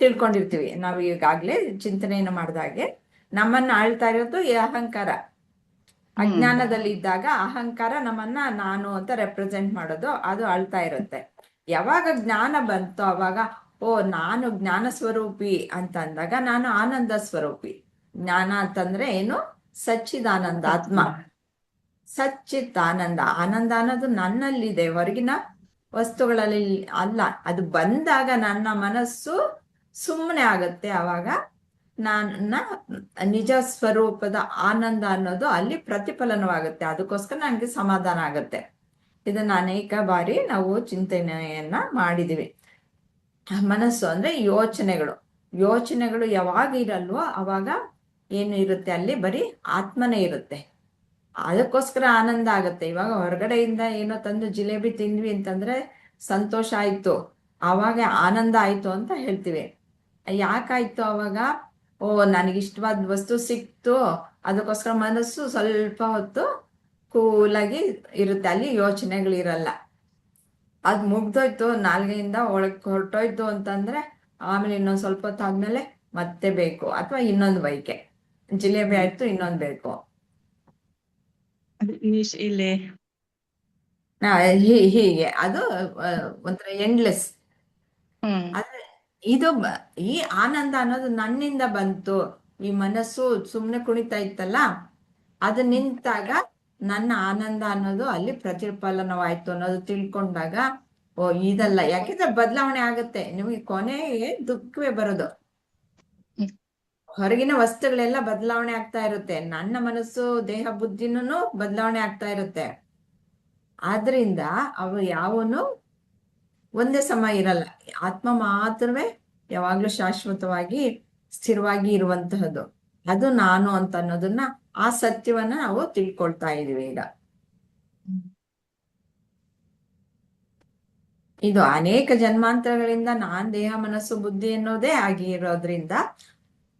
ತಿಳ್ಕೊಂಡಿರ್ತೀವಿ. ನಾವು ಈಗಾಗ್ಲೇ ಚಿಂತನೆಯನ್ನು ಮಾಡಿದಾಗೆ ನಮ್ಮನ್ನ ಆಳ್ತಾ ಇರೋದು ಈ ಅಹಂಕಾರ. ಅಜ್ಞಾನದಲ್ಲಿ ಇದ್ದಾಗ ಅಹಂಕಾರ ನಮ್ಮನ್ನ ನಾನು ಅಂತ ರೆಪ್ರೆಸೆಂಟ್ ಮಾಡೋದು, ಅದು ಆಳ್ತಾ ಇರುತ್ತೆ. ಯಾವಾಗ ಜ್ಞಾನ ಬಂತೋ ಅವಾಗ ನಾನು ಜ್ಞಾನ ಸ್ವರೂಪಿ ಅಂತ ಅಂದಾಗ ನಾನು ಆನಂದ ಸ್ವರೂಪಿ. ಜ್ಞಾನ ಅಂತಂದ್ರೆ ಏನು? ಸಚ್ಚಿದಾನಂದ ಆತ್ಮ, ಸಚ್ಚಿತ್ ಆನಂದ. ಆನಂದ ಅನ್ನೋದು ನನ್ನಲ್ಲಿದೆ, ಹೊರಗಿನ ವಸ್ತುಗಳಲ್ಲಿ ಅಲ್ಲ. ಅದು ಬಂದಾಗ ನನ್ನ ಮನಸ್ಸು ಸುಮ್ಮನೆ ಆಗತ್ತೆ. ಆವಾಗ ನನ್ನ ನಿಜ ಸ್ವರೂಪದ ಆನಂದ ಅನ್ನೋದು ಅಲ್ಲಿ ಪ್ರತಿಫಲನವಾಗುತ್ತೆ. ಅದಕ್ಕೋಸ್ಕರ ನನಗೆ ಸಮಾಧಾನ ಆಗತ್ತೆ. ಇದನ್ನ ಅನೇಕ ಬಾರಿ ನಾವು ಚಿಂತನೆಯನ್ನ ಮಾಡಿದೀವಿ. ಮನಸ್ಸು ಅಂದ್ರೆ ಯೋಚನೆಗಳು ಯಾವಾಗ ಇರಲ್ವೋ ಅವಾಗ ಏನು ಇರುತ್ತೆ? ಅಲ್ಲಿ ಬರೀ ಆತ್ಮನೇ ಇರುತ್ತೆ. ಅದಕ್ಕೋಸ್ಕರ ಆನಂದ ಆಗತ್ತೆ. ಇವಾಗ ಹೊರಗಡೆಯಿಂದ ಏನೋ ತಂದು ಜಿಲೇಬಿ ತಿಂದ್ವಿ ಅಂತಂದ್ರೆ ಸಂತೋಷ ಆಯ್ತು, ಆವಾಗ ಆನಂದ ಆಯ್ತು ಅಂತ ಹೇಳ್ತೀವಿ. ಯಾಕಾಯ್ತು ಅವಾಗ? ನನಗಿಷ್ಟವಾದ ವಸ್ತು ಸಿಕ್ತು, ಅದಕ್ಕೋಸ್ಕರ ಮನಸ್ಸು ಸ್ವಲ್ಪ ಹೊತ್ತು ಕೂಲಾಗಿ ಇರುತ್ತೆ, ಅಲ್ಲಿ ಯೋಚನೆಗಳಿರಲ್ಲ. ಅದು ಮುಗ್ದೋಯ್ತು, ನಾಲ್ಗೆಯಿಂದ ಒಳಗೆ ಹೊರಟೋಯ್ತು ಅಂತಂದ್ರೆ ಆಮೇಲೆ ಇನ್ನೊಂದು ಸ್ವಲ್ಪ ಹೊತ್ತು ಆದ್ಮೇಲೆ ಮತ್ತೆ ಬೇಕು, ಅಥವಾ ಇನ್ನೊಂದು ಬೈಕೆ. ಜಿಲೇಬಿ ಆಯ್ತು, ಇನ್ನೊಂದು ಬೇಕು. ಇಲ್ಲಿ ಹೀಗೆ ಅದು ಒಂಥರ ಎಂಡ್ಲೆಸ್. ಆದ್ರೆ ಇದು ಈ ಆನಂದ ಅನ್ನೋದು ನನ್ನಿಂದ ಬಂತು. ಈ ಮನಸ್ಸು ಸುಮ್ನೆ ಕುಣಿತಾ ಇತ್ತಲ್ಲ, ಅದು ನಿಂತಾಗ ನನ್ನ ಆನಂದ ಅನ್ನೋದು ಅಲ್ಲಿ ಪ್ರತಿಫಲನವಾಯ್ತು ಅನ್ನೋದು ತಿಳ್ಕೊಂಡಾಗ ಇದಲ್ಲ. ಯಾಕೆಂದ್ರೆ ಬದಲಾವಣೆ ಆಗತ್ತೆ. ನಿಮಗೆ ಕೊನೆಗೆ ದುಃಖವೇ ಬರೋದು. ಹೊರಗಿನ ವಸ್ತುಗಳೆಲ್ಲ ಬದಲಾವಣೆ ಆಗ್ತಾ ಇರುತ್ತೆ, ನನ್ನ ಮನಸ್ಸು ದೇಹ ಬುದ್ಧಿನೂ ಬದಲಾವಣೆ ಆಗ್ತಾ ಇರುತ್ತೆ. ಆದ್ರಿಂದ ಅವು ಯಾವನು ಒಂದೇ ಸಮ ಇರಲ್ಲ. ಆತ್ಮ ಮಾತ್ರವೇ ಯಾವಾಗ್ಲೂ ಶಾಶ್ವತವಾಗಿ ಸ್ಥಿರವಾಗಿ ಇರುವಂತಹದ್ದು. ಅದು ನಾನು ಅಂತ ಅನ್ನೋದನ್ನ, ಆ ಸತ್ಯವನ್ನ ನಾವು ತಿಳ್ಕೊಳ್ತಾ ಇದೀವಿ ಈಗ. ಇದು ಅನೇಕ ಜನ್ಮಾಂತರಗಳಿಂದ ನಾನ್ ದೇಹ ಮನಸ್ಸು ಬುದ್ಧಿ ಅನ್ನೋದೇ ಆಗಿರೋದ್ರಿಂದ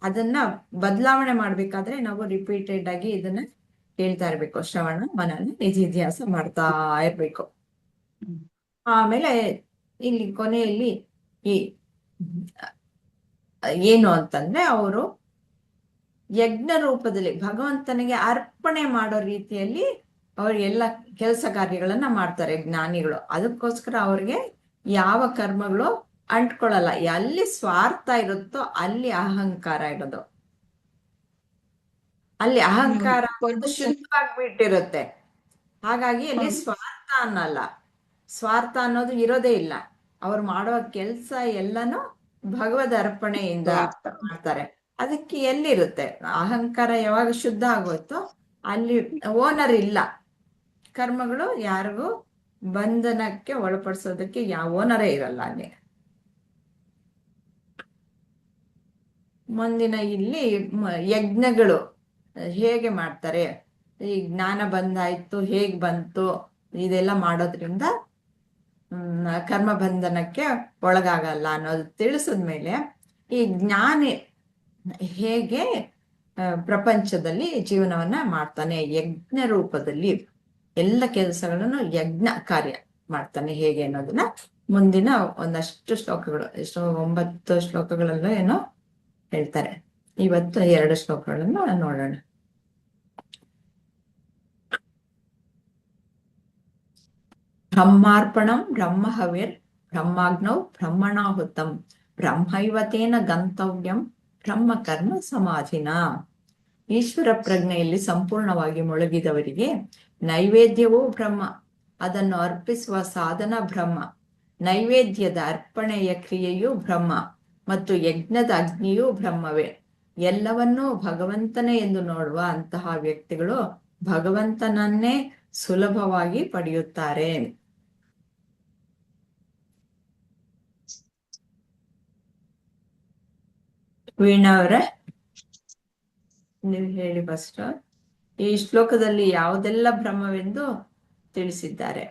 ಅದನ್ನ ಬದಲಾವಣೆ ಮಾಡ್ಬೇಕಾದ್ರೆ ನಾವು ರಿಪೀಟೆಡ್ ಆಗಿ ಇದನ್ನ ಹೇಳ್ತಾ ಇರ್ಬೇಕು. ಶ್ರವಣ ಮನನ ನಿಧಿಧ್ಯಾಸ ಮಾಡ್ತಾ ಇರ್ಬೇಕು. ಆಮೇಲೆ ಇಲ್ಲಿ ಕೊನೆಯಲ್ಲಿ ಈ ಏನು ಅಂತಂದ್ರೆ ಅವರು ಯಜ್ಞ ರೂಪದಲ್ಲಿ ಭಗವಂತನಿಗೆ ಅರ್ಪಣೆ ಮಾಡೋ ರೀತಿಯಲ್ಲಿ ಅವ್ರು ಎಲ್ಲ ಕೆಲಸ ಕಾರ್ಯಗಳನ್ನ ಮಾಡ್ತಾರೆ ಜ್ಞಾನಿಗಳು. ಅದಕ್ಕೋಸ್ಕರ ಅವ್ರಿಗೆ ಯಾವ ಕರ್ಮಗಳು ಅಂಟ್ಕೊಳ್ಳಲ್ಲ. ಎಲ್ಲಿ ಸ್ವಾರ್ಥ ಇರುತ್ತೋ ಅಲ್ಲಿ ಅಹಂಕಾರ ಇರೋದು. ಅಲ್ಲಿ ಅಹಂಕಾರ ಶುದ್ಧವಾಗ್ಬಿಟ್ಟಿರುತ್ತೆ. ಹಾಗಾಗಿ ಅಲ್ಲಿ ಸ್ವಾರ್ಥ ಅನ್ನಲ್ಲ. ಸ್ವಾರ್ಥ ಅನ್ನೋದು ಇರೋದೇ ಇಲ್ಲ. ಅವ್ರು ಮಾಡೋ ಕೆಲಸ ಎಲ್ಲಾನು ಭಗವದ್ ಅರ್ಪಣೆಯಿಂದ ಮಾಡ್ತಾರೆ. ಅದಕ್ಕೆ ಎಲ್ಲಿರುತ್ತೆ ಅಹಂಕಾರ? ಯಾವಾಗ ಶುದ್ಧ ಆಗೋಯ್ತೋ ಅಲ್ಲಿ ಓನರ್ ಇಲ್ಲ. ಕರ್ಮಗಳು ಯಾರಿಗೂ ಬಂಧನಕ್ಕೆ ಒಳಪಡಿಸೋದಕ್ಕೆ ಯಾವ ಓನರೇ ಇರಲ್ಲ ಅಲ್ಲಿ. ಮುಂದಿನ ಇಲ್ಲಿ ಯಜ್ಞಗಳು ಹೇಗೆ ಮಾಡ್ತಾರೆ, ಈ ಜ್ಞಾನ ಬಂದಾಯ್ತು ಹೇಗ್ ಬಂತು, ಇದೆಲ್ಲ ಮಾಡೋದ್ರಿಂದ ಕರ್ಮ ಬಂಧನಕ್ಕೆ ಒಳಗಾಗಲ್ಲ ಅನ್ನೋದು ತಿಳಿಸಿದ್ಮೇಲೆ ಈ ಜ್ಞಾನಿ ಹೇಗೆ ಪ್ರಪಂಚದಲ್ಲಿ ಜೀವನವನ್ನ ಮಾಡ್ತಾನೆ, ಯಜ್ಞ ರೂಪದಲ್ಲಿ ಎಲ್ಲ ಕೆಲಸಗಳನ್ನು ಯಜ್ಞ ಕಾರ್ಯ ಮಾಡ್ತಾನೆ ಹೇಗೆ ಅನ್ನೋದನ್ನ ಮುಂದಿನ ಒಂದಷ್ಟು ಶ್ಲೋಕಗಳು, ಎಷ್ಟೋ 9 ಶ್ಲೋಕಗಳಲ್ಲೂ ಏನೋ ಹೇಳ್ತಾರೆ. ಇವತ್ತು 2 ಶ್ಲೋಕಗಳನ್ನು ನೋಡೋಣ. ಬ್ರಹ್ಮಾರ್ಪಣಂ ಬ್ರಹ್ಮಹವಿರ್ ಬ್ರಹ್ಮಾಗ್ನೌ ಬ್ರಹ್ಮಣಾಹುತಂ ಬ್ರಹ್ಮೈವತೇನ ಗಂತವ್ಯಂ ಬ್ರಹ್ಮ ಕರ್ಮ ಸಮಾಧಿನ. ಈಶ್ವರ ಪ್ರಜ್ಞೆಯಲ್ಲಿ ಸಂಪೂರ್ಣವಾಗಿ ಮುಳುಗಿದವರಿಗೆ ನೈವೇದ್ಯವೂ ಬ್ರಹ್ಮ, ಅದನ್ನು ಅರ್ಪಿಸುವ ಸಾಧನ ಬ್ರಹ್ಮ, ನೈವೇದ್ಯದ ಅರ್ಪಣೆಯ ಕ್ರಿಯೆಯೂ ಬ್ರಹ್ಮ ಮತ್ತು ಯಜ್ಞದ ಅಗ್ನಿಯೂ ಬ್ರಹ್ಮವೇ. ಎಲ್ಲವನ್ನೂ ಭಗವಂತನೇ ಎಂದು ನೋಡುವ ಅಂತಹ ವ್ಯಕ್ತಿಗಳು ಭಗವಂತನನ್ನೇ ಸುಲಭವಾಗಿ ಪಡೆಯುತ್ತಾರೆ. ವೀಣಾ ಅವರೇ, ನೀವು ಹೇಳಿ ಫಸ್ಟ್. ಈ ಶ್ಲೋಕದಲ್ಲಿ ಯಾವುದೆಲ್ಲ ಬ್ರಹ್ಮವೆಂದು ತಿಳಿಸಿದ್ದಾರೆ?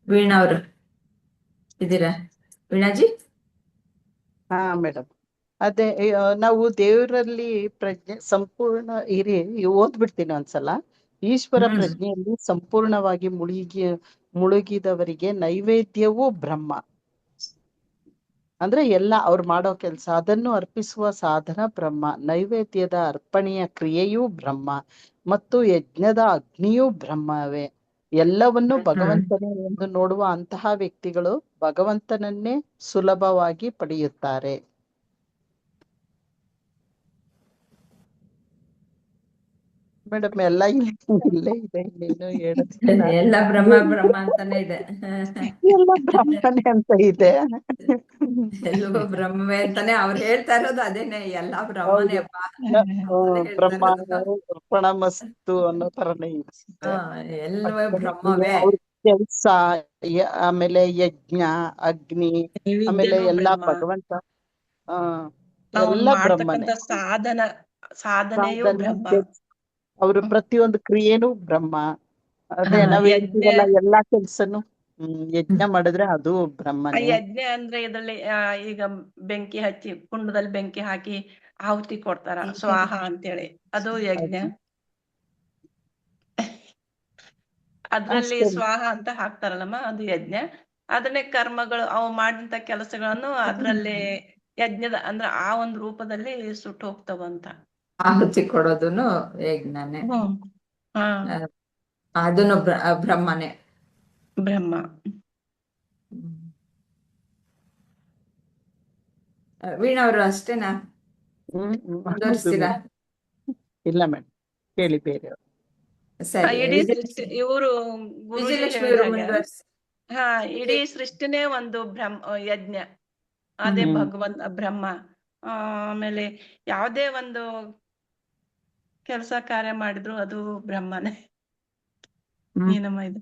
ವೀಣಾ ಅವರು ಇದ್ದೀರಾ? ವೀಣಾಜಿ? ಹಾ ಮೇಡಮ್, ಅದೇ ನಾವು ದೇವರಲ್ಲಿ ಪ್ರಜ್ಞೆ ಸಂಪೂರ್ಣ ಇರಿ ಓದ್ಬಿಡ್ತೀನಿ ಒಂದ್ಸಲ. ಈಶ್ವರ ಪ್ರಜ್ಞೆಯಲ್ಲಿ ಸಂಪೂರ್ಣವಾಗಿ ಮುಳುಗಿದವರಿಗೆ ನೈವೇದ್ಯವೂ ಬ್ರಹ್ಮ, ಅಂದ್ರೆ ಎಲ್ಲ ಅವ್ರು ಮಾಡೋ ಕೆಲಸ ಅದನ್ನು ಅರ್ಪಿಸುವ ಸಾಧನ ಬ್ರಹ್ಮ, ನೈವೇದ್ಯದ ಅರ್ಪಣೆಯ ಕ್ರಿಯೆಯೂ ಬ್ರಹ್ಮ ಮತ್ತು ಯಜ್ಞದ ಅಗ್ನಿಯೂ ಬ್ರಹ್ಮವೇ. ಎಲ್ಲವನ್ನೂ ಭಗವಂತನೇ ಎಂದು ನೋಡುವ ಅಂತಹ ವ್ಯಕ್ತಿಗಳು ಭಗವಂತನನ್ನೇ ಸುಲಭವಾಗಿ ಪಡೆಯುತ್ತಾರೆ. ಮೇಡಮ್ ಎಲ್ಲ ಇಲ್ಲೇ ಇದೆ, ಇನ್ನೇನು ಹೇಳೋದಿಲ್ಲ. ಎಲ್ಲ ಬ್ರಹ್ಮ ಬ್ರಹ್ಮ ಅಂತಾನೆ ಇದೆ. ಎಲ್ಲ ಬ್ರಹ್ಮನೇ ಅಂತ ಇದೆ. ಎಲ್ಲವೂ ಬ್ರಹ್ಮವೇ ಅಂತಾನೆ ಅವ್ರು ಹೇಳ್ತಾ ಇರೋದು. ಅದೇನೆ, ಎಲ್ಲ ಬ್ರಹ್ಮನೇ ಹೌದು, ಅಪ್ಪ ಅಂತಾನೆ ಹೇಳ್ತಾ ಬ್ರಹ್ಮ ಇರೋದು. ಅರ್ಪಣಮಸ್ತು ಅನ್ನೋ ತರನೇ ಇದೆ. ಎಲ್ಲವೂ ಬ್ರಹ್ಮವೇ. ಅವ್ರ ಕೆಲ್ಸ, ಆಮೇಲೆ ಯಜ್ಞ, ಅಗ್ನಿ, ಆಮೇಲೆ ನೈವೇದ್ಯನೂ ಎಲ್ಲಾ ಬ್ರಹ್ಮ, ಭಗವಂತ, ಆ ಅವ್ರು ಎಲ್ಲ ಬ್ರಹ್ಮನೇ. ಮಾಡ್ತಕ್ಕಂತ ಸಾಧನೆಯೂ ಬ್ರಹ್ಮ. ಅವ್ರ ಪ್ರತಿಯೊಂದು ಕ್ರಿಯೆನೂ ಬ್ರಹ್ಮ. ಅದೇ ನಾವ್ ಯಜ್ಞ ಹೇಳ್ತೀವಲ್ಲ, ಎಲ್ಲಾ ಕೆಲ್ಸನು ಯಜ್ಞ ಮಾಡಿದ್ರೆ ಅದು ಬ್ರಹ್ಮನೇ. ಯಜ್ಞ ಅಂದ್ರೆ ಇದರಲ್ಲಿ ಈಗ ಬೆಂಕಿ ಹಚ್ಚಿ, ಕುಂಡದಲ್ಲಿ ಬೆಂಕಿ ಹಾಕಿ ಆಹುತಿ ಕೊಡ್ತಾರ, ಸ್ವಾಹ ಅಂತೇಳಿ, ಅದು ಯಜ್ಞ. ಅದ್ರಲ್ಲಿ ಅಷ್ಟೇ. ಸ್ವಾಹ ಅಂತ ಹಾಕ್ತಾರಲ್ಲಮ್ಮ, ಅದು ಯಜ್ಞ. ಅದನ್ನೇ ಕರ್ಮಗಳು, ಅವು ಮಾಡಿದಂತ ಕೆಲಸಗಳನ್ನು ಅದ್ರಲ್ಲಿ ಯಜ್ಞದ ಅಂದ್ರೆ ಆ ಒಂದು ರೂಪದಲ್ಲಿ ಸುಟ್ಟು ಹೋಗ್ತಾವಂತ. ಆಹುತಿ ಕೊಡೋದನ್ನು ಯಜ್ಞನೇ. ಹಾ, ಅದನ್ನು ಬ್ರಹ್ಮನೇ. ಬ್ರಹ್ಮ. ವೀಣಾ ಅವರು ಅಷ್ಟೇನಾ? ಮುಂದುವರಿಸ್ತೀರಾ? ಇಲ್ಲ ಮೇಡಮ್, ಕೇಳಿ ಬೇರೆ. ಸರಿ, ಇಡೀ ಸೃಷ್ಟಿ, ಇವರು ಗುರುಜಿ ವಿಜಯಲಕ್ಷ್ಮಿ ಅವರು ಹೇಳಿದಾಗ ಮುಂದುವರಿಸಿ. ಇಡೀ ಸೃಷ್ಟಿನೇ ಒಂದು ಯಜ್ಞ, ಅದೇ ಭಗವಂತ ಬ್ರಹ್ಮ. ಆಮೇಲೆ ಯಾವುದೇ ಒಂದು ಕೆಲಸ ಕಾರ್ಯ ಮಾಡಿದ್ರು ಅದು ಬ್ರಹ್ಮನೇ. ಏನಮ್ಮ ಇದು?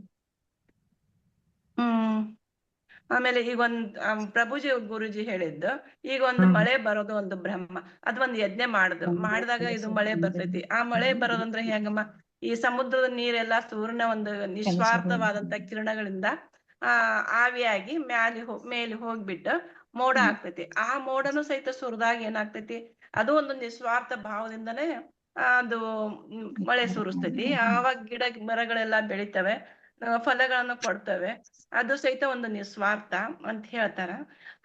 ಆಮೇಲೆ ಈಗ ಪ್ರಭುಜಿ ಗುರುಜಿ ಹೇಳಿದ್ದು, ಈಗ ಒಂದು ಮಳೆ ಬರೋದು ಒಂದು ಬ್ರಹ್ಮ, ಅದು ಒಂದು ಯಜ್ಞ ಮಾಡಿದಾಗ ಇದು ಮಳೆ ಬರ್ತೈತಿ. ಆ ಮಳೆ ಬರೋದಂದ್ರೆ ಹೆಂಗಮ್ಮ? ಈ ಸಮುದ್ರದ ನೀರೆಲ್ಲ ಸೂರ್ಯನ ಒಂದು ನಿಸ್ವಾರ್ಥವಾದಂತ ಕಿರಣಗಳಿಂದ ಆವಿಯಾಗಿ ಮೇಲೆ ಹೋಗ್ಬಿಟ್ಟು ಮೋಡ ಆಗ್ತೈತಿ. ಆ ಮೋಡನು ಸಹಿತ ಸುರಿದಾಗ ಏನಾಗ್ತೈತಿ? ಅದು ಒಂದು ನಿಸ್ವಾರ್ಥ ಭಾವದಿಂದನೇ ಅದು ಮಳೆ ಸುರಿಸ್ತೈತಿ. ಆವಾಗ ಗಿಡ ಮರಗಳೆಲ್ಲ ಬೆಳಿತವೆ, ಫಲಗಳನ್ನು ಕೊಡ್ತವೆ. ಅದು ಸಹಿತ ಒಂದು ನಿಸ್ವಾರ್ಥ ಅಂತ ಹೇಳ್ತಾರ.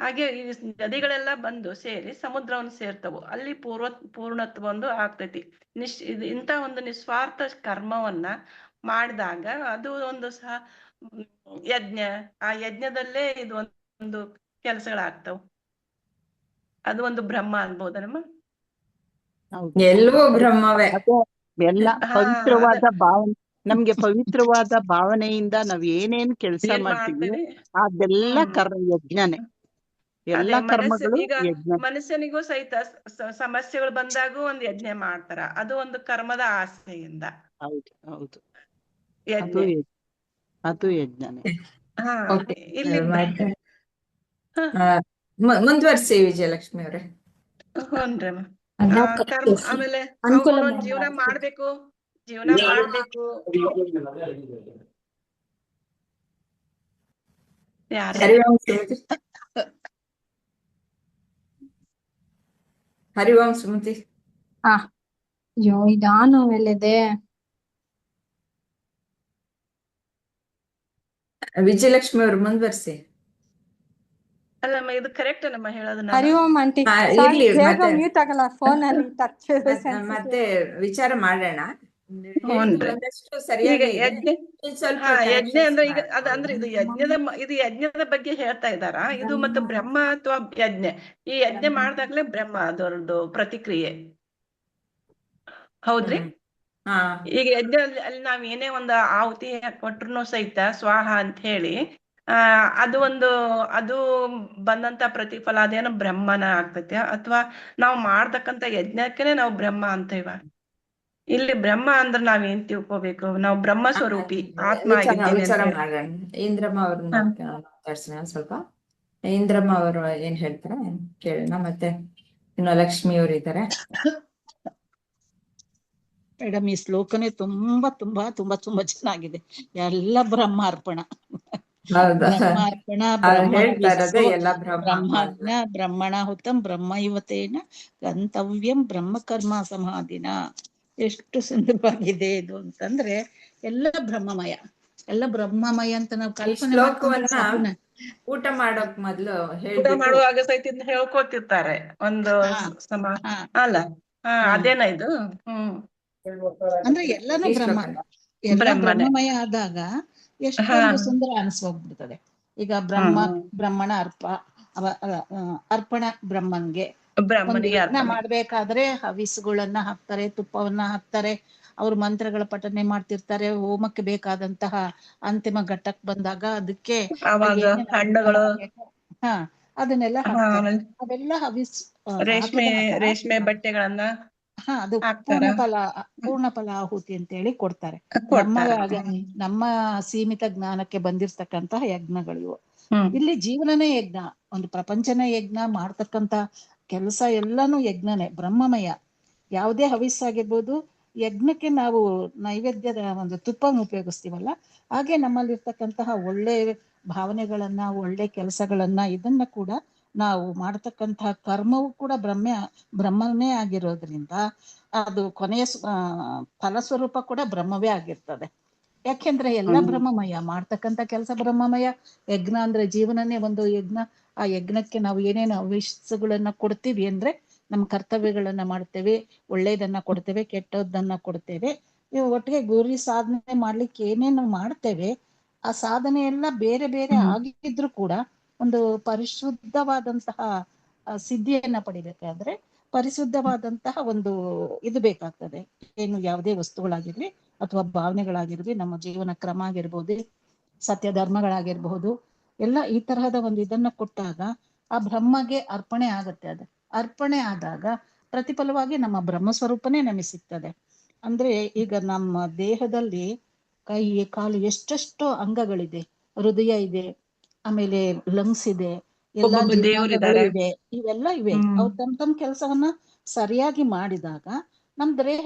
ಹಾಗೆ ಈ ನದಿಗಳೆಲ್ಲ ಬಂದು ಸೇರಿ ಸಮುದ್ರವನ್ನು ಸೇರ್ತವು, ಅಲ್ಲಿ ಪೂರ್ಣತ್ವ ಒಂದು ಆಗ್ತೈತಿ. ಇಂಥ ಒಂದು ನಿಸ್ವಾರ್ಥ ಕರ್ಮವನ್ನ ಮಾಡಿದಾಗ ಅದು ಒಂದು ಸಹ ಯಜ್ಞ. ಆ ಯಜ್ಞದಲ್ಲೇ ಇದು ಒಂದು ಕೆಲಸಗಳಾಗ್ತವು. ಅದು ಒಂದು ಬ್ರಹ್ಮ ಅನ್ಬೋದಮ್ಮ. ಎಲ್ಲವೂ ಬ್ರಹ್ಮವೇ. ಎಲ್ಲ ಪವಿತ್ರವಾದ ಭಾವನೆ, ನಮ್ಗೆ ಪವಿತ್ರವಾದ ಭಾವನೆಯಿಂದ ನಾವ್ ಏನೇನ್ ಕೆಲಸ ಮಾಡ್ತೀವಿ ಅದೆಲ್ಲ ಯಜ್ಞನೇ. ಎಲ್ಲ ಕರ್ಮಗಳು ಯಜ್ಞ. ಮನುಷ್ಯನಿಗೂ ಸಹಿತ ಸಮಸ್ಯೆಗಳು ಬಂದಾಗೂ ಒಂದು ಯಜ್ಞ ಮಾಡ್ತಾರ, ಅದು ಒಂದು ಕರ್ಮದ ಆಸೆಯಿಂದ. ಹೌದು ಹೌದು, ಯಜ್ಞ ಅದು ಯಜ್ಞನೇ. ಇಲ್ಲಿ ಮುಂದುವರಿಸಿ ವಿಜಯಲಕ್ಷ್ಮಿ ಅವರೇ. ಆಮೇಲೆ ಅವ್ರು ಜೀವನ ಮಾಡ್ಬೇಕು. ಹರಿವಂಶ ಸುಮತಿ. ಅಯ್ಯೋ, ಇದಾನು ಮೇಲಿದೆ. ವಿಜಯಲಕ್ಷ್ಮಿ ಅವರು ಮುಂದುವರಿಸಿ. ಅಲ್ಲಮ್ಮ ಇದು ಕರೆಕ್ಟ್ ನಮ್ಮ ಹೇಳೋದು ನಾನು. ಹರಿ ಓಂ ಆಂಟಿ. ಇರ್ಲಿ ಬೇಗ ಮತ್ತೆ ಮ್ಯೂಟ್ ಆಗಲ್ಲ ಫೋನ್ ಅಲ್ಲಿ ಟಚ್ ಮತ್ತೆ ವಿಚಾರ ಮಾಡೋಣ. ಹೇಳಿದ್ದು ಹ್ಞೂನ್ರಿ. ಒಂದಷ್ಟು ಈಗ ಸರಿಯಾಗೇ ಇದೆ, ಯಜ್ಞ ಇನ್ ಸ್ವಲ್ಪ ಯಜ್ಞ corrections ಅಂದ್ರೆ ಈಗ ಅಂದ್ರೆ ಮಾಡ್ಕೊಳ್ಳೋಣ. ಇದು ಯಜ್ಞದ ಬಗ್ಗೆ ಹೇಳ್ತಾ ಇದ್ದಾರಾ? ಇದು ಮತ್ತೆ ಬ್ರಹ್ಮ ಅಥವಾ ಯಜ್ಞ? ಈ ಯಜ್ಞ ಮಾಡ್ದಾಗ್ಲೇ ಬ್ರಹ್ಮ ಅದರದ್ದು ಪ್ರತಿಕ್ರಿಯೆ, ಹೌದ್ರಿ? ಹಾ ಈಗ ಯಜ್ಞ ಅಲ್ಲಿ ನಾವ್ ಏನೇ ಒಂದು ಆಹುತಿ ಕೊಟ್ರು ಸಹಿತ ಸ್ವಾಹ ಅಂತ ಹೇಳಿ ಅದು ಬಂದಂತ ಪ್ರತಿಫಲ ಅದೇನೋ ಬ್ರಹ್ಮನ ಆಗ್ತೈತೆ, ಅಥವಾ ನಾವು ಮಾಡ್ತಕ್ಕಂತ ಯಜ್ಞಕ್ಕೇನೆ ನಾವು ಬ್ರಹ್ಮ ಅಂತೇವ? ಇಲ್ಲಿ ಬ್ರಹ್ಮ ಅಂದ್ರೆ ನಾವ್ ಏನ್ ತಿಳ್ಕೊಬೇಕು? ನಾವು ಬ್ರಹ್ಮ ಸ್ವರೂಪಿ ಆತ್ಮ ಆಗಿದ್ದೇವೆ ಅಂತ ವಿಚಾರ ಹೇಳಿ. ಮಾಡೋಣ. ಇಂದ್ರಮ್ಮ ಅವ್ರನ್ನ ಹಾ. ಮಾತಾಡ್ಸೋಣ ಸ್ವಲ್ಪ. ಇಂದ್ರಮ್ಮ ಅವರು ಏನ್ ಹೇಳ್ತಾರೆ ಕೇಳೋಣ. ಮತ್ತೆ ಇನ್ನು ಲಕ್ಷ್ಮಿ ಅವರು ಇದ್ದಾರೆ. ಮೇಡಮ್, ಈ ಶ್ಲೋಕನೇ ತುಂಬಾ ತುಂಬಾ ತುಂಬಾ ತುಂಬಾ ಚೆನ್ನಾಗಿದೆ. ಎಲ್ಲ ಬ್ರಹ್ಮಾರ್ಪಣ, ಹೌದಾ? ಬ್ರಹ್ಮಾರ್ಪಣ, ಹೇಳ್ತಾ ಇರೋದೇ ಬ್ರಹ್ಮ ಎಲ್ಲ ಬ್ರಹ್ಮ ಬ್ರಹ್ಮಜ್ಞ ಬ್ರಹ್ಮಣಾಹುತಂ ಬ್ರಹ್ಮೈವತೇನ ಗಂತವ್ಯಂ ಬ್ರಹ್ಮಕರ್ಮ ಸಮಾಧಿನ. ಎಷ್ಟು ಸುಂದರವಾಗಿದೆ ಇದು ಅಂತಂದ್ರೆ, ಎಲ್ಲ ಬ್ರಹ್ಮಮಯ, ಎಲ್ಲ ಬ್ರಹ್ಮಮಯ ಅಂತ ನಾವು ಈ ಕಲ್ಪನೆ ಮಾಡ್ಕೊಂಡ್ರೆ ಶ್ಲೋಕವನ್ನ ಸಾಕುನ. ಊಟ ಮಾಡೋಕ್ ಮೊದ್ಲು ಊಟ ಹೇಳ್ಬಿಟ್ಟು ಮಾಡುವಾಗ ಸಹಿತ ಇದ್ನ ಹೇಳ್ಕೊತಿರ್ತಾರೆ ಒಂದು ಹಾ ಹಾ ಅಲ್ಲ. ಹಾ. ಅದೇನ ಇದು? ಅಂದ್ರೆ ಎಲ್ಲಾನು ಈ ಬ್ರಹ್ಮ, ಶ್ಲೋಕನ ಎಲ್ಲ ಬ್ರಹ್ಮನೇ. ಬ್ರಹ್ಮಮಯ ಆದಾಗ ಹಾ. ಎಷ್ಟೊಂದು ಸುಂದರ ಅನಿಸೋಗ್ಬಿಡ್ತದೆ. ಈಗ ಬ್ರಹ್ಮಣ ಅರ್ಪಣ ಬ್ರಹ್ಮನ್ಗೆ. ಒಂದು ಬ್ರಹ್ಮನಿಗೆ ಯಜ್ಞ ಅರ್ಪಣೆ. ಮಾಡ್ಬೇಕಾದ್ರೆ ಹವಿಸ್ಸುಗಳನ್ನ ಹಾಕ್ತಾರೆ, ತುಪ್ಪವನ್ನ ಹಾಕ್ತಾರೆ, ಅವ್ರು ಮಂತ್ರಗಳ ಪಠನೆ ಮಾಡ್ತಿರ್ತಾರೆ. ಹೋಮಕ್ಕೆ ಬೇಕಾದಂತಹ ಅಂತಿಮ ಘಟ್ಟಕ್ಕೆ ಬಂದಾಗ ಅದಕ್ಕೆ ಅವಾಗ ಏನೇನು ಹಣ್ಣುಗಳು, ಹಾ ಅದನ್ನೆಲ್ಲ ಹಾಕ್ತಾರೆ. ಅವೆಲ್ಲ ರೇಷ್ಮೆ ಬಟ್ಟೆಗಳನ್ನ ಅದು ಹಾಕ್ತಾರ, ಪೂರ್ಣ ಫಲ ಆಹುತಿ ಅಂತ ಹೇಳಿ ಕೊಡ್ತಾರೆ. ಕೊಡ್ತಾರ. ನಮ್ಮ ಸೀಮಿತ ಜ್ಞಾನಕ್ಕೆ ಬಂದಿರ್ತಕ್ಕಂತಹ ಯಜ್ಞಗಳು ಇವು. ಹ್ಮ್. ಇಲ್ಲಿ ಜೀವನನೇ ಯಜ್ಞ, ಒಂದು ಪ್ರಪಂಚನೇ ಯಜ್ಞ, ಮಾಡ್ತಕ್ಕಂತ ಕೆಲಸ ಎಲ್ಲಾನು ಯಜ್ಞನೇ, ಬ್ರಹ್ಮಮಯ. ಯಾವುದೇ ಹವಿಸ್ಸಾಗಿರ್ಬೋದು, ಯಜ್ಞಕ್ಕೆ ನಾವು ನೈವೇದ್ಯದ ಒಂದು ತುಪ್ಪವನ್ನು ಉಪಯೋಗಿಸ್ತೀವಲ್ಲ, ಹಾಗೆ ನಮ್ಮಲ್ಲಿರ್ತಕ್ಕಂತಹ ಒಳ್ಳೆ ಭಾವನೆಗಳನ್ನ, ಒಳ್ಳೆ ಕೆಲಸಗಳನ್ನ, ಇದನ್ನ ಕೂಡ ನಾವು ಮಾಡತಕ್ಕಂತಹ ಕರ್ಮವು ಕೂಡ ಬ್ರಹ್ಮನೇ ಆಗಿರೋದ್ರಿಂದ ಅದು ಕೊನೆಯ ಫಲಸ್ವರೂಪ ಕೂಡ ಬ್ರಹ್ಮವೇ ಆಗಿರ್ತದೆ. ಯಾಕೆಂದ್ರೆ ಎಲ್ಲ ಬ್ರಹ್ಮಮಯ, ಮಾಡ್ತಕ್ಕಂಥ ಕೆಲಸ ಬ್ರಹ್ಮಮಯ. ಯಜ್ಞ ಅಂದ್ರೆ ಜೀವನನೇ ಒಂದು ಯಜ್ಞ. ಆ ಯಜ್ಞಕ್ಕೆ ನಾವು ಏನೇನು ಹವಿಸ್ಸುಗಳನ್ನ ಕೊಡ್ತೀವಿ ಅಂದ್ರೆ, ನಮ್ಮ ಕರ್ತವ್ಯಗಳನ್ನ ಮಾಡ್ತೇವೆ, ಒಳ್ಳೇದನ್ನ ಕೊಡ್ತೇವೆ, ಕೆಟ್ಟದ್ದನ್ನ ಕೊಡ್ತೇವೆ. ಇವು ಒಟ್ಟಿಗೆ ಗುರಿ ಸಾಧನೆ ಮಾಡ್ಲಿಕ್ಕೆ ಏನೇನು ಮಾಡ್ತೇವೆ, ಆ ಸಾಧನೆ ಎಲ್ಲ ಬೇರೆ ಬೇರೆ ಆಗಿದ್ರು ಕೂಡ ಒಂದು ಪರಿಶುದ್ಧವಾದಂತಹ ಸಿದ್ಧಿಯನ್ನ ಪಡಿಬೇಕಾದ್ರೆ ಪರಿಶುದ್ಧವಾದಂತಹ ಒಂದು ಇದು ಬೇಕಾಗ್ತದೆ. ಏನು ಯಾವುದೇ ವಸ್ತುಗಳಾಗಿರ್ಲಿ ಅಥವಾ ಭಾವನೆಗಳಾಗಿರ್ಲಿ, ನಮ್ಮ ಜೀವನ ಕ್ರಮ ಆಗಿರ್ಬೋದು, ಸತ್ಯ ಧರ್ಮಗಳಾಗಿರ್ಬಹುದು, ಎಲ್ಲ ಈ ತರಹದ ಒಂದು ಇದನ್ನ ಕೊಟ್ಟಾಗ ಆ ಬ್ರಹ್ಮಗೆ ಅರ್ಪಣೆ ಆಗತ್ತೆ. ಅದು ಅರ್ಪಣೆ ಆದಾಗ ಪ್ರತಿಫಲವಾಗಿ ನಮ್ಮ ಬ್ರಹ್ಮ ಸ್ವರೂಪನೇ ನಮಗೆ ಸಿಗ್ತದೆ. ಅಂದ್ರೆ ಈಗ ನಮ್ಮ ದೇಹದಲ್ಲಿ ಕೈ ಕಾಲು ಎಷ್ಟೆಷ್ಟು ಅಂಗಗಳಿದೆ, ಹೃದಯ ಇದೆ, ಆಮೇಲೆ ಲಂಗ್ಸ್ ಇದೆ, ಎಲ್ಲಾ ಜೀರ್ಣಾಂಗಗಳು ದೇವರಿದ್ದಾರೆ. ಇದೆ, ಇವೆಲ್ಲ ಇವೆ. ಅವ್ರು ತಮ್ಮ ಕೆಲಸವನ್ನ ಸರಿಯಾಗಿ ಮಾಡಿದಾಗ ನಮ್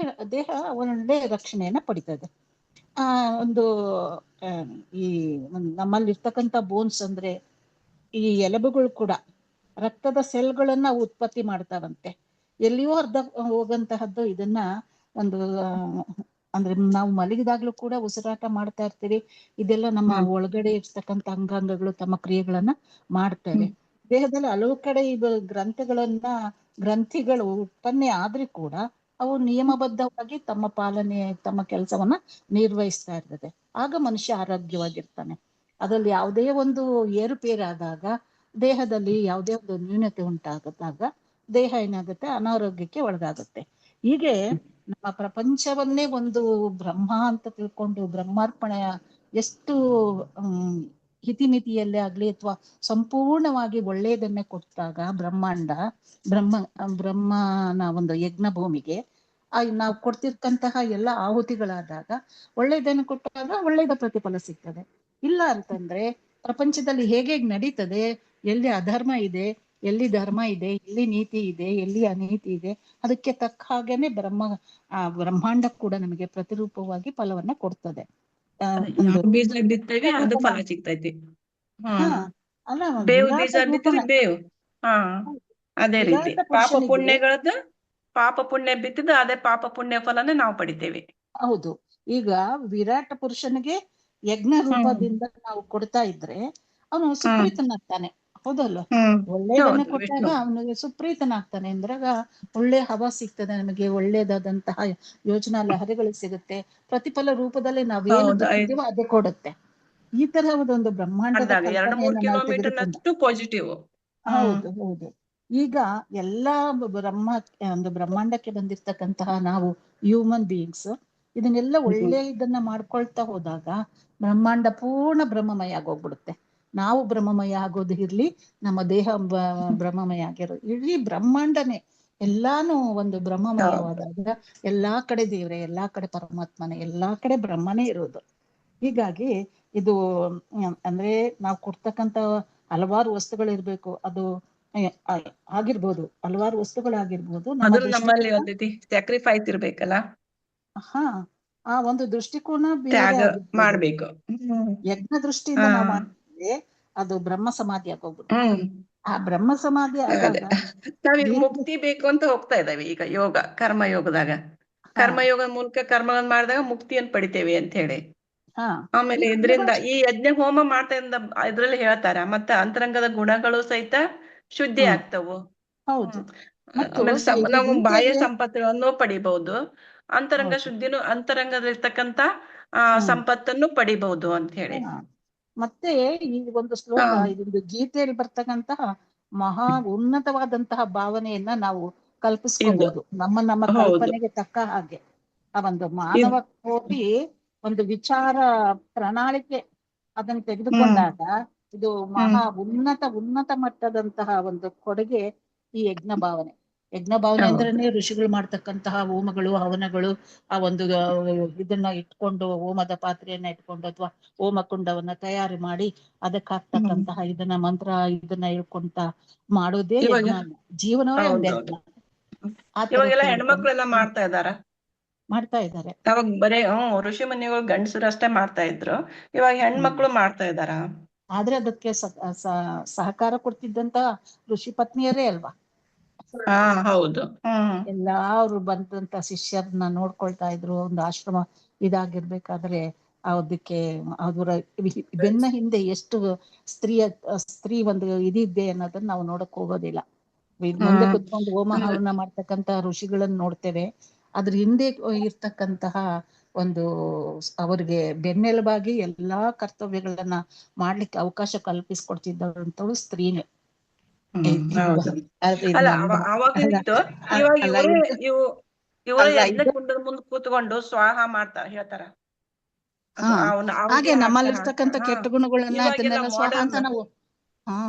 ದೇಹ ಒಳ್ಳೆ ರಕ್ಷಣೆಯನ್ನ ಪಡಿತದೆ. ಒಂದು ಈ ನಮ್ಮಲ್ಲಿ ಇರ್ತಕ್ಕಂಥ ಬೋನ್ಸ್ ಅಂದ್ರೆ ಈ ಎಲುಬುಗಳು ಕೂಡ ರಕ್ತದ ಸೆಲ್ಗಳನ್ನ ಉತ್ಪತ್ತಿ ಮಾಡ್ತಾವಂತೆ. ಎಲ್ಲಿಯೋ ಅರ್ಧ ಹೋಗಂತಹದ್ದು ಇದನ್ನ ಒಂದು ಅಂದ್ರೆ ನಾವು ಮಲಗಿದಾಗ್ಲೂ ಕೂಡ ಉಸಿರಾಟ ಮಾಡ್ತಾ ಇರ್ತೀವಿ. ಇದೆಲ್ಲ ನಮ್ಮ ಒಳಗಡೆ ಇರ್ತಕ್ಕಂಥ ಅಂಗಾಂಗಗಳು ತಮ್ಮ ಕ್ರಿಯೆಗಳನ್ನ ಮಾಡ್ತವೆ. ದೇಹದಲ್ಲಿ ಹಲವು ಕಡೆ ಇದು ಗ್ರಂಥಿಗಳು ಉತ್ಪನ್ನ ಆದ್ರೂ ಕೂಡ ಅವು ನಿಯಮಬದ್ಧವಾಗಿ ತಮ್ಮ ಕೆಲಸವನ್ನ ನಿರ್ವಹಿಸ್ತಾ ಇರ್ತದೆ. ಆಗ ಮನುಷ್ಯ ಆರೋಗ್ಯವಾಗಿರ್ತಾನೆ. ಅದ್ರಲ್ಲಿ ಯಾವುದೇ ಒಂದು ಏರುಪೇರಾದಾಗ, ದೇಹದಲ್ಲಿ ಯಾವುದೇ ಒಂದು ನ್ಯೂನತೆ ಉಂಟಾಗದಾಗ ದೇಹ ಏನಾಗುತ್ತೆ, ಅನಾರೋಗ್ಯಕ್ಕೆ ಒಳಗಾಗುತ್ತೆ. ಹೀಗೆ ನಮ್ಮ ಪ್ರಪಂಚವನ್ನೇ ಒಂದು ಬ್ರಹ್ಮ ಅಂತ ತಿಳ್ಕೊಂಡು ಬ್ರಹ್ಮಾರ್ಪಣೆಯ ಎಷ್ಟು ಹಿತಿಮಿತಿಯಲ್ಲೇ ಆಗ್ಲಿ ಅಥವಾ ಸಂಪೂರ್ಣವಾಗಿ ಒಳ್ಳೆಯದನ್ನೇ ಕೊಟ್ಟಾಗ ಬ್ರಹ್ಮನ ಒಂದು ಯಜ್ಞ ಭೂಮಿಗೆ ನಾವು ಕೊಡ್ತಿರ್ತಂತಹ ಎಲ್ಲ ಆಹುತಿಗಳಾದಾಗ ಒಳ್ಳೇದನ್ನು ಕೊಟ್ಟಾಗ ಒಳ್ಳೇದ ಪ್ರತಿಫಲ ಸಿಗ್ತದೆ. ಇಲ್ಲ ಅಂತಂದ್ರೆ ಪ್ರಪಂಚದಲ್ಲಿ ಹೇಗೆ ನಡೀತದೆ, ಎಲ್ಲಿ ಅಧರ್ಮ ಇದೆ, ಎಲ್ಲಿ ಧರ್ಮ ಇದೆ, ಎಲ್ಲಿ ನೀತಿ ಇದೆ, ಎಲ್ಲಿ ಅನೀತಿ ಇದೆ, ಅದಕ್ಕೆ ತಕ್ಕ ಹಾಗೇನೆ ಬ್ರಹ್ಮಾಂಡ ಕೂಡ ನಮಗೆ ಪ್ರತಿರೂಪವಾಗಿ ಫಲವನ್ನ ಕೊಡ್ತದೆ. ಬೀಜ ಬಿತ್ತೇವಿ ಅದು ಫಲ ಸಿಗ್ತೈತಿ. ಅಲ್ಲ, ಬೇವು ವಿರಾಟ ಬೀಜ ಬಿತ್ತಿದ್ರೆ ಬೇವು. ಅದೇ ರೀತಿ ವಿರಾಟ ಪಾಪ ಪುರುಷನಿಗೆ ಪಾಪ ಪುಣ್ಯ ಬಿತ್ತಿದ್ದು ಅದೇ ಪಾಪ ಪುಣ್ಯ ಫಲನೇ ನಾವು ಪಡಿತೇವೆ. ಹೌದು. ಈಗ ವಿರಾಟ ಪುರುಷನಿಗೆ ಯಜ್ಞ ರೂಪದಿಂದ ನಾವು ಕೊಡ್ತಾ ಇದ್ರೆ ಅವನು ಸುಕೃತನಾಗ್ತಾನೆ. ಹೌದಲ್ಲ? ಹ್ಮ್ ಒಳ್ಳೇದನ್ನ ಹೌದು ಕೊಟ್ಟಾಗ ವಿಷ್ಣು. ಅವನಿಗೆ ಸುಪ್ರೀತನಾಗ್ತಾನೆ ಅಂದ್ರಾಗ ಒಳ್ಳೆ ಹವಾ ಸಿಗ್ತದೆ, ನಮಗೆ ಒಳ್ಳೇದಾದಂತಹ ಯೋಚನಾ ಲಹರಿಗಳು ಸಿಗುತ್ತೆ, ಪ್ರತಿಫಲ ರೂಪದಲ್ಲಿ ನಾವೇನು ಹೌದು ಬಿತ್ತಿದ್ದೀವೋ ಅದೇ ಕೊಡುತ್ತೆ. ಈ ತರಹದೊಂದು ಬ್ರಹ್ಮಾಂಡದ ಅಂದಾಗ 2-3 ಕಲ್ಪನೆಯನ್ನ ನಾವು ಕಿಲೋಮೀಟರ್ ತೆಗೆದುಕೊಂಡ. ನಷ್ಟು ಪಾಸಿಟಿವ್. ಹೌದು ಹೌದು. ಈಗ ಎಲ್ಲಾ ಒಂದು ಬ್ರಹ್ಮಾಂಡಕ್ಕೆ ಬಂದಿರ್ತಕ್ಕಂತಹ ನಾವು ಹ್ಯೂಮನ್ ಬೀಯಿಂಗ್ಸ್ ಇದನ್ನೆಲ್ಲ ಒಳ್ಳೆ ಇದನ್ನ ಮಾಡ್ಕೊಳ್ತಾ ಹೋದಾಗ ಬ್ರಹ್ಮಾಂಡ ಪೂರ್ಣ ಬ್ರಹ್ಮಮಯ ಆಗೋಗ್ಬಿಡುತ್ತೆ. ನಾವು ಬ್ರಹ್ಮಮಯ ಆಗೋದು ಇರ್ಲಿ, ನಮ್ಮ ದೇಹ ಬ್ರಹ್ಮಮಯ ಆಗಿರೋದು, ಇಡೀ ಬ್ರಹ್ಮಾಂಡನೇ ಎಲ್ಲಾನು ಒಂದು ಬ್ರಹ್ಮಮಯವಾದಾಗ ಎಲ್ಲಾ ಕಡೆ ದೇವ್ರೆ, ಎಲ್ಲಾ ಕಡೆ ಪರಮಾತ್ಮನೇ, ಎಲ್ಲಾ ಕಡೆ ಬ್ರಹ್ಮನೇ ಇರೋದು. ಹೀಗಾಗಿ ಇದು ಅಂದ್ರೆ ನಾವು ಕೊಡ್ತಕ್ಕಂತ ಹಲವಾರು ವಸ್ತುಗಳಿರ್ಬೇಕು, ಅದು ಆಗಿರ್ಬೋದು, ಹಲವಾರು ವಸ್ತುಗಳಾಗಿರ್ಬೋದು. ನಮ್ಮ ಅದ್ರ ನಮ್ಮಲ್ಲಿ ದೃಷ್ಟಿಕೋನ, ಒಂದ್ ರೀತಿ ಸ್ಯಾಕ್ರಿಫೈಸ್ ಇರ್ಬೇಕಲ್ಲ, ಹಾ ಆ ಒಂದು ದೃಷ್ಟಿಕೋನ ಬೇರೆ ತ್ಯಾಗ ಆಗಿರ್ಬೋದು. ಮಾಡ್ಬೇಕು. ಯಜ್ಞ ದೃಷ್ಟಿಯಿಂದ ನಾವು ಮಾಡಿದ್ರೆ ಅದು ಬ್ರಹ್ಮ ಸಮಾಧಿ ಆಗೋಗ್ಬಿಡುತ್ತೆ. ಹ್ಮ್ ಆ ಬ್ರಹ್ಮ ಸಮಾಧಿ ಅದೇ ಆದಾಗ ನಾವೀಗ ಬೇರೆ ಮುಕ್ತಿ ಬೇಕು ಅಂತ ಹೋಗ್ತಾ ಇದಾವೆ ಈಗ ಯೋಗ ಕರ್ಮಯೋಗದಾಗ. ಕರ್ಮಯೋಗ ಮೂಲಕ ಕರ್ಮಗಳನ್ನ ಮಾಡಿದಾಗ ಮುಕ್ತಿಯನ್ನು ಪಡಿತೇವೆ ಅಂತ ಹೇಳಿ. ಹಾ ಆಮೇಲೆ ಈ ಇದರಿಂದ ಈ ಯಜ್ಞ ಹೋಮ ಮಾಡ್ತಾ ಇದ್ರಲ್ಲಿ ಹೇಳ್ತಾರ, ಮತ್ತೆ ಅಂತರಂಗದ ಗುಣಗಳು ಸಹಿತ ಶುದ್ಧಿ ಆಗ್ತವು. ಹೌದು. ಮತ್ತು ಆಮೇಲೆ ಇದು ನಾವು ಬಾಹ್ಯ ಗೀತೆಗೆ ಸಂಪತ್ತುಗಳನ್ನು ಪಡಿಬಹುದು, ಅಂತರಂಗ ಹೌದು. ಶುದ್ಧಿನೂ ಅಂತರಂಗದಲ್ಲಿರ್ತಕ್ಕಂತ ಹ್ಮ್. ಸಂಪತ್ತನ್ನು ಪಡಿಬಹುದು ಅಂತ ಹೇಳಿ. ಹಾ. ಮತ್ತೆ ಈ ಒಂದು ಹಾ ಶ್ಲೋಕ, ಇದೊಂದು ಗೀತೆಯಲ್ಲಿ ಬರ್ತಕ್ಕಂತಹ ಮಹಾ ಉನ್ನತವಾದಂತಹ ಭಾವನೆಯನ್ನ ನಾವು ಇದು ಕಲ್ಪಿಸ್ಕೋಬಹುದು, ನಮ್ಮ ಹೌದು ಕಲ್ಪನೆಗೆ ತಕ್ಕ ಹಾಗೆ. ಆ ಒಂದು ಮಾನವ ಕೋಟಿ ಒಂದು ವಿಚಾರ ಪ್ರಣಾಳಿಕೆ ಅದನ್ನು ತೆಗೆದುಕೊಂಡಾಗ ಇದು ಮಹಾ ಉನ್ನತ ಮಟ್ಟದಂತಹ ಒಂದು ಕೊಡುಗೆ ಈ ಯಜ್ಞ ಭಾವನೆ. ಯಜ್ಞ ಭಾವನೆ ಹೌದು ಅಂದ್ರೇನೆ ಋಷಿಗಳು ಮಾಡ್ತಕ್ಕಂತಹ ಹೋಮಗಳು ಹವನಗಳು, ಆ ಒಂದು ಇದನ್ನ ಇಟ್ಕೊಂಡು, ಹೋಮದ ಪಾತ್ರೆಯನ್ನ ಇಟ್ಕೊಂಡು ಅಥವಾ ಹೋಮ ಕುಂಡವನ್ನ ತಯಾರು ಮಾಡಿ ಅದಕ್ಕೆ ಹಾಕ್ತಕ್ಕಂತಹ ಇದನ್ನ ಮಂತ್ರ ಇದನ್ನ ಹೇಳ್ಕೊಂತ ಮಾಡೋದೇ ಇವಾಗ ಯಜ್ಞ. ಜೀವನವೇ ಒಂದು ಹೌದೌದು. ಯಜ್ಞ. ಆ ತರ ಇವಾಗೆಲ್ಲ ತಿಳ್ಕೊಂಡು ಹೆಣ್ಮಕ್ಳೆಲ್ಲ ಮಾಡ್ತಾ ಇದಾರ. ಮಾಡ್ತಾ ಇದ್ದಾರೆ. ಅವಾಗ ಬರೇ ಋಷಿ ಮುನಿಗಳು ಗಂಡಸರು ಅಷ್ಟೇ ಮಾಡ್ತಾ ಇದ್ರು, ಇವಾಗ ಹೆಣ್ಮಕ್ಳು ಮಾಡ್ತಾ ಇದಾರ. ಆದ್ರೆ ಅದಕ್ಕೆ ಸಹಕಾರ ಕೊಡ್ತಿದ್ದಂತ ಋಷಿ ಪತ್ನಿಯರೇ ಅಲ್ವಾ. ಹಾ ಹೌದು. ಎಲ್ಲಾರು ಬಂದಂತ ಶಿಷ್ಯರನ್ನ ನೋಡ್ಕೊಳ್ತಾ ಇದ್ರು. ಒಂದು ಆಶ್ರಮ ಇದಾಗಿರ್ಬೇಕಾದ್ರೆ ಅದಕ್ಕೆ ಅದರ ಬೆನ್ನ ಹಿಂದೆ ಎಷ್ಟು ಸ್ತ್ರೀ ಒಂದು ಇದಿದೆ ಅನ್ನೋದನ್ನ ನಾವು ನೋಡಕ್ ಹೋಗೋದಿಲ್ಲ. ಮುಂದೆ ಕುತ್ಕೊಂಡು ಹೋಮ ಹವನ ಮಾಡ್ತಕ್ಕಂತ ಋಷಿಗಳನ್ನ ನೋಡ್ತೇವೆ, ಅದ್ರ ಹಿಂದೆ ಇರ್ತಕ್ಕಂತಹ ಒಂದು ಅವ್ರಿಗೆ ಬೆನ್ನೆಲುಬಾಗಿ ಎಲ್ಲಾ ಕರ್ತವ್ಯಗಳನ್ನ ಮಾಡ್ಲಿಕ್ಕೆ ಅವಕಾಶ ಕಲ್ಪಿಸ್ಕೊಡ್ತಿದ್ದಂಥವ್ಳು ಸ್ತ್ರೀನೇ. ಹೌದು. ಅಲ್ಲ ಅವಾಗಿತ್ತು, ಇವಾಗ ಅಲ್ಲ ಇವರೇ ಯಜ್ಞ ಇದು ಕುಂಡದ ಮುಂದೆ ಕೂತ್ಕೊಂಡು ಸ್ವಾಹ ಮಾಡ್ತಾರ, ಹೇಳ್ತಾರ. ಹಾಗೆ ನಮ್ಮಲ್ಲಿರ್ತಕ್ಕಂಥ ಕೆಟ್ಟ ಗುಣಗಳನ್ನ ಇವಾಗೆಲ್ಲ ಅದನ್ನೆಲ್ಲ ಸ್ವಾಹ ಅಂತ ನಾವು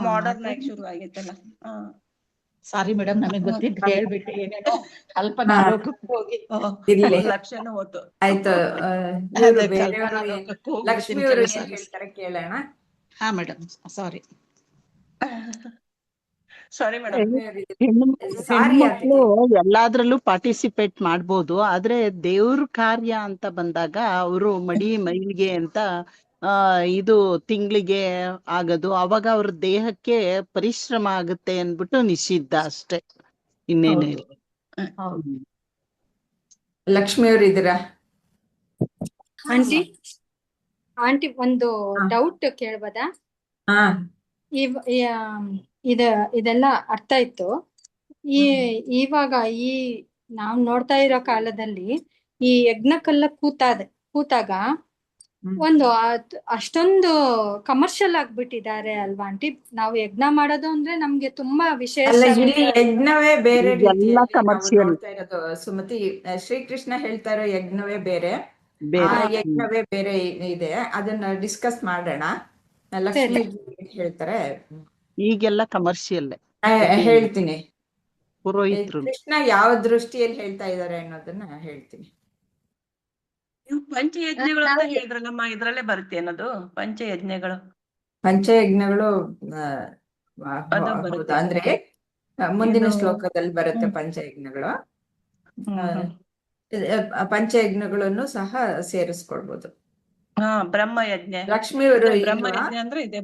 ಮಾಡರ್ನ್ ಆಗಿ ಶುರು ಆಗೈತಲ್ಲ. ಸಾರಿ ಮೇಡಮ್, ನಮಗೆ ಗೊತ್ತಿದ್ದು ಹೇಳ್ಬಿಟ್ಟು ಏನೇನೋ ಕಲ್ಪನಾ ಲೋಕಕ್ಕೆ ಹೋಗಿ ಇರ್ಲಿ, ಲಕ್ಷ್ಯನೂ ಹೋತು. ಆಯ್ತು. ಅದೇ ಬೇರೆಯವರು ಕಲ್ಪನಾ ಲೋಕಕ್ಕೆ ಲಕ್ಷ್ಮಿ ಹೋಗ್ಬಿಡ್ತೀನಿ ಅವರು ಕೆಲಸ. ಏನ್ ಹೇಳ್ತಾರೆ ಕೇಳೋಣ. ಹಾ ಮೇಡಮ್, ಸಾರಿ. Sorry madam. ಸಾರಿ ಹೆಣ್ಮಕ್ಳು ಎಲ್ಲಾದ್ರಲ್ಲೂ ಪಾರ್ಟಿಸಿಪೇಟ್ ಮಾಡ್ಬೋದು, ಆದ್ರೆ ದೇವ್ರ ಕಾರ್ಯ ಅಂತ ಬಂದಾಗ ಅವರು ಮೈಲಿಗೆ ಅಂತ ಇದು ತಿಂಗಳಿಗೆ ಆಗದು, ಅವಾಗ ಅವ್ರ ದೇಹಕ್ಕೆ ಪರಿಶ್ರಮ ಆಗುತ್ತೆ ಅನ್ಬಿಟ್ಟು ನಿಷಿದ್ಧ ಅಷ್ಟೇ, ಇನ್ನೇನು ಇಲ್ಲ. ಲಕ್ಷ್ಮಿ ಅವರು ಇದ್ದೀರಾ? ಆಂಟಿ ಒಂದು ಡೌಟ್ ಕೇಳ್ಬೋದಾ? ಇದೆಲ್ಲ ಅರ್ಥ ಆಯ್ತು. ಇವಾಗ ನಾವು ನೋಡ್ತಾ ಇರೋ ಕಾಲದಲ್ಲಿ ಈ ಯಜ್ಞಕ್ಕೆಲ್ಲ ಕೂತಾಗ ಒಂದು ಅಷ್ಟೊಂದು ಕಮರ್ಷಿಯಲ್ ಆಗ್ಬಿಟ್ಟಿದ್ದಾರೆ ಅಲ್ವಾ ಆಂಟಿ? ನಾವು ಯಜ್ಞ ಮಾಡೋದು ಅಂದ್ರೆ ನಮ್ಗೆ ತುಂಬಾ ವಿಶೇಷ. ಇಲ್ಲಿ ಯಜ್ಞವೇ ಬೇರೆ ರೀತಿಯಲ್ಲಿ ನಾವು ಕಮರ್ಷಿಯಲ್ ನೋಡ್ತಾ ಇರೋದು ಸುಮತಿ. ಶ್ರೀಕೃಷ್ಣ ಹೇಳ್ತಾ ಇರೋ ಯಜ್ಞವೇ ಬೇರೆ, ಆ ಯಜ್ಞವೇ ಬೇರೆ ಇದೆ. ಅದನ್ನ ಡಿಸ್ಕಸ್ ಮಾಡೋಣ. ಲಕ್ಷ್ಮಿ ಹೇಳ್ತಾರೆ. ಈಗೆಲ್ಲ ಕಮರ್ಷಿಯಲ್ ಹೇಳ್ತೀನಿ, ಪುರೋಹಿತರು ಕೃಷ್ಣ ಯಾವ ದೃಷ್ಟಿಯಲ್ಲಿ ಹೇಳ್ತಾ ಇದ್ದಾರೆ ಅನ್ನೋದನ್ನ ಹೇಳ್ತೀನಿ. ಪಂಚಯಜ್ಞಗಳು ಅಂತ ಹೇಳಿದ್ರಲ್ಲಮ್ಮ, ಇದ್ರಲ್ಲೇ ಬರುತ್ತೆ ಅನ್ನೋದು ಪಂಚಯಜ್ಞಗಳು. ಪಂಚಯಜ್ಞಗಳು ಅದು ಹೌದಾ? ಬರುತ್ತೆ ಅಂದ್ರೆ ಮುಂದಿನ ಶ್ಲೋಕದಲ್ಲಿ ಬರುತ್ತೆ ಪಂಚಯಜ್ಞಗಳು. ಪಂಚಯಜ್ಞಗಳನ್ನು ಸಹ ಸೇರಿಸ್ಕೊಳ್ಬಹುದು. ಬ್ರಹ್ಮಯಜ್ಞ. ಲಕ್ಷ್ಮಿಯವರು ಬ್ರಹ್ಮಯಜ್ಞ ಅಂದ್ರೆ ಇದೆ.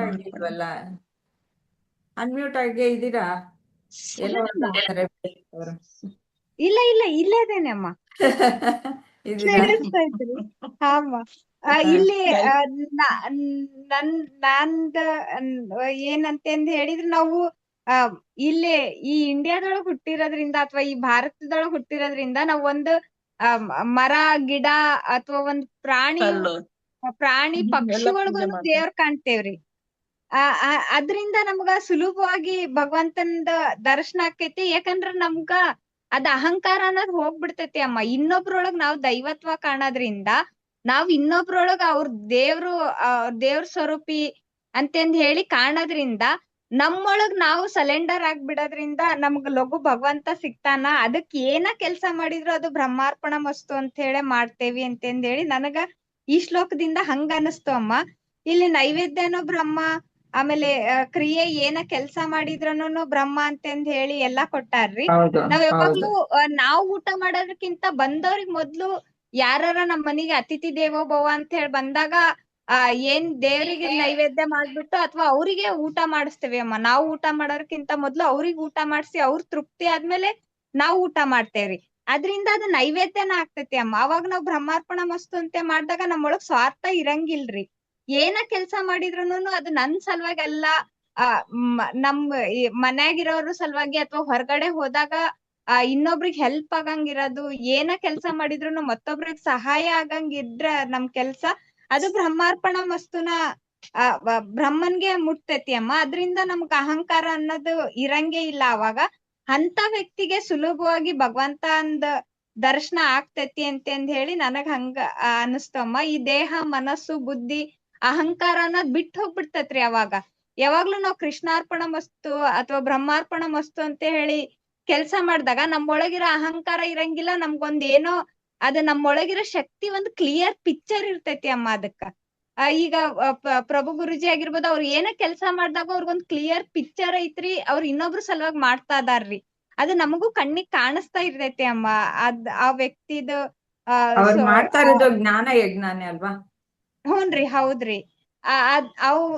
ಆಗಿಲ್ವಲ್ಲ? ಅನ್ಮ್ಯೂಟ್ ಆಗಿ ಇದ್ದೀರಾ? ಇಲ್ಲ ಇಲ್ಲದೇನೆ ಅಮ್ಮ. ಇದೀರಾ? ಕೇಳಿಸ್ತಾ ಇದ್ರಿ ಹಾಮ್ಮ. ಇಲ್ಲಿ ನಂದ ಏನಂತಂದ್ ಹೇಳಿದ್ರೆ ನಾವು ಆ ಇಲ್ಲಿ ಈ ಇಂಡಿಯಾದೊಳಗ್ ಹುಟ್ಟಿರೋದ್ರಿಂದ ಅಥವಾ ಈ ಭಾರತದೊಳಗ್ ಹುಟ್ಟಿರೋದ್ರಿಂದ ನಾವ್ ಒಂದು ಮರ ಗಿಡ ಅಥವಾ ಒಂದ್ ಪ್ರಾಣಿ ಕಲ್ಲು ಎಲ್ಲ ಪೂಜೆ ಪಕ್ಷಿಗಳಿಗೂ ಮಾಡ್ತಾರೆ. ದೇವ್ರ ಕಾಣ್ತೇವ್ರಿ. ಅದ್ರಿಂದ ನಮ್ಗ ಸುಲಭವಾಗಿ ಭಗವಂತಂದ ದರ್ಶನ ಆಕೈತಿ. ಯಾಕಂದ್ರ ನಮ್ಗ ಅದ್ ಅಹಂಕಾರ ಅನ್ನೋದ್ ಹೋಗ್ಬಿಡ್ತೈತಿ ಅಮ್ಮ. ಇನ್ನೊಬ್ರೊಳಗ್ ನಾವ್ ದೈವತ್ವ ಕಾಣೋದ್ರಿಂದ ನಾವ್ ಇನ್ನೊಬ್ರೊಳಗ ಅವ್ರ ದೇವ್ರ ಸ್ವರೂಪಿ ಅಂತಂದ್ ಹೇಳಿ ಕಾಣೋದ್ರಿಂದ ನಮ್ಮೊಳಗ್ ನಾವು ಸಲೆಂಡರ್ ಆಗ್ಬಿಡೋದ್ರಿಂದ ನಮ್ಗ ಲಘು ಭಗವಂತ ಸಿಗ್ತಾನ. ಅದಕ್ ಏನ ಕೆಲ್ಸ ಮಾಡಿದ್ರು ಅದು ಬ್ರಹ್ಮಾರ್ಪಣ ಮಸ್ತು ಅಂತ ಹೇಳಿ ಮಾಡ್ತೇವಿ ಅಂತಂದ್ ಹೇಳಿ ನನಗ ಈ ಶ್ಲೋಕದಿಂದ ಹಂಗ ಅನಸ್ತು ಅಮ್ಮ. ಇಲ್ಲಿ ನೈವೇದ್ಯನೂ ಬ್ರಹ್ಮ, ಆಮೇಲೆ ಕ್ರಿಯೆ ಏನ ಕೆಲ್ಸ ಮಾಡಿದ್ರೂನು ಬ್ರಹ್ಮ ಅಂತಂದ್ ಹೇಳಿ ಎಲ್ಲಾ ಕೊಟ್ಟಾರ್ರಿ. ಹೌದು ನಾವ್ ಹೌದು ಯಾವಾಗ್ಲೂ ನಾವ್ ಊಟ ಮಾಡೋದಕ್ಕಿಂತ ಬಂದವ್ರಿಗ್ ಮೊದ್ಲು ಯಾರಾರ ನಮ್ ಮನಿಗೆ ಅತಿಥಿ ದೇವೋ ಭವ ಅಂತ ಹೇಳಿ ಬಂದಾಗ ಏನ್ ದೇವ್ರಿಗೆ ನೈವೇದ್ಯ ಮಾಡ್ಬಿಟ್ಟು ಅಥವಾ ಅವ್ರಿಗೆ ಊಟ ಮಾಡಿಸ್ತೇವೆ ಅಮ್ಮ. ನಾವು ಊಟ ಮಾಡೋದಕ್ಕಿಂತ ಮೊದ್ಲು ಅವ್ರಿಗೆ ಊಟ ಮಾಡಿಸಿ ಅವ್ರ ತೃಪ್ತಿ ಆದ್ಮೇಲೆ ನಾವ್ ಊಟ ಮಾಡ್ತೇವ್ರಿ. ಅದ್ರಿಂದ ಅದು ನೈವೇದ್ಯನ ಆಗ್ತೈತಿ ಅಮ್ಮ. ಅವಾಗ ನಾವ್ ಬ್ರಹ್ಮಾರ್ಪಣ ಮಸ್ತು ಅಂತೆ ಮಾಡ್ದಾಗ ನಮ್ಮೊಳಗ್ ಸ್ವಾರ್ಥ ಇರಂಗಿಲ್ರಿ. ಏನ ಕೆಲ್ಸ ಮಾಡಿದ್ರುನು ಅದು ನನ್ ಸಲುವಾಗಿ ಅಲ್ಲ, ನಮ್ ಮನ್ಯಾಗಿರೋರು ಸಲುವಾಗಿ ಅಥವಾ ಹೊರಗಡೆ ಹೋದಾಗ ಇನ್ನೊಬ್ರಿಗೆ ಹೆಲ್ಪ್ ಆಗಂಗಿರೋದು, ಏನ ಕೆಲ್ಸ ಮಾಡಿದ್ರುನು ಮತ್ತೊಬ್ರಿಗೆ ಸಹಾಯ ಆಗಂಗಿದ್ರ ನಮ್ ಕೆಲ್ಸ ಅದು ಬ್ರಹ್ಮಾರ್ಪಣ ಮಸ್ತುನ ಬ್ರಹ್ಮನ್ಗೆ ಮುಟ್ತೈತಿ ಅಮ್ಮ. ಅದ್ರಿಂದ ನಮ್ಗ ಅಹಂಕಾರ ಅನ್ನೋದು ಇರಂಗೇ ಇಲ್ಲ. ಅವಾಗ ಅಂತ ವ್ಯಕ್ತಿಗೆ ಸುಲಭವಾಗಿ ಭಗವಂತ ಅಂದ ದರ್ಶನ ಆಗ್ತೈತಿ ಅಂತಂದ್ ಹೇಳಿ ನನಗ್ ಹಂಗ ಅನಸ್ತಮ್ಮ. ಈ ದೇಹ ಮನಸ್ಸು ಬುದ್ಧಿ ಅಹಂಕಾರ ಅನ್ನೋದ್ ಬಿಟ್ಟು ಹೋಗ್ಬಿಡ್ತೈತ್ರಿ. ಅವಾಗ ಯಾವಾಗ್ಲೂ ನಾವ್ ಕೃಷ್ಣಾರ್ಪಣ ಮಸ್ತು ಅಥವಾ ಬ್ರಹ್ಮಾರ್ಪಣ ಮಸ್ತು ಅಂತ ಹೇಳಿ ಕೆಲ್ಸ ಮಾಡಿದಾಗ ನಮ್ಮೊಳಗಿರೋ ಅಹಂಕಾರ ಇರಂಗಿಲ್ಲ. ನಮ್ಗೊಂದ್ ಏನೋ ಅದು ನಮ್ಮೊಳಗಿರೋ ಶಕ್ತಿ ಒಂದು ಕ್ಲಿಯರ್ ಪಿಕ್ಚರ್ ಇರ್ತೈತಿ ಅಮ್ಮ. ಅದಕ್ಕ ಈಗ ಪ್ರಭು ಗುರುಜಿ ಆಗಿರ್ಬೋದು, ಅವ್ರು ಏನ ಕೆಲ್ಸ ಮಾಡ್ದಾಗ ಅವ್ರಿಗೊಂದ್ ಕ್ಲಿಯರ್ ಪಿಕ್ಚರ್ ಐತ್ರಿ. ಅವ್ರು ಇನ್ನೊಬ್ರು ಸಲುವಾಗಿ ಮಾಡ್ತಾ ಇದಾರ್ರಿ. ಅದು ನಮಗೂ ಕಣ್ಣಿಗ್ ಕಾಣಿಸ್ತಾ ಇರ್ತೈತಿ ಅಮ್ಮ. ಆ ವ್ಯಕ್ತಿದು ಅವ್ರು ಮಾಡ್ತಾ ಇರೋದು ಜ್ಞಾನ ಯಜ್ಞಾನೇ ಅಲ್ವಾ? ಹೂನ್ರಿ, ಹೌದ್ರಿ.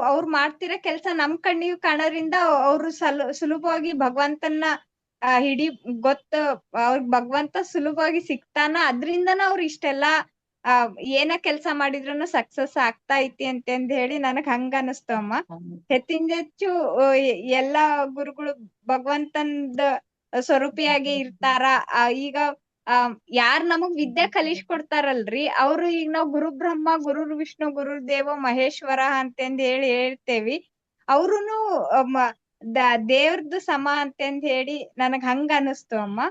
ಅವ್ರು ಮಾಡ್ತಿರೋ ಕೆಲ್ಸ ನಮ್ ಕಣ್ಣಿಗೆ ಕಾಣೋದ್ರಿಂದ ಅವ್ರು ಸುಲಭವಾಗಿ ಭಗವಂತನ ಹಿಡಿ ಅವ್ರಿಗೆ ಭಗವಂತ ಸುಲಭವಾಗಿ ಸಿಗ್ತಾನ. ಅದ್ರಿಂದನ ಅವ್ರು ಇಷ್ಟೆಲ್ಲಾ ಏನ ಕೆಲ್ಸ ಮಾಡಿದ್ರುನು ಸಕ್ಸಸ್ ಆಗ್ತಾ ಐತಿ ಅಂತಂದ್ ಹೇಳಿ ನನಗ್ ಹಂಗ ಅನಸ್ತು ಅಮ್ಮ. ಹೆಚ್ಚಿಂದೆಚ್ಚು ಎಲ್ಲಾ ಗುರುಗಳು ಭಗವಂತಂದ ಸ್ವರೂಪಿಯಾಗಿ ಇರ್ತಾರ. ಈಗ ಯಾರ್ ನಮಗ್ ವಿದ್ಯೆ ಕಲಿಸ್ಕೊಡ್ತಾರಲ್ರಿ, ಅವ್ರು ಈಗ ನಾವ್ ಗುರು ಬ್ರಹ್ಮ ಗುರು ವಿಷ್ಣು ಗುರು ದೇವೋ ಮಹೇಶ್ವರ ಅಂತಂದ್ ಹೇಳಿ ಹೇಳ್ತೇವಿ. ಅವ್ರುನು ದೇವ್ರದ್ದು ಸಮ ಅಂತಂದ್ ಹೇಳಿ ನನಗ್ ಹಂಗ ಅನಸ್ತು ಅಮ್ಮ.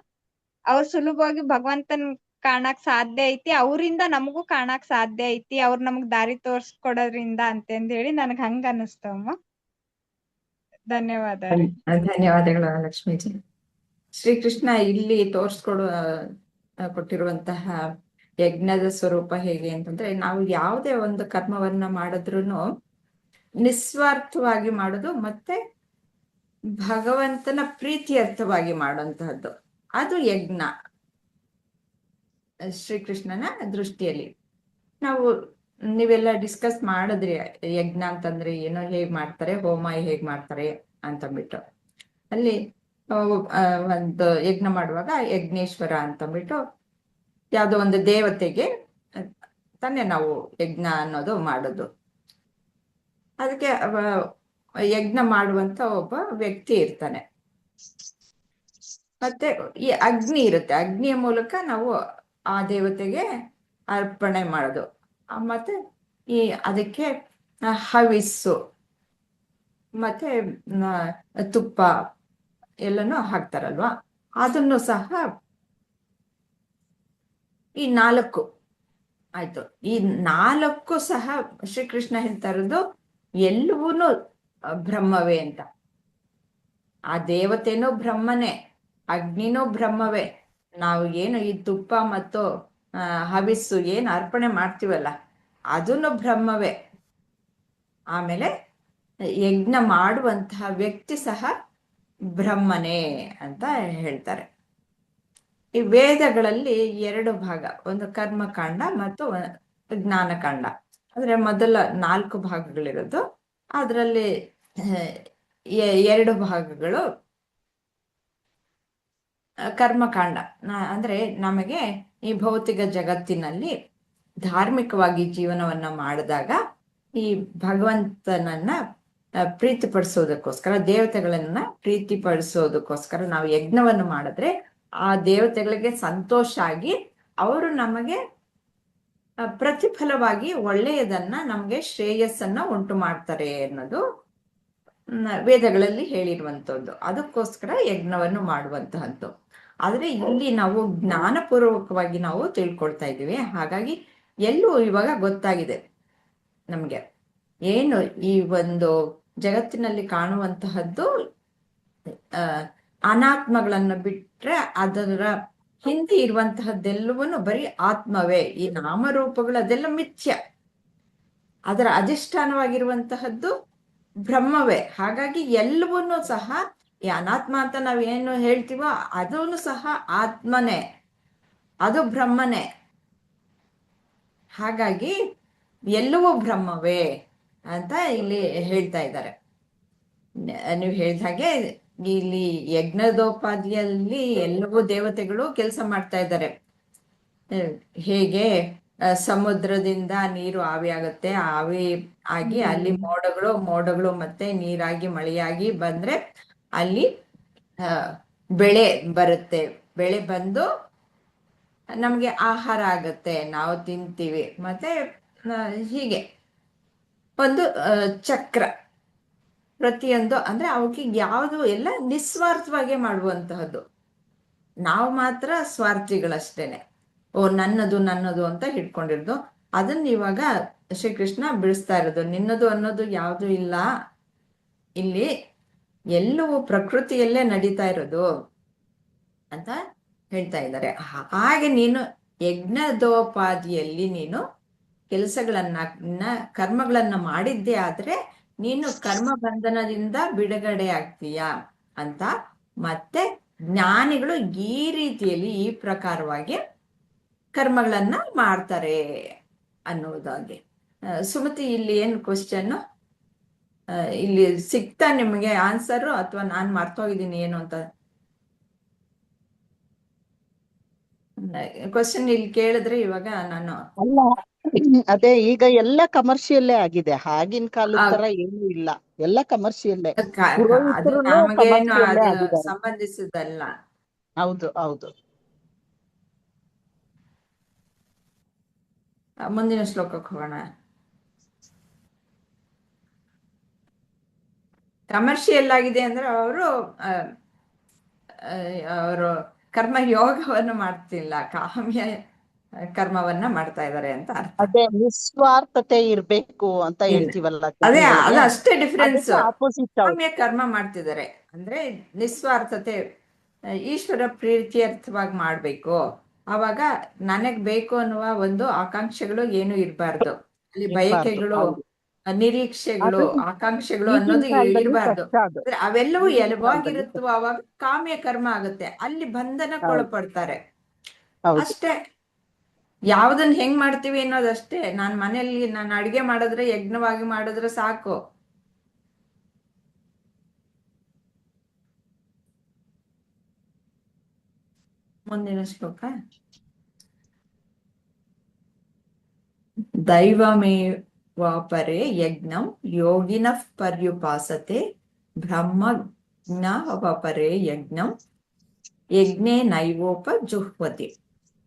ಅವ್ರು ಸುಲಭವಾಗಿ ಭಗವಂತನ್ ಕಾಣಕ್ ಸಾಧ್ಯ ಐತಿ, ಅವರಿಂದ ನಮಗೂ ಕಾಣಕ್ ಸಾಧ್ಯ ಐತಿ, ಅವ್ರು ನಮಗ್ ದಾರಿ ತೋರ್ಸ್ಕೊಡೋದ್ರಿಂದ ಅಂತಂದ್ ಹೇಳಿ ನನಗ್ ಹಂಗ ಅನಸ್ತು ಅಮ್ಮ. ಧನ್ಯವಾದ. ಧನ್ಯವಾದಗಳು ಲಕ್ಷ್ಮೀಜಿ. ಶ್ರೀಕೃಷ್ಣ ಇಲ್ಲಿ ಕೊಟ್ಟಿರುವಂತಹ ಯಜ್ಞದ ಸ್ವರೂಪ ಹೇಗೆ ಅಂತಂದ್ರೆ, ನಾವು ಯಾವುದೇ ಒಂದು ಕರ್ಮವನ್ನ ಮಾಡಿದ್ರು ನಿಸ್ವಾರ್ಥವಾಗಿ ಮಾಡೋದು ಮತ್ತೆ ಭಗವಂತನ ಪ್ರೀತಿಯರ್ಥವಾಗಿ ಮಾಡುವಂತಹದ್ದು, ಅದು ಯಜ್ಞ ಶ್ರೀಕೃಷ್ಣನ ದೃಷ್ಟಿಯಲ್ಲಿ. ನೀವೆಲ್ಲ ಡಿಸ್ಕಸ್ ಮಾಡಿದ್ರಿ ಯಜ್ಞ ಅಂತಂದ್ರೆ ಏನೋ, ಹೇಗ್ ಮಾಡ್ತಾರೆ, ಹೋಮ ಹೇಗ್ ಮಾಡ್ತಾರೆ ಅಂತಂದ್ಬಿಟ್ಟು. ಅಲ್ಲಿ ಒಂದು ಯಜ್ಞ ಮಾಡುವಾಗ ಯಜ್ಞೇಶ್ವರ ಅಂತಂದ್ಬಿಟ್ಟು ಯಾವುದೋ ಒಂದು ದೇವತೆಗೆ ತಾನೇ ನಾವು ಯಜ್ಞ ಅನ್ನೋದು ಮಾಡೋದು. ಅದಕ್ಕೆ ಯಜ್ಞ ಮಾಡುವಂತ ಒಬ್ಬ ವ್ಯಕ್ತಿ ಇರ್ತಾನೆ, ಮತ್ತೆ ಈ ಅಗ್ನಿ ಇರುತ್ತೆ. ಅಗ್ನಿಯ ಮೂಲಕ ನಾವು ಆ ದೇವತೆಗೆ ಅರ್ಪಣೆ ಮಾಡೋದು. ಮತ್ತೆ ಅದಕ್ಕೆ ಹವಿಸ್ಸು ಮತ್ತೆ ತುಪ್ಪ ಎಲ್ಲನೂ ಹಾಕ್ತಾರಲ್ವಾ, ಅದನ್ನು ಸಹ ಈ 4 ಆಯ್ತು. ಈ 4 ಸಹ ಶ್ರೀಕೃಷ್ಣ ಹೇಳ್ತಾ ಇರೋದು ಎಲ್ಲವೂ ಬ್ರಹ್ಮವೇ ಅಂತ. ಆ ದೇವತೆನೂ ಬ್ರಹ್ಮನೇ, ಅಗ್ನಿನೂ ಬ್ರಹ್ಮವೇ. ನಾವು ಏನು ಈ ತುಪ್ಪ ಮತ್ತು ಹವಿಸ್ಸು ಏನು ಅರ್ಪಣೆ ಮಾಡ್ತೀವಲ್ಲ ಅದನ್ನು ಬ್ರಹ್ಮವೇ. ಆಮೇಲೆ ಯಜ್ಞ ಮಾಡುವಂತಹ ವ್ಯಕ್ತಿ ಸಹ ಬ್ರಹ್ಮನೇ ಅಂತ ಹೇಳ್ತಾರೆ. ಈ ವೇದಗಳಲ್ಲಿ 2 ಭಾಗ, ಒಂದು ಕರ್ಮಕಾಂಡ ಮತ್ತು ಜ್ಞಾನಕಾಂಡ. ಅಂದ್ರೆ ಮೊದಲ 4 ಭಾಗಗಳಿರೋದು, ಅದರಲ್ಲಿ 2 ಭಾಗಗಳು ಕರ್ಮಕಾಂಡ ಅಂದ್ರೆ ನಮಗೆ ಈ ಭೌತಿಕ ಜಗತ್ತಿನಲ್ಲಿ ಧಾರ್ಮಿಕವಾಗಿ ಜೀವನವನ್ನ ಮಾಡಿದಾಗ ಈ ಭಗವಂತನನ್ನ ಪ್ರೀತಿಪಡಿಸೋದಕ್ಕೋಸ್ಕರ, ದೇವತೆಗಳನ್ನ ಪ್ರೀತಿಪಡಿಸೋದಕ್ಕೋಸ್ಕರ ನಾವು ಯಜ್ಞವನ್ನು ಮಾಡಿದ್ರೆ ಆ ದೇವತೆಗಳಿಗೆ ಸಂತೋಷ ಆಗಿ ಅವರು ನಮಗೆ ಪ್ರತಿಫಲವಾಗಿ ಒಳ್ಳೆಯದನ್ನ ನಮ್ಗೆ ಶ್ರೇಯಸ್ಸನ್ನ ಉಂಟು ಮಾಡ್ತಾರೆ ಅನ್ನೋದು ವೇದಗಳಲ್ಲಿ ಹೇಳಿರುವಂತದ್ದು. ಅದಕ್ಕೋಸ್ಕರ ಯಜ್ಞವನ್ನು ಮಾಡುವಂತಹದ್ದು. ಆದ್ರೆ ಇಲ್ಲಿ ನಾವು ಜ್ಞಾನಪೂರ್ವಕವಾಗಿ ನಾವು ತಿಳ್ಕೊಳ್ತಾ ಇದ್ದೀವಿ. ಹಾಗಾಗಿ ಎಲ್ಲೂ ಇವಾಗ ಗೊತ್ತಾಗಿದೆ ನಮ್ಗೆ ಏನು ಈ ಒಂದು ಜಗತ್ತಿನಲ್ಲಿ ಕಾಣುವಂತಹದ್ದು ಅನಾತ್ಮಗಳನ್ನು ಬಿಟ್ರೆ ಅದರ ಹಿಂದೆ ಇರುವಂತಹದ್ದೆಲ್ಲವೂ ಬರೀ ಆತ್ಮವೇ. ಈ ನಾಮರೂಪಗಳು ಅದೆಲ್ಲ ಮಿಥ್ಯ, ಅದರ ಅಧಿಷ್ಠಾನವಾಗಿರುವಂತಹದ್ದು ಬ್ರಹ್ಮವೇ. ಹಾಗಾಗಿ ಎಲ್ಲವನ್ನೂ ಸಹ ಈ ಅನಾತ್ಮ ಅಂತ ನಾವೇನು ಹೇಳ್ತೀವೋ ಅದೂ ಸಹ ಆತ್ಮನೇ, ಅದು ಬ್ರಹ್ಮನೇ. ಹಾಗಾಗಿ ಎಲ್ಲವೂ ಬ್ರಹ್ಮವೇ ಅಂತ ಇಲ್ಲಿ ಹೇಳ್ತಾ ಇದ್ದಾರೆ. ನೀವು ಹೇಳಿದ ಹಾಗೆ ಇಲ್ಲಿ ಯಜ್ಞದೋಪಾದಿಯಲ್ಲಿ ಎಲ್ಲವೂ ದೇವತೆಗಳು ಕೆಲಸ ಮಾಡ್ತಾ ಇದ್ದಾರೆ. ಹೇಗೆ ಸಮುದ್ರದಿಂದ ನೀರು ಆವಿಯಾಗುತ್ತೆ, ಆವಿ ಆಗಿ ಅಲ್ಲಿ ಮೋಡಗಳು ಮತ್ತೆ ನೀರಾಗಿ ಮಳೆಯಾಗಿ ಬಂದ್ರೆ ಅಲ್ಲಿ ಬೆಳೆ ಬರುತ್ತೆ. ಬೆಳೆ ಬಂದು ನಮ್ಗೆ ಆಹಾರ ಆಗತ್ತೆ, ನಾವು ತಿಂತೀವಿ. ಮತ್ತೆ ಹೀಗೆ ಒಂದು ಚಕ್ರ ಪ್ರತಿಯೊಂದು ಅಂದ್ರೆ ಅವಕ್ಕೆ ಯಾವುದು ಎಲ್ಲ ನಿಸ್ವಾರ್ಥವಾಗಿ ಮಾಡುವಂತಹದ್ದು. ನಾವು ಮಾತ್ರ ಸ್ವಾರ್ಥಿಗಳಷ್ಟೇನೆ, ನನ್ನದು ಅಂತ ಹಿಡ್ಕೊಂಡಿರೋದು. ಅದನ್ನ ಇವಾಗ ಶ್ರೀಕೃಷ್ಣ ಬಿಡಿಸ್ತಾ ಇರೋದು. ನಿನ್ನದು ಅನ್ನೋದು ಯಾವುದು ಇಲ್ಲ, ಇಲ್ಲಿ ಎಲ್ಲವೂ ಪ್ರಕೃತಿಯಲ್ಲೇ ನಡೀತಾ ಇರೋದು ಅಂತ ಹೇಳ್ತಾ ಇದ್ದಾರೆ. ಹಾಗೆ ನೀನು ಯಜ್ಞದೋಪಾದಿಯಲ್ಲಿ ನೀನು ಕರ್ಮಗಳನ್ನ ಮಾಡಿದ್ದೇ ಆದ್ರೆ ನೀನು ಕರ್ಮ ಬಂಧನದಿಂದ ಬಿಡುಗಡೆ ಆಗ್ತೀಯ ಅಂತ. ಮತ್ತೆ ಜ್ಞಾನಿಗಳು ಈ ರೀತಿಯಲ್ಲಿ ಈ ಪ್ರಕಾರವಾಗಿ ಕರ್ಮಗಳನ್ನ ಮಾಡ್ತಾರೆ ಅನ್ನೋದಾಗಿ. ಸುಮತಿ, ಇಲ್ಲಿ ಏನು ಕ್ವಶನ್ ಇಲ್ಲಿ ಸಿಗ್ತಾ ನಿಮಗೆ ಆನ್ಸರು, ಅಥವಾ ನಾನ್ ಮರ್ತೋಗಿದ್ದೀನಿ ಏನು ಅಂತ ಕ್ವಶನ್ ಇಲ್ಲಿ ಕೇಳಿದ್ರೆ ಇವಾಗ ನಾನು ಅಲ್ಲ, ಅದೇ ಈಗ ಎಲ್ಲ ಕಮರ್ಷಿಯಲ್ಲೇ ಆಗಿದೆ. ಆಗಿನ ಕಾಲದ ತರ ಏನೂ ಇಲ್ಲ, ಎಲ್ಲ ಕಮರ್ಷಿಯಲ್ಲೇ. ಅದು ಪುರೋಹಿತರುನು ನಮಗೇನು ಕಮರ್ಷಿಯಲ್ಲೇ ಅದು ಆಗಿದ್ದಾರೆ. ಸಂಬಂಧಿಸಿದಲ್ಲ. ಹೌದು ಹೌದು. ಮುಂದಿನ ಶ್ಲೋಕಕ್ಕೆ ಹೋಗೋಣ. ಕಮರ್ಷಿಯಲ್ ಆಗಿದೆ ಅಂದ್ರೆ ಅವರು ಕರ್ಮ ಯೋಗವನ್ನು ಮಾಡ್ತಿಲ್ಲ, ಕಾಮ್ಯ ಕರ್ಮವನ್ನ ಮಾಡ್ತಾ ಇದ್ದಾರೆ ಅಂತ ಅರ್ಥ. ಅದೇ ನಿಸ್ವಾರ್ಥತೆ ಇರ್ಬೇಕು ಅಂತ ಹೇಳ್ತೀವಲ್ಲ, ಅದೇ ಅದು ಅಷ್ಟೇ ಡಿಫ್ರೆನ್ಸ್. ಆಪೋಸಿಟ್. ಕಾಮ್ಯ ಕರ್ಮ ಮಾಡ್ತಿದ್ದಾರೆ ಅಂದ್ರೆ ನಿಸ್ವಾರ್ಥತೆ, ಈಶ್ವರ ಪ್ರೀತ್ಯರ್ಥವಾಗಿ ಮಾಡ್ಬೇಕು. ಅವಾಗ ನನಗ್ ಬೇಕು ಅನ್ನುವ ಒಂದು ಆಕಾಂಕ್ಷೆಗಳು ಏನು ಇರಬಾರ್ದು. ಅಲ್ಲಿ ಬಯಕೆಗಳು, ನಿರೀಕ್ಷೆಗಳು, ಆಕಾಂಕ್ಷೆಗಳು ಅನ್ನೋದು ಇರಬಾರ್ದು. ಅವೆಲ್ಲವೂ ಎಲವಾಗಿರುತ್ತೋ ಅವಾಗ ಕಾಮ್ಯ ಕರ್ಮ ಆಗುತ್ತೆ, ಅಲ್ಲಿ ಬಂಧನಕ್ಕೊಳಪಡ್ತಾರೆ ಅಷ್ಟೇ. ಯಾವ್ದನ್ನ ಹೆಂಗ್ ಮಾಡ್ತೀವಿ ಅನ್ನೋದಷ್ಟೇ. ನಾನು ಅಡಿಗೆ ಮಾಡಿದ್ರೆ ಯಜ್ಞವಾಗಿ ಮಾಡಿದ್ರೆ ಸಾಕು. ಮುಂದಿನ ಶ್ಲೋಕ. ದೈವಮೇವಾಪರೆ ಯಜ್ಞಂ ಯೋಗಿನಃ ಪರ್ಯುಪಾಸತೆ ಬ್ರಹ್ಮಜ್ಞಾವಪರೆ ಯಜ್ಞಂ ಯಜ್ಞೇ ನೈವೋಪಜುಹ್ವತಿ.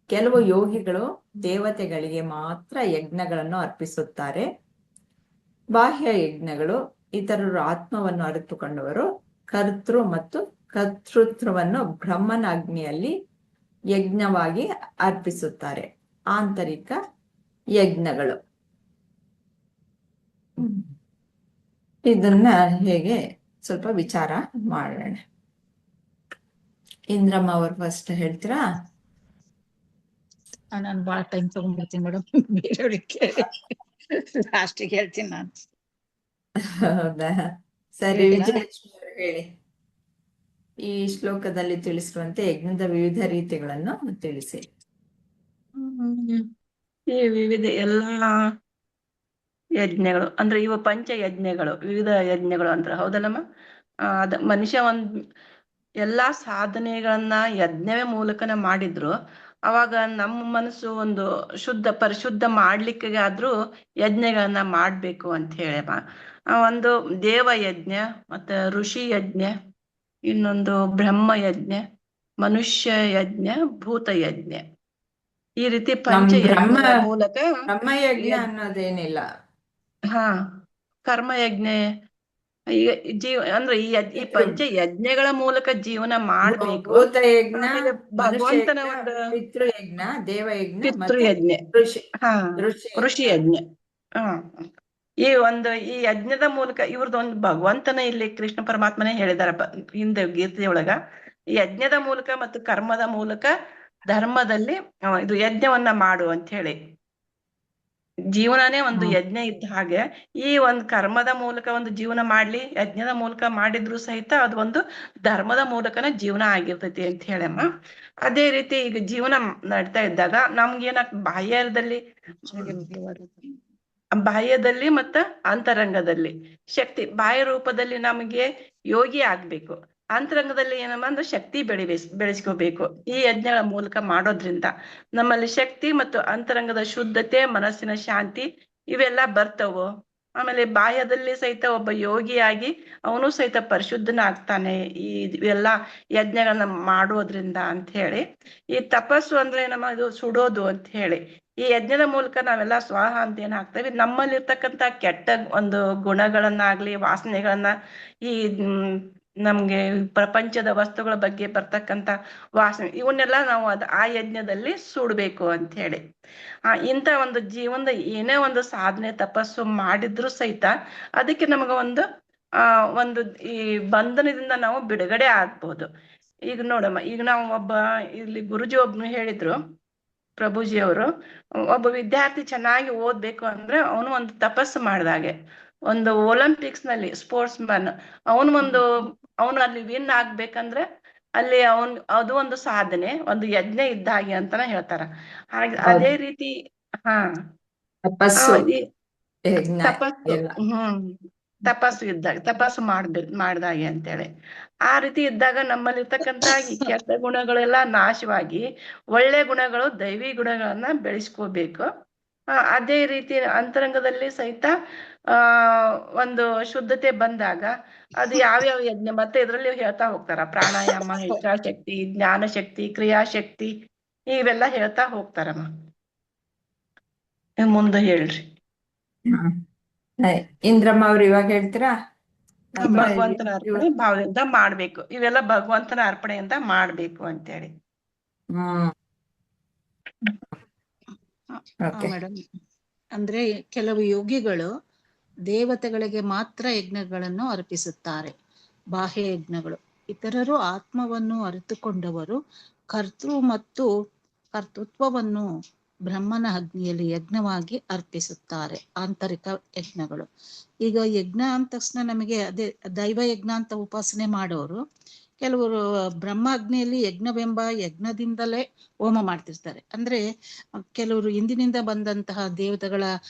ಕೆಲವು ಯೋಗಿಗಳು ದೇವತೆಗಳಿಗೆ ಮಾತ್ರ ಯಜ್ಞಗಳನ್ನು ಅರ್ಪಿಸುತ್ತಾರೆ. ಬಾಹ್ಯ ಯಜ್ಞಗಳು ಇತರರು ಆತ್ಮವನ್ನು ಅರಿತುಕೊಂಡವರು ಕರ್ತೃ ಮತ್ತು ಕರ್ತೃತ್ವವನ್ನು ಬ್ರಹ್ಮನ ಅಗ್ನಿಯಲ್ಲಿ ಯಜ್ಞವಾಗಿ ಅರ್ಪಿಸುತ್ತಾರೆ. ಆಂತರಿಕ ಯಜ್ಞಗಳು. ಇದನ್ನ ಹೇಗೆ ಸ್ವಲ್ಪ ವಿಚಾರ ಮಾಡೋಣ. ಇಂದ್ರಮ್ಮ ಅವರು ಫಸ್ಟ್ ಹೇಳ್ತೀರಾ? ನಾನು ಬಹಳ ಟೈಮ್ ತಗೊಂಡ್ಬಿಡ್ತೀನಿ ಮೇಡಮ್, ಬೇರೆಯವ್ರಿಗೆ ಲಾಸ್ಟಿಗೆ ಹೇಳ್ತೀನಿ ನಾನು. ಹೌದಾ, ಸರಿ. ವಿಜಯಲಕ್ಷ್ಮಿ ಅವರು ಹೇಳಿ. ಈ ಶ್ಲೋಕದಲ್ಲಿ ತಿಳಿಸಿರುವಂತೆ ಯಜ್ಞದ ವಿವಿಧ ರೀತಿಗಳನ್ನು ತಿಳಿಸಿ. ಈ ವಿವಿಧ ಎಲ್ಲಾ ಯಜ್ಞಗಳು ಅಂದ್ರೆ ಇವ ಪಂಚ ಯಜ್ಞಗಳು, ವಿವಿಧ ಯಜ್ಞಗಳು ಅಂತ ಹೌದಲ್ಲಮ್ಮ. ಅದ ಮನುಷ್ಯ ಎಲ್ಲಾ ಸಾಧನೆಗಳನ್ನ ಯಜ್ಞವೇ ಮೂಲಕನ ಮಾಡಿದ್ರು. ಅವಾಗ ನಮ್ಮ ಮನಸ್ಸು ಒಂದು ಪರಿಶುದ್ಧ ಮಾಡ್ಲಿಕ್ಕೆ ಆದ್ರೂ ಯಜ್ಞಗಳನ್ನ ಮಾಡ್ಬೇಕು ಅಂತ ಹೇಳಮ್ಮ. ಒಂದು ದೇವ ಯಜ್ಞ, ಮತ್ತೆ ಋಷಿ ಯಜ್ಞ, ಇನ್ನೊಂದು ಬ್ರಹ್ಮ ಯಜ್ಞ, ಮನುಷ್ಯ ಯಜ್ಞ, ಭೂತ ಯಜ್ಞ, ಈ ರೀತಿ ಪಂಚಯಜ್ಞಗಳ ಮೂಲಕ ಬ್ರಹ್ಮಯಜ್ಞ ಅನ್ನೋದೇನಿಲ್ಲ. ಹಾ, ಕರ್ಮಯಜ್ಞ ಅಂದ್ರೆ ಈ ಪಂಚ ಯಜ್ಞಗಳ ಮೂಲಕ ಜೀವನ ಮಾಡ್ಬೇಕು. ಭೂತಯಜ್ಞ, ಆಮೇಲೆ ಭಗವಂತನ ಒಂದು ಪಿತೃಯಜ್ಞ, ದೇವಯಜ್ಞ, ಪಿತೃಯಜ್ಞ, ಋಷಿ ಯಜ್ಞ. ಈ ಯಜ್ಞದ ಮೂಲಕ ಇವ್ರದೊಂದು ಭಗವಂತನ ಇಲ್ಲಿ ಕೃಷ್ಣ ಪರಮಾತ್ಮನೇ ಹೇಳಿದಾರ ಹಿಂದೆ ಗೀತೆಯೊಳಗ, ಈ ಯಜ್ಞದ ಮೂಲಕ ಮತ್ತು ಕರ್ಮದ ಮೂಲಕ ಧರ್ಮದಲ್ಲಿ ಇದು ಯಜ್ಞವನ್ನ ಮಾಡು ಅಂತ ಹೇಳಿ. ಜೀವನನೇ ಒಂದು ಯಜ್ಞ ಇದ್ದ ಹಾಗೆ ಈ ಒಂದು ಕರ್ಮದ ಮೂಲಕ ಒಂದು ಜೀವನ ಮಾಡ್ಲಿ, ಯಜ್ಞದ ಮೂಲಕ ಮಾಡಿದ್ರು ಸಹಿತ ಅದು ಒಂದು ಧರ್ಮದ ಮೂಲಕನ ಜೀವನ ಆಗಿರ್ತೈತಿ ಅಂತ ಹೇಳಮ್ಮ. ಅದೇ ರೀತಿ ಈಗ ಜೀವನ ನಡ್ತಾ ಇದ್ದಾಗ ನಮ್ಗೇನಾಗ್ ಬಾಹ್ಯದಲ್ಲಿ ಮತ್ತ ಅಂತರಂಗದಲ್ಲಿ ಶಕ್ತಿ, ಬಾಹ್ಯ ರೂಪದಲ್ಲಿ ನಮಗೆ ಯೋಗಿ ಆಗ್ಬೇಕು, ಅಂತರಂಗದಲ್ಲಿ ಏನಮ್ಮ ಅಂದ್ರೆ ಶಕ್ತಿ ಬೆಳೆಸ್ಕೋಬೇಕು. ಈ ಯಜ್ಞಗಳ ಮೂಲಕ ಮಾಡೋದ್ರಿಂದ ನಮ್ಮಲ್ಲಿ ಶಕ್ತಿ ಮತ್ತು ಅಂತರಂಗದ ಶುದ್ಧತೆ, ಮನಸ್ಸಿನ ಶಾಂತಿ ಇವೆಲ್ಲ ಬರ್ತವು. ಆಮೇಲೆ ಬಾಹ್ಯದಲ್ಲಿ ಸಹಿತ ಒಬ್ಬ ಯೋಗಿಯಾಗಿ ಅವನು ಸಹಿತ ಪರಿಶುದ್ಧನ ಆಗ್ತಾನೆ ಇವೆಲ್ಲ ಯಜ್ಞಗಳನ್ನ ಮಾಡೋದ್ರಿಂದ ಅಂತ ಹೇಳಿ. ಈ ತಪಸ್ಸು ಅಂದ್ರೆ ನಮ್ಮ ಇದು ಸುಡೋದು ಅಂತ ಹೇಳಿ. ಈ ಯಜ್ಞದ ಮೂಲಕ ನಾವೆಲ್ಲ ಸ್ವಾಹ ಅಂತ ಏನ್ ಹಾಕ್ತೇವೆ, ನಮ್ಮಲ್ಲಿರ್ತಕ್ಕಂಥ ಕೆಟ್ಟ ಒಂದು ಗುಣಗಳನ್ನಾಗ್ಲಿ, ವಾಸನೆಗಳನ್ನ, ಈ ನಮ್ಗೆ ಪ್ರಪಂಚದ ವಸ್ತುಗಳ ಬಗ್ಗೆ ಬರ್ತಕ್ಕಂಥ ವಾಸನೆ ಇವನ್ನೆಲ್ಲ ನಾವು ಆ ಯಜ್ಞದಲ್ಲಿ ಸುಡ್ಬೇಕು ಅಂತ ಹೇಳಿ. ಇಂಥ ಒಂದು ಜೀವನದ ಏನೇ ಒಂದು ಸಾಧನೆ ತಪಸ್ಸು ಮಾಡಿದ್ರು ಸಹಿತ ಅದಕ್ಕೆ ನಮಗ ಒಂದು ಈ ಬಂಧನದಿಂದ ನಾವು ಬಿಡುಗಡೆ ಆಗ್ಬೋದು. ಈಗ ನೋಡಮ್ಮ, ಈಗ ನಾವು ಇಲ್ಲಿ ಗುರುಜಿ ಒಬ್ನು ಹೇಳಿದ್ರು, ಪ್ರಭುಜಿ ಅವರು, ಒಬ್ಬ ವಿದ್ಯಾರ್ಥಿ ಚೆನ್ನಾಗಿ ಓದ್ಬೇಕು ಅಂದ್ರೆ ಅವನು ಒಂದು ತಪಸ್ಸು ಮಾಡಿದಾಗೆ, ಒಂದು ಒಲಿಂಪಿಕ್ಸ್ ನಲ್ಲಿ ಸ್ಪೋರ್ಟ್ಸ್ ಮ್ಯಾನ್ ಅವನು ಅಲ್ಲಿ ವಿನ್ ಆಗ್ಬೇಕಂದ್ರೆ ಅಲ್ಲಿ ಅದು ಒಂದು ಸಾಧನೆ, ಒಂದು ಯಜ್ಞ ಇದ್ದ ಹಾಗೆ ಅಂತಾನೆ ಹೇಳ್ತಾರ. ಹಾಗೆ ಅದೇ ರೀತಿ ತಪಸ್ಸು ಇದ್ದಾಗ, ತಪಸ್ಸು ಮಾಡ್ದಾಗೆ ಅಂತೇಳಿ. ಆ ರೀತಿ ಇದ್ದಾಗ ನಮ್ಮಲ್ಲಿರ್ತಕ್ಕಂಥ ಈ ಕೆಟ್ಟ ಗುಣಗಳೆಲ್ಲ ನಾಶವಾಗಿ ಒಳ್ಳೆ ಗುಣಗಳು, ದೈವಿ ಗುಣಗಳನ್ನ ಬೆಳೆಸ್ಕೋಬೇಕು. ಅದೇ ರೀತಿ ಅಂತರಂಗದಲ್ಲಿ ಸಹಿತ ಒಂದು ಶುದ್ಧತೆ ಬಂದಾಗ ಅದು ಯಾವ್ಯಾವ ಯಜ್ಞ ಮತ್ತೆ ಇದ್ರಲ್ಲಿ ಹೇಳ್ತಾ ಹೋಗ್ತಾರ. ಪ್ರಾಣಾಯಾಮ, ಇಚ್ಛಾಶಕ್ತಿ, ಜ್ಞಾನಶಕ್ತಿ, ಕ್ರಿಯಾಶಕ್ತಿ ಇವೆಲ್ಲ ಹೇಳ್ತಾ ಹೋಗ್ತಾರಮ್ಮ. ಮುಂದೆ ಹೇಳ್ರಿ ಇಂದ್ರಮ್ಮ ಅವ್ರು. ಇವಾಗ ಹೇಳ್ತೀರಾ? ಭಗವಂತನ ಅರ್ಪಣೆ ಭಾವದಿಂದ ಮಾಡ್ಬೇಕು, ಇವೆಲ್ಲ ಭಗವಂತನ ಅರ್ಪಣೆಯಿಂದ ಮಾಡ್ಬೇಕು ಅಂತೇಳಿ. ಮೇಡಮ್, ಅಂದ್ರೆ ಕೆಲವು ಯೋಗಿಗಳು ದೇವತೆಗಳಿಗೆ ಮಾತ್ರ ಯಜ್ಞಗಳನ್ನು ಅರ್ಪಿಸುತ್ತಾರೆ, ಬಾಹ್ಯ ಯಜ್ಞಗಳು. ಇತರರು ಆತ್ಮವನ್ನು ಅರಿತುಕೊಂಡವರು ಕರ್ತೃ ಮತ್ತು ಕರ್ತೃತ್ವವನ್ನು ಬ್ರಹ್ಮನ ಅಗ್ನಿಯಲ್ಲಿ ಯಜ್ಞವಾಗಿ ಅರ್ಪಿಸುತ್ತಾರೆ, ಆಂತರಿಕ ಯಜ್ಞಗಳು. ಈಗ ಯಜ್ಞ ಅಂದ ತಕ್ಷಣ ನಮಗೆ ಅದೇ ದೈವ ಯಜ್ಞ ಅಂತ ಉಪಾಸನೆ ಮಾಡೋರು ಕೆಲವರು ಬ್ರಹ್ಮ ಅಗ್ನಿಯಲ್ಲಿ ಯಜ್ಞವೆಂಬ ಯಜ್ಞದಿಂದಲೇ ಹೋಮ ಮಾಡ್ತಿರ್ತಾರೆ. ಅಂದ್ರೆ ಕೆಲವರು ಹಿಂದಿನಿಂದ ಬಂದಂತಹ ದೇವತೆಗಳ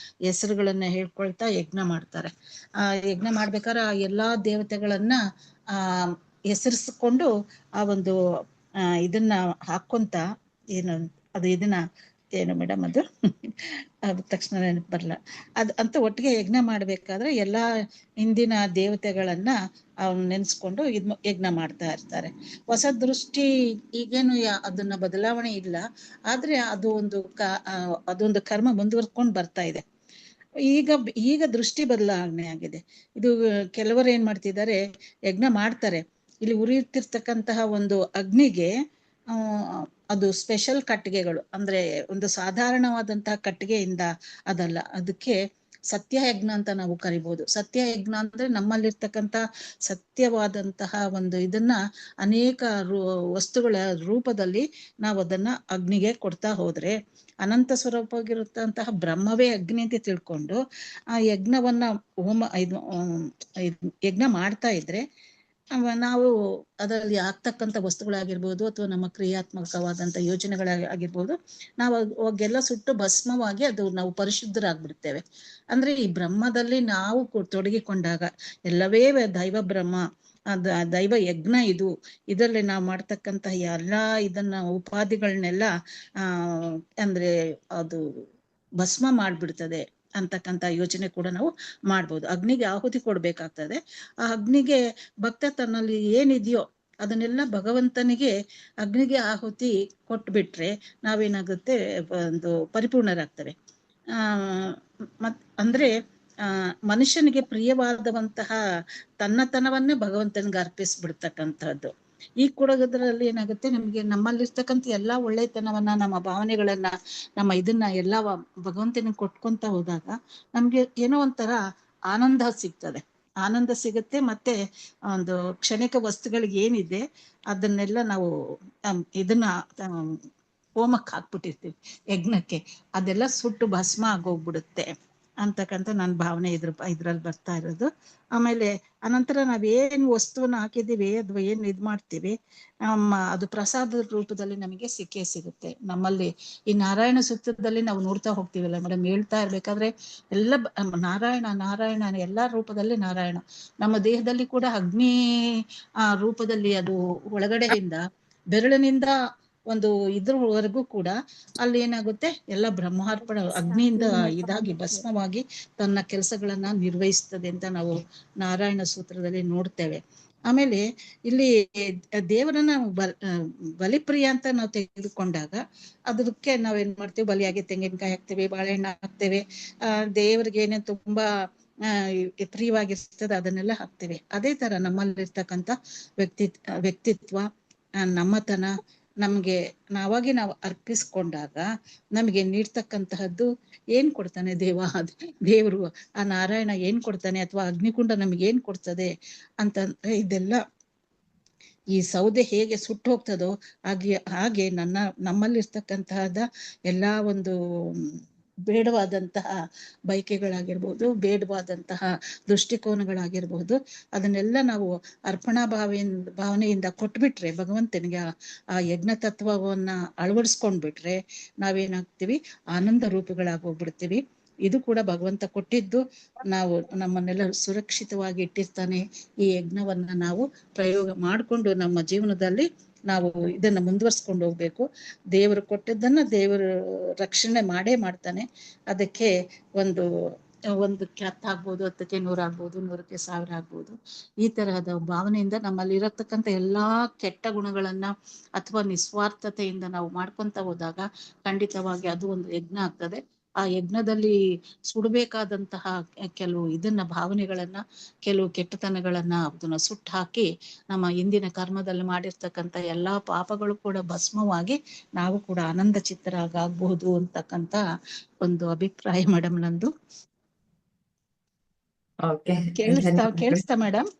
ಹೆಸರುಗಳನ್ನ ಹೇಳ್ಕೊಳ್ತಾ ಯಜ್ಞ ಮಾಡ್ತಾರೆ. ಯಜ್ಞ ಮಾಡ್ಬೇಕಾದ್ರೆ ಆ ಎಲ್ಲಾ ದೇವತೆಗಳನ್ನ ಹೆಸರಿಸ್ಕೊಂಡು ಆ ಒಂದು ಇದನ್ನ ಹಾಕೊಂತ ಏನು ಮೇಡಮ್ ಅದು ತಕ್ಷಣ ನೆನಪು ಬರಲ್ಲ. ಅಂತ ಒಟ್ಟಿಗೆ ಯಜ್ಞ ಮಾಡ್ಬೇಕಾದ್ರೆ ಎಲ್ಲಾ ಹಿಂದಿನ ದೇವತೆಗಳನ್ನ ನೆನ್ಸ್ಕೊಂಡು ಯಜ್ಞ ಮಾಡ್ತಾ ಇರ್ತಾರೆ. ಹೊಸ ದೃಷ್ಟಿ ಈಗೇನು ಅದನ್ನ ಬದಲಾವಣೆ ಇಲ್ಲ, ಆದ್ರೆ ಅದೊಂದು ಕರ್ಮ ಮುಂದುವರ್ಕೊಂಡು ಬರ್ತಾ ಇದೆ. ಈಗ ದೃಷ್ಟಿ ಬದಲಾವಣೆ ಆಗಿದೆ. ಇದು ಕೆಲವರು ಏನ್ ಮಾಡ್ತಿದ್ದಾರೆ, ಯಜ್ಞ ಮಾಡ್ತಾರೆ, ಇಲ್ಲಿ ಉರಿಯುತ್ತಿರ್ತಕ್ಕಂತಹ ಒಂದು ಅಗ್ನಿಗೆ ಅದು ಸ್ಪೆಷಲ್ ಕಟ್ಟಿಗೆಗಳು, ಅಂದ್ರೆ ಒಂದು ಸಾಧಾರಣವಾದಂತಹ ಕಟ್ಟಿಗೆಯಿಂದ ಅದಲ್ಲ, ಅದಕ್ಕೆ ಸತ್ಯಯಜ್ಞ ಅಂತ ನಾವು ಕರಿಬಹುದು. ಸತ್ಯಯಜ್ಞ ಅಂದ್ರೆ ನಮ್ಮಲ್ಲಿರ್ತಕ್ಕಂಥ ಸತ್ಯವಾದಂತಹ ಒಂದು ಇದನ್ನ ಅನೇಕ ವಸ್ತುಗಳ ರೂಪದಲ್ಲಿ ನಾವು ಅದನ್ನ ಅಗ್ನಿಗೆ ಕೊಡ್ತಾ ಹೋದ್ರೆ ಅನಂತ ಸ್ವರೂಪವಾಗಿರುತ್ತಂತಹ ಬ್ರಹ್ಮವೇ ಅಗ್ನಿ ಅಂತ ತಿಳ್ಕೊಂಡು ಆ ಯಜ್ಞವನ್ನ ಯಜ್ಞ ಮಾಡ್ತಾ ಇದ್ರೆ ನಾವು ಅದರಲ್ಲಿ ಆಗ್ತಕ್ಕಂಥ ವಸ್ತುಗಳಾಗಿರ್ಬೋದು ಅಥವಾ ನಮ್ಮ ಕ್ರಿಯಾತ್ಮಕವಾದಂಥ ಯೋಜನೆಗಳಾಗಿರ್ಬೋದು, ನಾವು ಅವಾಗೆಲ್ಲ ಸುಟ್ಟು ಭಸ್ಮವಾಗಿ ನಾವು ಪರಿಶುದ್ಧರಾಗ್ಬಿಡ್ತೇವೆ. ಅಂದ್ರೆ ಈ ಬ್ರಹ್ಮದಲ್ಲಿ ನಾವು ತೊಡಗಿಕೊಂಡಾಗ ಎಲ್ಲವೇ ದೈವ ಬ್ರಹ್ಮ ದೈವ ಯಜ್ಞ ಇದು, ಇದರಲ್ಲಿ ನಾವು ಮಾಡ್ತಕ್ಕಂತಹ ಎಲ್ಲಾ ಇದನ್ನ ಉಪಾಧಿಗಳನ್ನೆಲ್ಲ ಅಂದ್ರೆ ಅದು ಭಸ್ಮ ಮಾಡ್ಬಿಡ್ತದೆ ಅಂತಕ್ಕಂಥ ಯೋಚನೆ ಕೂಡ ನಾವು ಮಾಡ್ಬೋದು. ಅಗ್ನಿಗೆ ಆಹುತಿ ಕೊಡ್ಬೇಕಾಗ್ತದೆ. ಆ ಅಗ್ನಿಗೆ ಭಕ್ತ ತನ್ನಲ್ಲಿ ಏನಿದೆಯೋ ಅದನ್ನೆಲ್ಲ ಭಗವಂತನಿಗೆ ಅಗ್ನಿಗೆ ಆಹುತಿ ಕೊಟ್ಬಿಟ್ರೆ ನಾವೇನಾಗುತ್ತೆ, ಒಂದು ಪರಿಪೂರ್ಣರಾಗ್ತವೆ. ಅಂದ್ರೆ ಮನುಷ್ಯನಿಗೆ ಪ್ರಿಯವಾದವಂತಹ ತನ್ನತನವನ್ನೇ ಭಗವಂತನಿಗೆ ಅರ್ಪಿಸ್ಬಿಡ್ತಕ್ಕಂಥದ್ದು. ಈ ಕೊಡೋದ್ರಲ್ಲಿ ಏನಾಗುತ್ತೆ, ನಮ್ಗೆ ನಮ್ಮಲ್ಲಿರ್ತಕ್ಕಂಥ ಎಲ್ಲಾ ಒಳ್ಳೆತನವನ್ನ, ನಮ್ಮ ಭಾವನೆಗಳನ್ನ, ನಮ್ಮ ಇದನ್ನ ಎಲ್ಲ ಭಗವಂತನಿಗೆ ಕೊಟ್ಕೊಂತ ಹೋದಾಗ ನಮ್ಗೆ ಏನೋ ಒಂಥರ ಆನಂದ ಸಿಗ್ತದೆ. ಆನಂದ ಸಿಗುತ್ತೆ. ಮತ್ತೆ ಒಂದು ಕ್ಷಣಿಕ ವಸ್ತುಗಳಿಗೆ ಏನಿದೆ ಅದನ್ನೆಲ್ಲ ನಾವು ಇದನ್ನ ಹೋಮಕ್ಕೆ ಹಾಕ್ಬಿಟ್ಟಿರ್ತೀವಿ, ಯಜ್ಞಕ್ಕೆ, ಅದೆಲ್ಲ ಸುಟ್ಟು ಭಸ್ಮ ಆಗೋಗ್ಬಿಡುತ್ತೆ ಅಂತಕ್ಕಂಥ ನನ್ನ ಭಾವನೆ ಇದ್ರಲ್ಲಿ ಬರ್ತಾ ಇರೋದು. ಆಮೇಲೆ ಅನಂತರ ನಾವೇನು ವಸ್ತುವನ್ನ ಹಾಕಿದೀವಿ ಅಥವಾ ಏನು ಇದ್ ಮಾಡ್ತೀವಿ, ಅದು ಪ್ರಸಾದದ ರೂಪದಲ್ಲಿ ನಮಗೆ ಸಿಕ್ಕೇ ಸಿಗುತ್ತೆ. ನಮ್ಮಲ್ಲಿ ಈ ನಾರಾಯಣ ಸೂಕ್ತದಲ್ಲಿ ನಾವು ನೋಡ್ತಾ ಹೋಗ್ತೀವಲ್ಲ ಮೇಡಮ್, ಹೇಳ್ತಾ ಇರ್ಬೇಕಾದ್ರೆ ಎಲ್ಲ ನಾರಾಯಣ ನಾರಾಯಣ ಎಲ್ಲಾ ರೂಪದಲ್ಲಿ ನಾರಾಯಣ. ನಮ್ಮ ದೇಹದಲ್ಲಿ ಕೂಡ ಅಗ್ನಿ ರೂಪದಲ್ಲಿ ಅದು ಒಳಗಡೆಯಿಂದ ಬೆರಳಿನಿಂದ ಒಂದು ಇದ್ರವರೆಗೂ ಕೂಡ ಅಲ್ಲಿ ಏನಾಗುತ್ತೆ, ಎಲ್ಲ ಬ್ರಹ್ಮಾರ್ಪಣ ಅಗ್ನಿಯಿಂದ ಇದಾಗಿ ಭಸ್ಮವಾಗಿ ತನ್ನ ಕೆಲಸಗಳನ್ನ ನಿರ್ವಹಿಸ್ತದೆ ಅಂತ ನಾವು ನಾರಾಯಣ ಸೂತ್ರದಲ್ಲಿ ನೋಡ್ತೇವೆ. ಆಮೇಲೆ ಇಲ್ಲಿ ದೇವರನ್ನ ಬಲಿಪ್ರಿಯ ಅಂತ ನಾವು ತೆಗೆದುಕೊಂಡಾಗ ಅದಕ್ಕೆ ನಾವೇನ್ ಮಾಡ್ತೀವಿ, ಬಲಿಯಾಗಿ ತೆಂಗಿನಕಾಯಿ ಹಾಕ್ತೇವೆ, ಬಾಳೆಹಣ್ಣು ಹಾಕ್ತೇವೆ, ದೇವರಿಗೆ ಏನೇನು ತುಂಬಾ ಪ್ರಿಯವಾಗಿರ್ತದೆ ಅದನ್ನೆಲ್ಲ ಹಾಕ್ತೇವೆ. ಅದೇ ತರ ನಮ್ಮಲ್ಲಿರ್ತಕ್ಕಂಥ ವ್ಯಕ್ತಿತ್ವ, ನಮ್ಮತನ ನಮ್ಗೆ ನಾವಾಗಿ ನಾವು ಅರ್ಪಿಸ್ಕೊಂಡಾಗ ನಮಗೆ ನೀಡ್ತಕ್ಕಂತಹದ್ದು ಏನ್ ಕೊಡ್ತಾನೆ ದೇವರು, ಆ ನಾರಾಯಣ ಏನ್ ಕೊಡ್ತಾನೆ, ಅಥವಾ ಅಗ್ನಿಕುಂಡ ನಮ್ಗೆ ಏನ್ ಕೊಡ್ತದೆ ಅಂತಂದ್ರೆ, ಇದೆಲ್ಲ ಈ ಸೌದೆ ಹೇಗೆ ಸುಟ್ಟು ಹೋಗ್ತದೋ ಹಾಗೆ ನಮ್ಮಲ್ಲಿರ್ತಕ್ಕಂತಹದ ಎಲ್ಲಾ ಒಂದು ಬೇಡವಾದಂತಹ ಬಯಕೆಗಳಾಗಿರ್ಬೋದು, ಬೇಡವಾದಂತಹ ದೃಷ್ಟಿಕೋನಗಳಾಗಿರ್ಬೋದು, ಅದನ್ನೆಲ್ಲ ನಾವು ಅರ್ಪಣಾ ಭಾವನೆಯಿಂದ ಕೊಟ್ಬಿಟ್ರೆ, ಭಗವಂತನಿಗೆ ಆ ಯಜ್ಞ ತತ್ವವನ್ನ ಅಳವಡಿಸ್ಕೊಂಡ್ಬಿಟ್ರೆ ನಾವೇನಾಗ್ತೀವಿ, ಆನಂದ ರೂಪಗಳಾಗೋಗ್ಬಿಡ್ತೀವಿ. ಇದು ಕೂಡ ಭಗವಂತ ಕೊಟ್ಟಿದ್ದು. ನಾವು ನಮ್ಮನ್ನೆಲ್ಲ ಸುರಕ್ಷಿತವಾಗಿ ಇಟ್ಟಿರ್ತಾನೆ. ಈ ಯಜ್ಞವನ್ನ ನಾವು ಪ್ರಯೋಗ ಮಾಡಿಕೊಂಡು ನಮ್ಮ ಜೀವನದಲ್ಲಿ ನಾವು ಇದನ್ನ ಮುಂದುವರ್ಸ್ಕೊಂಡು ಹೋಗ್ಬೇಕು. ದೇವರು ಕೊಟ್ಟಿದ್ದನ್ನ ದೇವರು ರಕ್ಷಣೆ ಮಾಡೇ ಮಾಡ್ತಾನೆ. ಅದಕ್ಕೆ ಒಂದು 1ಕ್ಕೆ 10 ಆಗ್ಬೋದು, 10ಕ್ಕೆ 100 ಆಗ್ಬೋದು, 100ಕ್ಕೆ 1000 ಆಗ್ಬೋದು. ಈ ತರಹದ ಭಾವನೆಯಿಂದ ನಮ್ಮಲ್ಲಿ ಇರತಕ್ಕಂಥ ಎಲ್ಲಾ ಕೆಟ್ಟ ಗುಣಗಳನ್ನ ಅಥವಾ ನಿಸ್ವಾರ್ಥತೆಯಿಂದ ನಾವು ಮಾಡ್ಕೊಂತ ಹೋದಾಗ ಖಂಡಿತವಾಗಿ ಅದು ಒಂದು ಯಜ್ಞ ಆಗ್ತದೆ. ಆ ಯಜ್ಞದಲ್ಲಿ ಸುಡಬೇಕಾದಂತಹ ಕೆಲವು ಭಾವನೆಗಳನ್ನ, ಕೆಲವು ಕೆಟ್ಟತನಗಳನ್ನ ಅದನ್ನ ಸುಟ್ಟು ಹಾಕಿ ನಮ್ಮ ಇಂದಿನ ಕರ್ಮದಲ್ಲಿ ಮಾಡಿರ್ತಕ್ಕಂಥ ಎಲ್ಲಾ ಪಾಪಗಳು ಕೂಡ ಭಸ್ಮವಾಗಿ ನಾವು ಕೂಡ ಆನಂದ ಚಿತ್ತರಾಗಬಹುದು ಅಂತಕ್ಕಂತ ಒಂದು ಅಭಿಪ್ರಾಯ ಮೇಡಮ್ ನಂದು. ಕೇಳಿಸ್ತಾ ಮೇಡಮ್?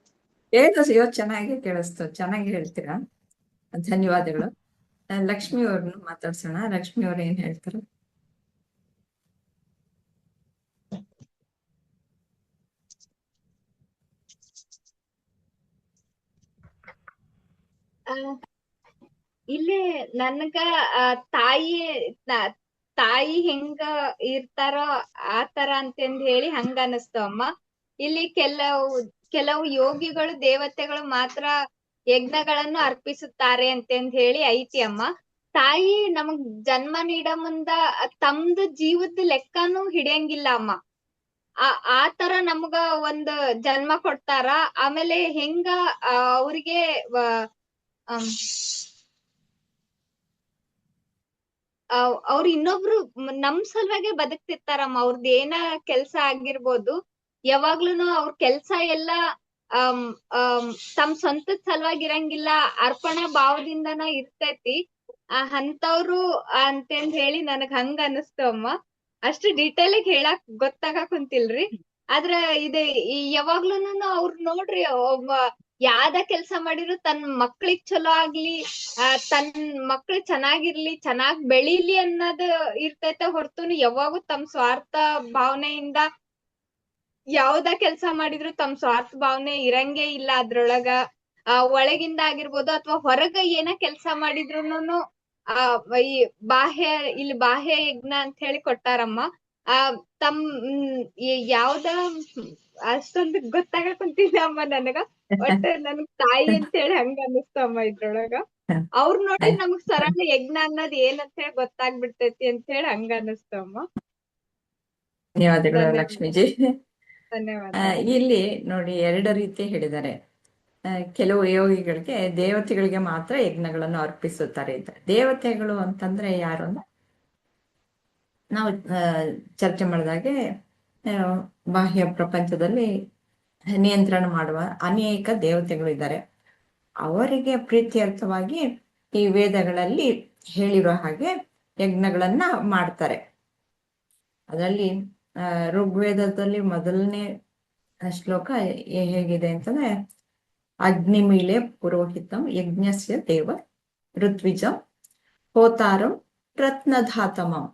ಚೆನ್ನಾಗಿ ಕೇಳಿಸ್ತು, ಚೆನ್ನಾಗಿ ಹೇಳ್ತೀರಾ, ಧನ್ಯವಾದಗಳು. ಲಕ್ಷ್ಮಿ ಅವ್ರನ್ನ ಮಾತಾಡ್ಸೋಣ. ಲಕ್ಷ್ಮಿ ಅವ್ರು ಏನ್ ಹೇಳ್ತಾರೆ? ಇಲ್ಲಿ ನನ್ಗ ತಾಯಿ ಹೆಂಗ ಇರ್ತಾರೋ ಆತರ ಅಂತಂದ್ ಹೇಳಿ ಹಂಗ ಅನಸ್ತು ಅಮ್ಮ. ಇಲ್ಲಿ ಕೆಲವು ಯೋಗಿಗಳು, ದೇವತೆಗಳು ಮಾತ್ರ ಯಜ್ಞಗಳನ್ನು ಅರ್ಪಿಸುತ್ತಾರೆ ಅಂತಂದ್ ಹೇಳಿ ಐತಿ ಅಮ್ಮ. ತಾಯಿ ನಮಗ್ ಜನ್ಮ ನೀಡ ಮುಂದ ತಮ್ದು ಜೀವದ ಲೆಕ್ಕನೂ ಹಿಡಿಯಂಗಿಲ್ಲ ಅಮ್ಮ. ಆ ತರ ನಮ್ಗ ಒಂದ್ ಜನ್ಮ ಕೊಡ್ತಾರ. ಆಮೇಲೆ ಹೆಂಗ ಅವ್ರಿಗೆ ಅವ್ರ ಇನ್ನೊಬ್ರು ನಮ್ ಸಲುವಾಗೆ ಬದುಕ್ತಿರ್ತಾರಮ್ಮ. ಅವ್ರದ್ದು ಏನ ಕೆಲ್ಸ ಆಗಿರ್ಬೋದು, ಯಾವಾಗ್ಲೂನು ಅವ್ರ ಕೆಲ್ಸ ಎಲ್ಲ ತಮ್ ಸ್ವಂತದ ಸಲುವಾಗಿರಂಗಿಲ್ಲ, ಅರ್ಪಣಾ ಭಾವದಿಂದನ ಇರ್ತೈತಿ. ಅಂತವ್ರು ಅಂತಂದ್ ಹೇಳಿ ನನಗ್ ಹಂಗ ಅನಸ್ತು ಅಮ್ಮ. ಅಷ್ಟು ಡೀಟೇಲ್ ಆಗಿ ಹೇಳಾಕ್ ಗೊತ್ತಾಗಕ್ ಕುಂತಿಲ್ರಿ. ಆದ್ರ ಯಾವಾಗ್ಲೂನು ಅವ್ರ ನೋಡ್ರಿ, ಯಾವ್ದ ಕೆಲ್ಸ ಮಾಡಿದ್ರು ತನ್ ಮಕ್ಳಿಗ್ ಚಲೋ ಆಗ್ಲಿ, ತನ್ ಮಕ್ಳು ಚೆನ್ನಾಗಿರ್ಲಿ, ಚೆನ್ನಾಗ್ ಬೆಳೀಲಿ ಅನ್ನೋದು ಇರ್ತೈತೆ ಹೊರತುನು ಯಾವಾಗೂ ತಮ್ಮ ಸ್ವಾರ್ಥ ಭಾವನೆಯಿಂದ ಯಾವ್ದ ಕೆಲ್ಸ ಮಾಡಿದ್ರು ತಮ್ಮ ಸ್ವಾರ್ಥ ಭಾವನೆ ಇರಂಗೇ ಇಲ್ಲ ಅದ್ರೊಳಗ. ಒಳಗಿಂದ ಆಗಿರ್ಬೋದು ಅಥವಾ ಹೊರಗ ಏನ ಕೆಲ್ಸ ಮಾಡಿದ್ರುನು ಈ ಬಾಹ್ಯ ಯಜ್ಞ ಅಂತ ಹೇಳಿ ಕೊಟ್ಟಾರಮ್ಮ. ಯಾವ್ದ ಅಷ್ಟೊಂದು ಗೊತ್ತಾಗಕ್ ಕುಂತಿಲ್ಲ ಅಮ್ಮ ನನಗ. ಒಟ್ಟ ನನ್ಗ್ ತಾಯಿ ಅಂತೇಳಿ ಹಂಗ ಅನ್ನಿಸ್ತು ಅಮ್ಮ ಇದ್ರೊಳಗ. ಅವ್ರ ನೋಡಿ ನಮಗ್ ಸರಳ ಯಜ್ಞ ಅನ್ನೋದ್ ಏನಂತ ಹೇಳಿ ಗೊತ್ತಾಗ್ಬಿಡ್ತೈತಿ ಅಂತ ಹೇಳಿ ಹಂಗ ಅನ್ನಿಸ್ತು ಅಮ್ಮ. ಧನ್ಯವಾದಗಳು ಧನ್ಯವಾದ ಲಕ್ಷ್ಮೀಜಿ. ಧನ್ಯವಾದ. ಇಲ್ಲಿ ನೋಡಿ 2 ರೀತಿ ಹೇಳಿದ್ದಾರೆ. ಕೆಲವು ಯೋಗಿಗಳಿಗೆ ದೇವತೆಗಳಿಗೆ ಮಾತ್ರ ಯಜ್ಞಗಳನ್ನು ಅರ್ಪಿಸುತ್ತಾರೆ ಅಂತ. ದೇವತೆಗಳು ಅಂತಂದ್ರೆ ಯಾರು ಅಂದ್ರೆ ನಾವು ಚರ್ಚೆ ಮಾಡಿದಾಗೆ ಬಾಹ್ಯ ಪ್ರಪಂಚದಲ್ಲಿ ನಿಯಂತ್ರಣ ಮಾಡುವ ಅನೇಕ ದೇವತೆಗಳು ಇದ್ದಾರೆ. ಅವರಿಗೆ ಪ್ರೀತ್ಯರ್ಥವಾಗಿ ಈ ವೇದಗಳಲ್ಲಿ ಹೇಳಿರೋ ಹಾಗೆ ಯಜ್ಞಗಳನ್ನ ಮಾಡ್ತಾರೆ. ಅದರಲ್ಲಿ ಋಗ್ವೇದದಲ್ಲಿ ಮೊದಲನೇ ಶ್ಲೋಕ ಹೇಗಿದೆ ಅಂತಂದ್ರೆ, ಅಗ್ನಿಮೀಳೆ ಪುರೋಹಿತಂ ಯಜ್ಞಸ್ಯ ದೇವ ಋತ್ವಿಜಂ ಹೋತಾರಂ ರತ್ನಧಾತಮಂ.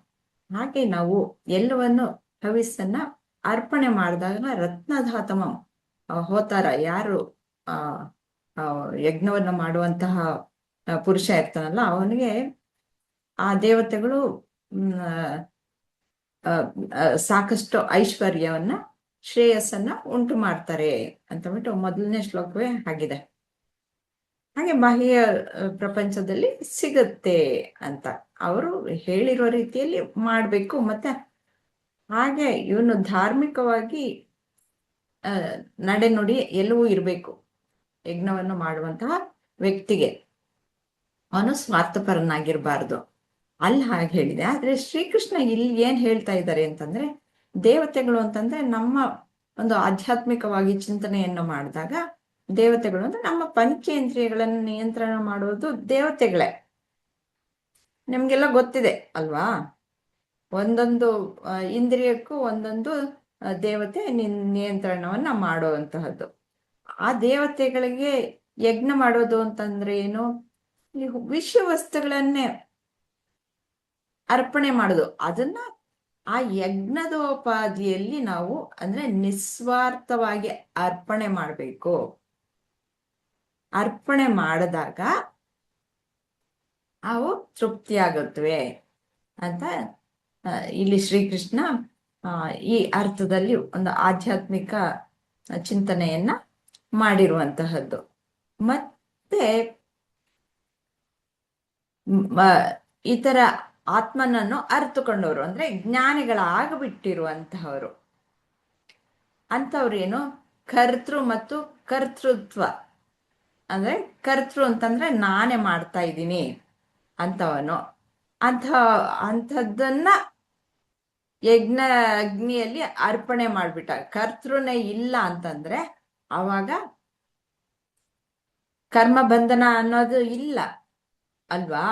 ಹಾಗೆ ನಾವು ಎಲ್ಲವನ್ನು ಹವಿಸ್ಸನ್ನ ಅರ್ಪಣೆ ಮಾಡಿದಾಗ ರತ್ನಧಾತಮಂ, ಹೋತಾರ ಯಾರು ಯಜ್ಞವನ್ನು ಮಾಡುವಂತಹ ಪುರುಷ ಇರ್ತಾನಲ್ಲ, ಅವನಿಗೆ ಆ ದೇವತೆಗಳು ಸಾಕಷ್ಟು ಐಶ್ವರ್ಯವನ್ನ ಶ್ರೇಯಸ್ಸನ್ನ ಉಂಟು ಮಾಡ್ತಾರೆ ಅಂತ ಬಿಟ್ಟು ಮೊದಲನೇ ಶ್ಲೋಕವೇ ಆಗಿದೆ. ಹಾಗೆ ಬಾಹ್ಯ ಪ್ರಪಂಚದಲ್ಲಿ ಸಿಗುತ್ತೆ ಅಂತ ಅವರು ಹೇಳಿರೋ ರೀತಿಯಲ್ಲಿ ಮಾಡ್ಬೇಕು. ಮತ್ತೆ ಹಾಗೆ ಇವನು ಧಾರ್ಮಿಕವಾಗಿ ನಡೆನುಡಿ ಎಲ್ಲವೂ ಇರಬೇಕು ಯಜ್ಞವನ್ನು ಮಾಡುವಂತಹ ವ್ಯಕ್ತಿಗೆ. ಅವನು ಸ್ವಾರ್ಥಪರನಾಗಿರ್ಬಾರ್ದು, ಅಲ್ಲಿ ಹಾಗೆ ಹೇಳಿದೆ. ಆದ್ರೆ ಶ್ರೀಕೃಷ್ಣ ಇಲ್ಲಿ ಏನ್ ಹೇಳ್ತಾ ಇದ್ದಾರೆ ಅಂತಂದ್ರೆ, ದೇವತೆಗಳು ಅಂತಂದ್ರೆ ನಮ್ಮ ಒಂದು ಆಧ್ಯಾತ್ಮಿಕವಾಗಿ ಚಿಂತನೆಯನ್ನು ಮಾಡಿದಾಗ ದೇವತೆಗಳು ಅಂದ್ರೆ ನಮ್ಮ ಪಂಚೇಂದ್ರಿಯಗಳನ್ನು ನಿಯಂತ್ರಣ ಮಾಡುವುದು ದೇವತೆಗಳೇ. ನಿಮ್ಗೆಲ್ಲ ಗೊತ್ತಿದೆ ಅಲ್ವಾ, ಒಂದೊಂದು ಇಂದ್ರಿಯಕ್ಕೂ ಒಂದೊಂದು ದೇವತೆ ನಿಯಂತ್ರಣವನ್ನ ಮಾಡುವಂತಹದ್ದು. ಆ ದೇವತೆಗಳಿಗೆ ಯಜ್ಞ ಮಾಡೋದು ಅಂತಂದ್ರೆ ಏನು, ಈ ವಿಷಯ ವಸ್ತುಗಳನ್ನೇ ಅರ್ಪಣೆ ಮಾಡೋದು. ಅದನ್ನ ಆ ಯಜ್ಞದೋಪಾದಿಯಲ್ಲಿ ನಾವು ಅಂದ್ರೆ ನಿಸ್ವಾರ್ಥವಾಗಿ ಅರ್ಪಣೆ ಮಾಡಬೇಕು. ಅರ್ಪಣೆ ಮಾಡಿದಾಗ ಅವು ತೃಪ್ತಿಯಾಗುತ್ತವೆ ಅಂತ ಇಲ್ಲಿ ಶ್ರೀಕೃಷ್ಣ ಈ ಅರ್ಥದಲ್ಲಿ ಒಂದು ಆಧ್ಯಾತ್ಮಿಕ ಚಿಂತನೆಯನ್ನ ಮಾಡಿರುವಂತಹದ್ದು. ಮತ್ತೆ ಇತರ ಆತ್ಮನನ್ನು ಅರ್ಥಕೊಂಡವರು ಅಂದ್ರೆ ಜ್ಞಾನಿಗಳಾಗ್ಬಿಟ್ಟಿರುವಂತಹವರು ಅಂಥವ್ರೇನು ಕರ್ತೃ ಮತ್ತು ಕರ್ತೃತ್ವ ಅಂದ್ರೆ ಕರ್ತೃ ಅಂತಂದ್ರೆ ನಾನೇ ಮಾಡ್ತಾ ಇದ್ದೀನಿ ಅಂತವನು ಅಂಥದ್ದನ್ನ ಅಗ್ನಿಯಲ್ಲಿ ಅರ್ಪಣೆ ಮಾಡ್ಬಿಟ್ಟ. ಕರ್ತೃನೇ ಇಲ್ಲ ಅಂತಂದ್ರೆ ಅವಾಗ ಕರ್ಮ ಬಂಧನ ಅನ್ನೋದು ಇಲ್ಲ ಅಲ್ವಾ.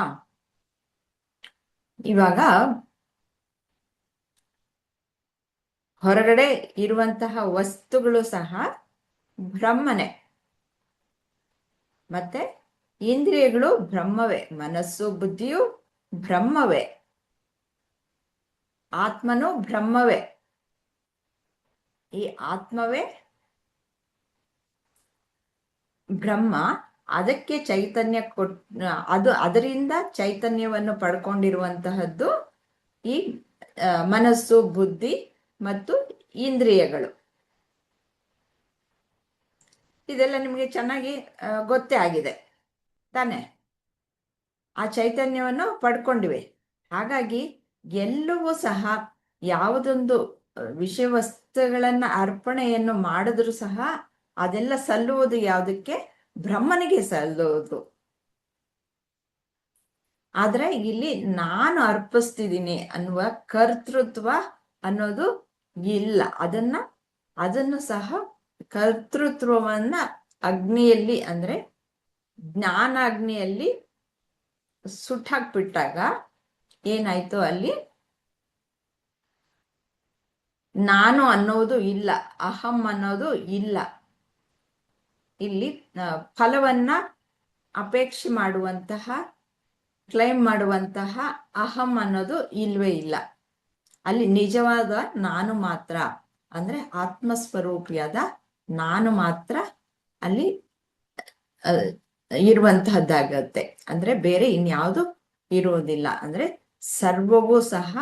ಇವಾಗ ಹೊರಗಡೆ ಇರುವಂತಹ ವಸ್ತುಗಳು ಸಹ ಬ್ರಹ್ಮನೇ, ಮತ್ತೆ ಇಂದ್ರಿಯಗಳು ಬ್ರಹ್ಮವೇ, ಮನಸ್ಸು ಬುದ್ಧಿಯು ಬ್ರಹ್ಮವೇ, ಆತ್ಮನು ಬ್ರಹ್ಮವೇ. ಈ ಆತ್ಮವೇ ಬ್ರಹ್ಮ, ಅದಕ್ಕೆ ಚೈತನ್ಯ ಅದರಿಂದ ಚೈತನ್ಯವನ್ನು ಪಡ್ಕೊಂಡಿರುವಂತಹದ್ದು ಈ ಮನಸ್ಸು ಬುದ್ಧಿ ಮತ್ತು ಇಂದ್ರಿಯಗಳು. ಇದೆಲ್ಲ ನಿಮಗೆ ಚೆನ್ನಾಗಿ ಗೊತ್ತೇ ಆಗಿದೆ ತಾನೆ. ಆ ಚೈತನ್ಯವನ್ನು ಪಡ್ಕೊಂಡಿವೆ. ಹಾಗಾಗಿ ಎಲ್ಲವೂ ಸಹ ಯಾವುದೊಂದು ವಿಷಯ ವಸ್ತುಗಳನ್ನ ಅರ್ಪಣೆಯನ್ನು ಮಾಡಿದ್ರು ಸಹ ಅದೆಲ್ಲ ಸಲ್ಲುವುದು ಯಾವುದಕ್ಕೆ, ಬ್ರಹ್ಮನಿಗೆ ಸಲ್ಲುವುದು. ಆದ್ರೆ ಇಲ್ಲಿ ನಾನು ಅರ್ಪಿಸ್ತಿದ್ದೀನಿ ಅನ್ನುವ ಕರ್ತೃತ್ವ ಅನ್ನೋದು ಇಲ್ಲ. ಅದನ್ನು ಸಹ ಕರ್ತೃತ್ವವನ್ನ ಅಗ್ನಿಯಲ್ಲಿ ಅಂದ್ರೆ ಜ್ಞಾನಾಗ್ನಿಯಲ್ಲಿ ಸುಟ್ಟಾಕ್ಬಿಟ್ಟಾಗ ಏನಾಯ್ತು, ಅಲ್ಲಿ ನಾನು ಅನ್ನೋದು ಇಲ್ಲ, ಅಹಂ ಅನ್ನೋದು ಇಲ್ಲ. ಇಲ್ಲಿ ಫಲವನ್ನ ಅಪೇಕ್ಷೆ ಮಾಡುವಂತಹ ಕ್ಲೈಮ್ ಮಾಡುವಂತಹ ಅಹಂ ಅನ್ನೋದು ಇಲ್ವೇ ಇಲ್ಲ. ಅಲ್ಲಿ ನಿಜವಾದ ನಾನು ಮಾತ್ರ ಅಂದ್ರೆ ಆತ್ಮಸ್ವರೂಪಿಯಾದ ನಾನು ಮಾತ್ರ ಅಲ್ಲಿ ಇರುವಂತಹದ್ದಾಗತ್ತೆ. ಅಂದ್ರೆ ಬೇರೆ ಇನ್ಯಾವುದು ಇರುವುದಿಲ್ಲ. ಅಂದ್ರೆ ಸರ್ವವೂ ಸಹ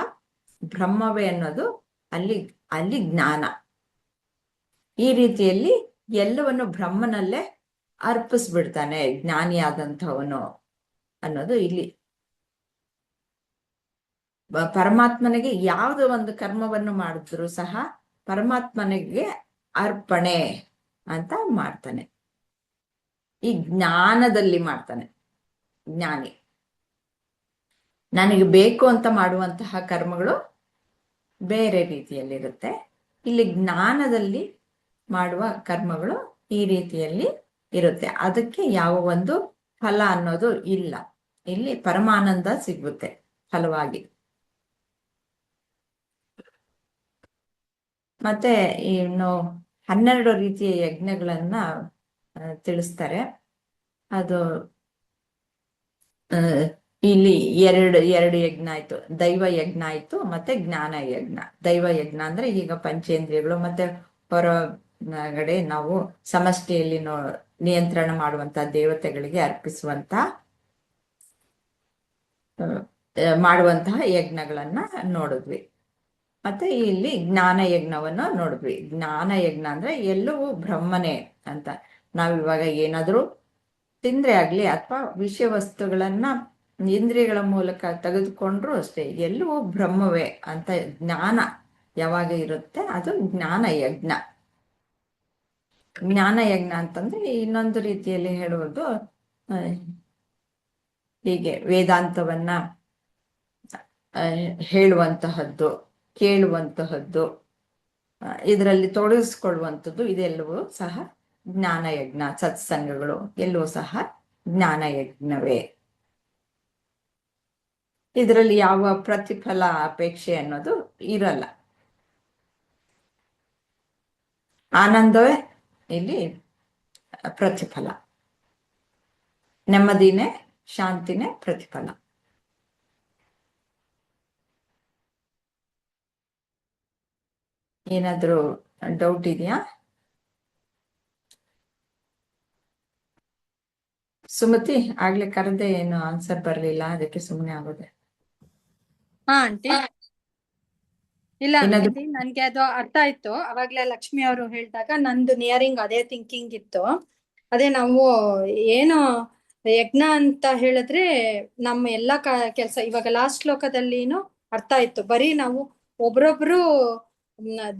ಬ್ರಹ್ಮವೇ ಅನ್ನೋದು ಅಲ್ಲಿ ಜ್ಞಾನ. ಈ ರೀತಿಯಲ್ಲಿ ಎಲ್ಲವನ್ನು ಬ್ರಹ್ಮನಲ್ಲೇ ಅರ್ಪಿಸ್ಬಿಡ್ತಾನೆ ಜ್ಞಾನಿಯಾದಂಥವನು ಅನ್ನೋದು ಇಲ್ಲಿ. ಪರಮಾತ್ಮನಿಗೆ ಯಾವುದೋ ಒಂದು ಕರ್ಮವನ್ನು ಮಾಡಿದ್ರು ಸಹ ಪರಮಾತ್ಮನಿಗೆ ಅರ್ಪಣೆ ಅಂತ ಮಾಡ್ತಾನೆ. ಈ ಜ್ಞಾನದಲ್ಲಿ ಮಾಡ್ತಾನೆ ಜ್ಞಾನಿ. ನನಗೆ ಬೇಕು ಅಂತ ಮಾಡುವಂತಹ ಕರ್ಮಗಳು ಬೇರೆ ರೀತಿಯಲ್ಲಿರುತ್ತೆ. ಇಲ್ಲಿ ಜ್ಞಾನದಲ್ಲಿ ಮಾಡುವ ಕರ್ಮಗಳು ಈ ರೀತಿಯಲ್ಲಿ ಇರುತ್ತೆ. ಅದಕ್ಕೆ ಯಾವ ಒಂದು ಫಲ ಅನ್ನೋದು ಇಲ್ಲ. ಇಲ್ಲಿ ಪರಮಾನಂದ ಸಿಗುತ್ತೆ ಫಲವಾಗಿ. ಮತ್ತೆ ಇನ್ನು 12 ರೀತಿಯ ಯಜ್ಞಗಳನ್ನ ತಿಳಿಸ್ತಾರೆ. ಅದು ಇಲ್ಲಿ ಎರಡು ಯಜ್ಞ ಆಯ್ತು. ದೈವ ಯಜ್ಞ ಆಯ್ತು, ಮತ್ತೆ ಜ್ಞಾನ ಯಜ್ಞ. ದೈವ ಯಜ್ಞ ಅಂದ್ರೆ ಈಗ ಪಂಚೇಂದ್ರಿಯಗಳು ಮತ್ತೆ ಹೊರಗಡೆ ನಾವು ಸಮಷ್ಟಿಯಲ್ಲಿ ನಿಯಂತ್ರಣ ಮಾಡುವಂತ ದೇವತೆಗಳಿಗೆ ಮಾಡುವಂತಹ ಯಜ್ಞಗಳನ್ನ ನೋಡಿದ್ವಿ. ಮತ್ತೆ ಇಲ್ಲಿ ಜ್ಞಾನ ಯಜ್ಞವನ್ನ ನೋಡಿದ್ವಿ. ಜ್ಞಾನ ಯಜ್ಞ ಅಂದ್ರೆ ಎಲ್ಲವೂ ಬ್ರಹ್ಮನೇ ಅಂತ. ನಾವಿವಾಗ ಏನಾದ್ರೂ ತಿಂದ್ರೆ ಆಗ್ಲಿ ಅಥವಾ ವಿಷಯ ವಸ್ತುಗಳನ್ನ ಇಂದ್ರಿಯಗಳ ಮೂಲಕ ತೆಗೆದುಕೊಂಡ್ರು ಅಷ್ಟೇ ಎಲ್ಲವೂ ಬ್ರಹ್ಮವೇ ಅಂತ ಜ್ಞಾನ ಯಾವಾಗ ಇರುತ್ತೆ ಅದು ಜ್ಞಾನ ಯಜ್ಞ. ಜ್ಞಾನ ಯಜ್ಞ ಅಂತಂದ್ರೆ ಇನ್ನೊಂದು ರೀತಿಯಲ್ಲಿ ಹೇಳುವುದು ಹೀಗೆ ವೇದಾಂತವನ್ನ ಹೇಳುವಂತಹದ್ದು, ಕೇಳುವಂತಹದ್ದು, ಇದರಲ್ಲಿ ತೊಡಗಿಸ್ಕೊಳ್ಳುವಂಥದ್ದು, ಇದೆಲ್ಲವೂ ಸಹ ಜ್ಞಾನ ಯಜ್ಞ. ಸತ್ಸಂಗಗಳು ಎಲ್ಲವೂ ಸಹ ಜ್ಞಾನ ಯಜ್ಞವೇ. ಇದರಲ್ಲಿ ಯಾವ ಪ್ರತಿಫಲ ಅಪೇಕ್ಷೆ ಅನ್ನೋದು ಇರಲ್ಲ. ಆನಂದವೇ ಇಲ್ಲಿ ಪ್ರತಿಫಲ, ನೆಮ್ಮದಿನೇ ಶಾಂತಿನೇ ಪ್ರತಿಫಲ. ಏನಾದ್ರೂ ಡೌಟ್ ಇದೆಯಾ? ಸುಮತಿ ಆಗ್ಲೇ ಕರೆದೆ, ಏನು ಆನ್ಸರ್ ಬರ್ಲಿಲ್ಲ, ಅದಕ್ಕೆ ಸುಮ್ಮನೆ ಆಗೋದೆ. ಹಾ ಆಂಟಿ, ಇಲ್ಲ ಆಂಟಿ, ನನ್ಗೆ ಅದು ಅರ್ಥ ಆಯ್ತು. ಅವಾಗ್ಲೇ ಲಕ್ಷ್ಮಿ ಅವರು ಹೇಳಿದಾಗ ನಂದು ನಿಯರಿಂಗ್ ಅದೇ ಥಿಂಕಿಂಗ್ ಇತ್ತು. ಅದೇ ನಾವು ಏನು ಯಜ್ಞ ಅಂತ ಹೇಳಿದ್ರೆ ನಮ್ಮ ಎಲ್ಲಾ ಕೆಲಸ ಇವಾಗ ಲಾಸ್ಟ್ ಶ್ಲೋಕದಲ್ಲಿನೂ ಅರ್ಥ ಆಯ್ತು. ಬರೀ ನಾವು ಒಬ್ರೊಬ್ರು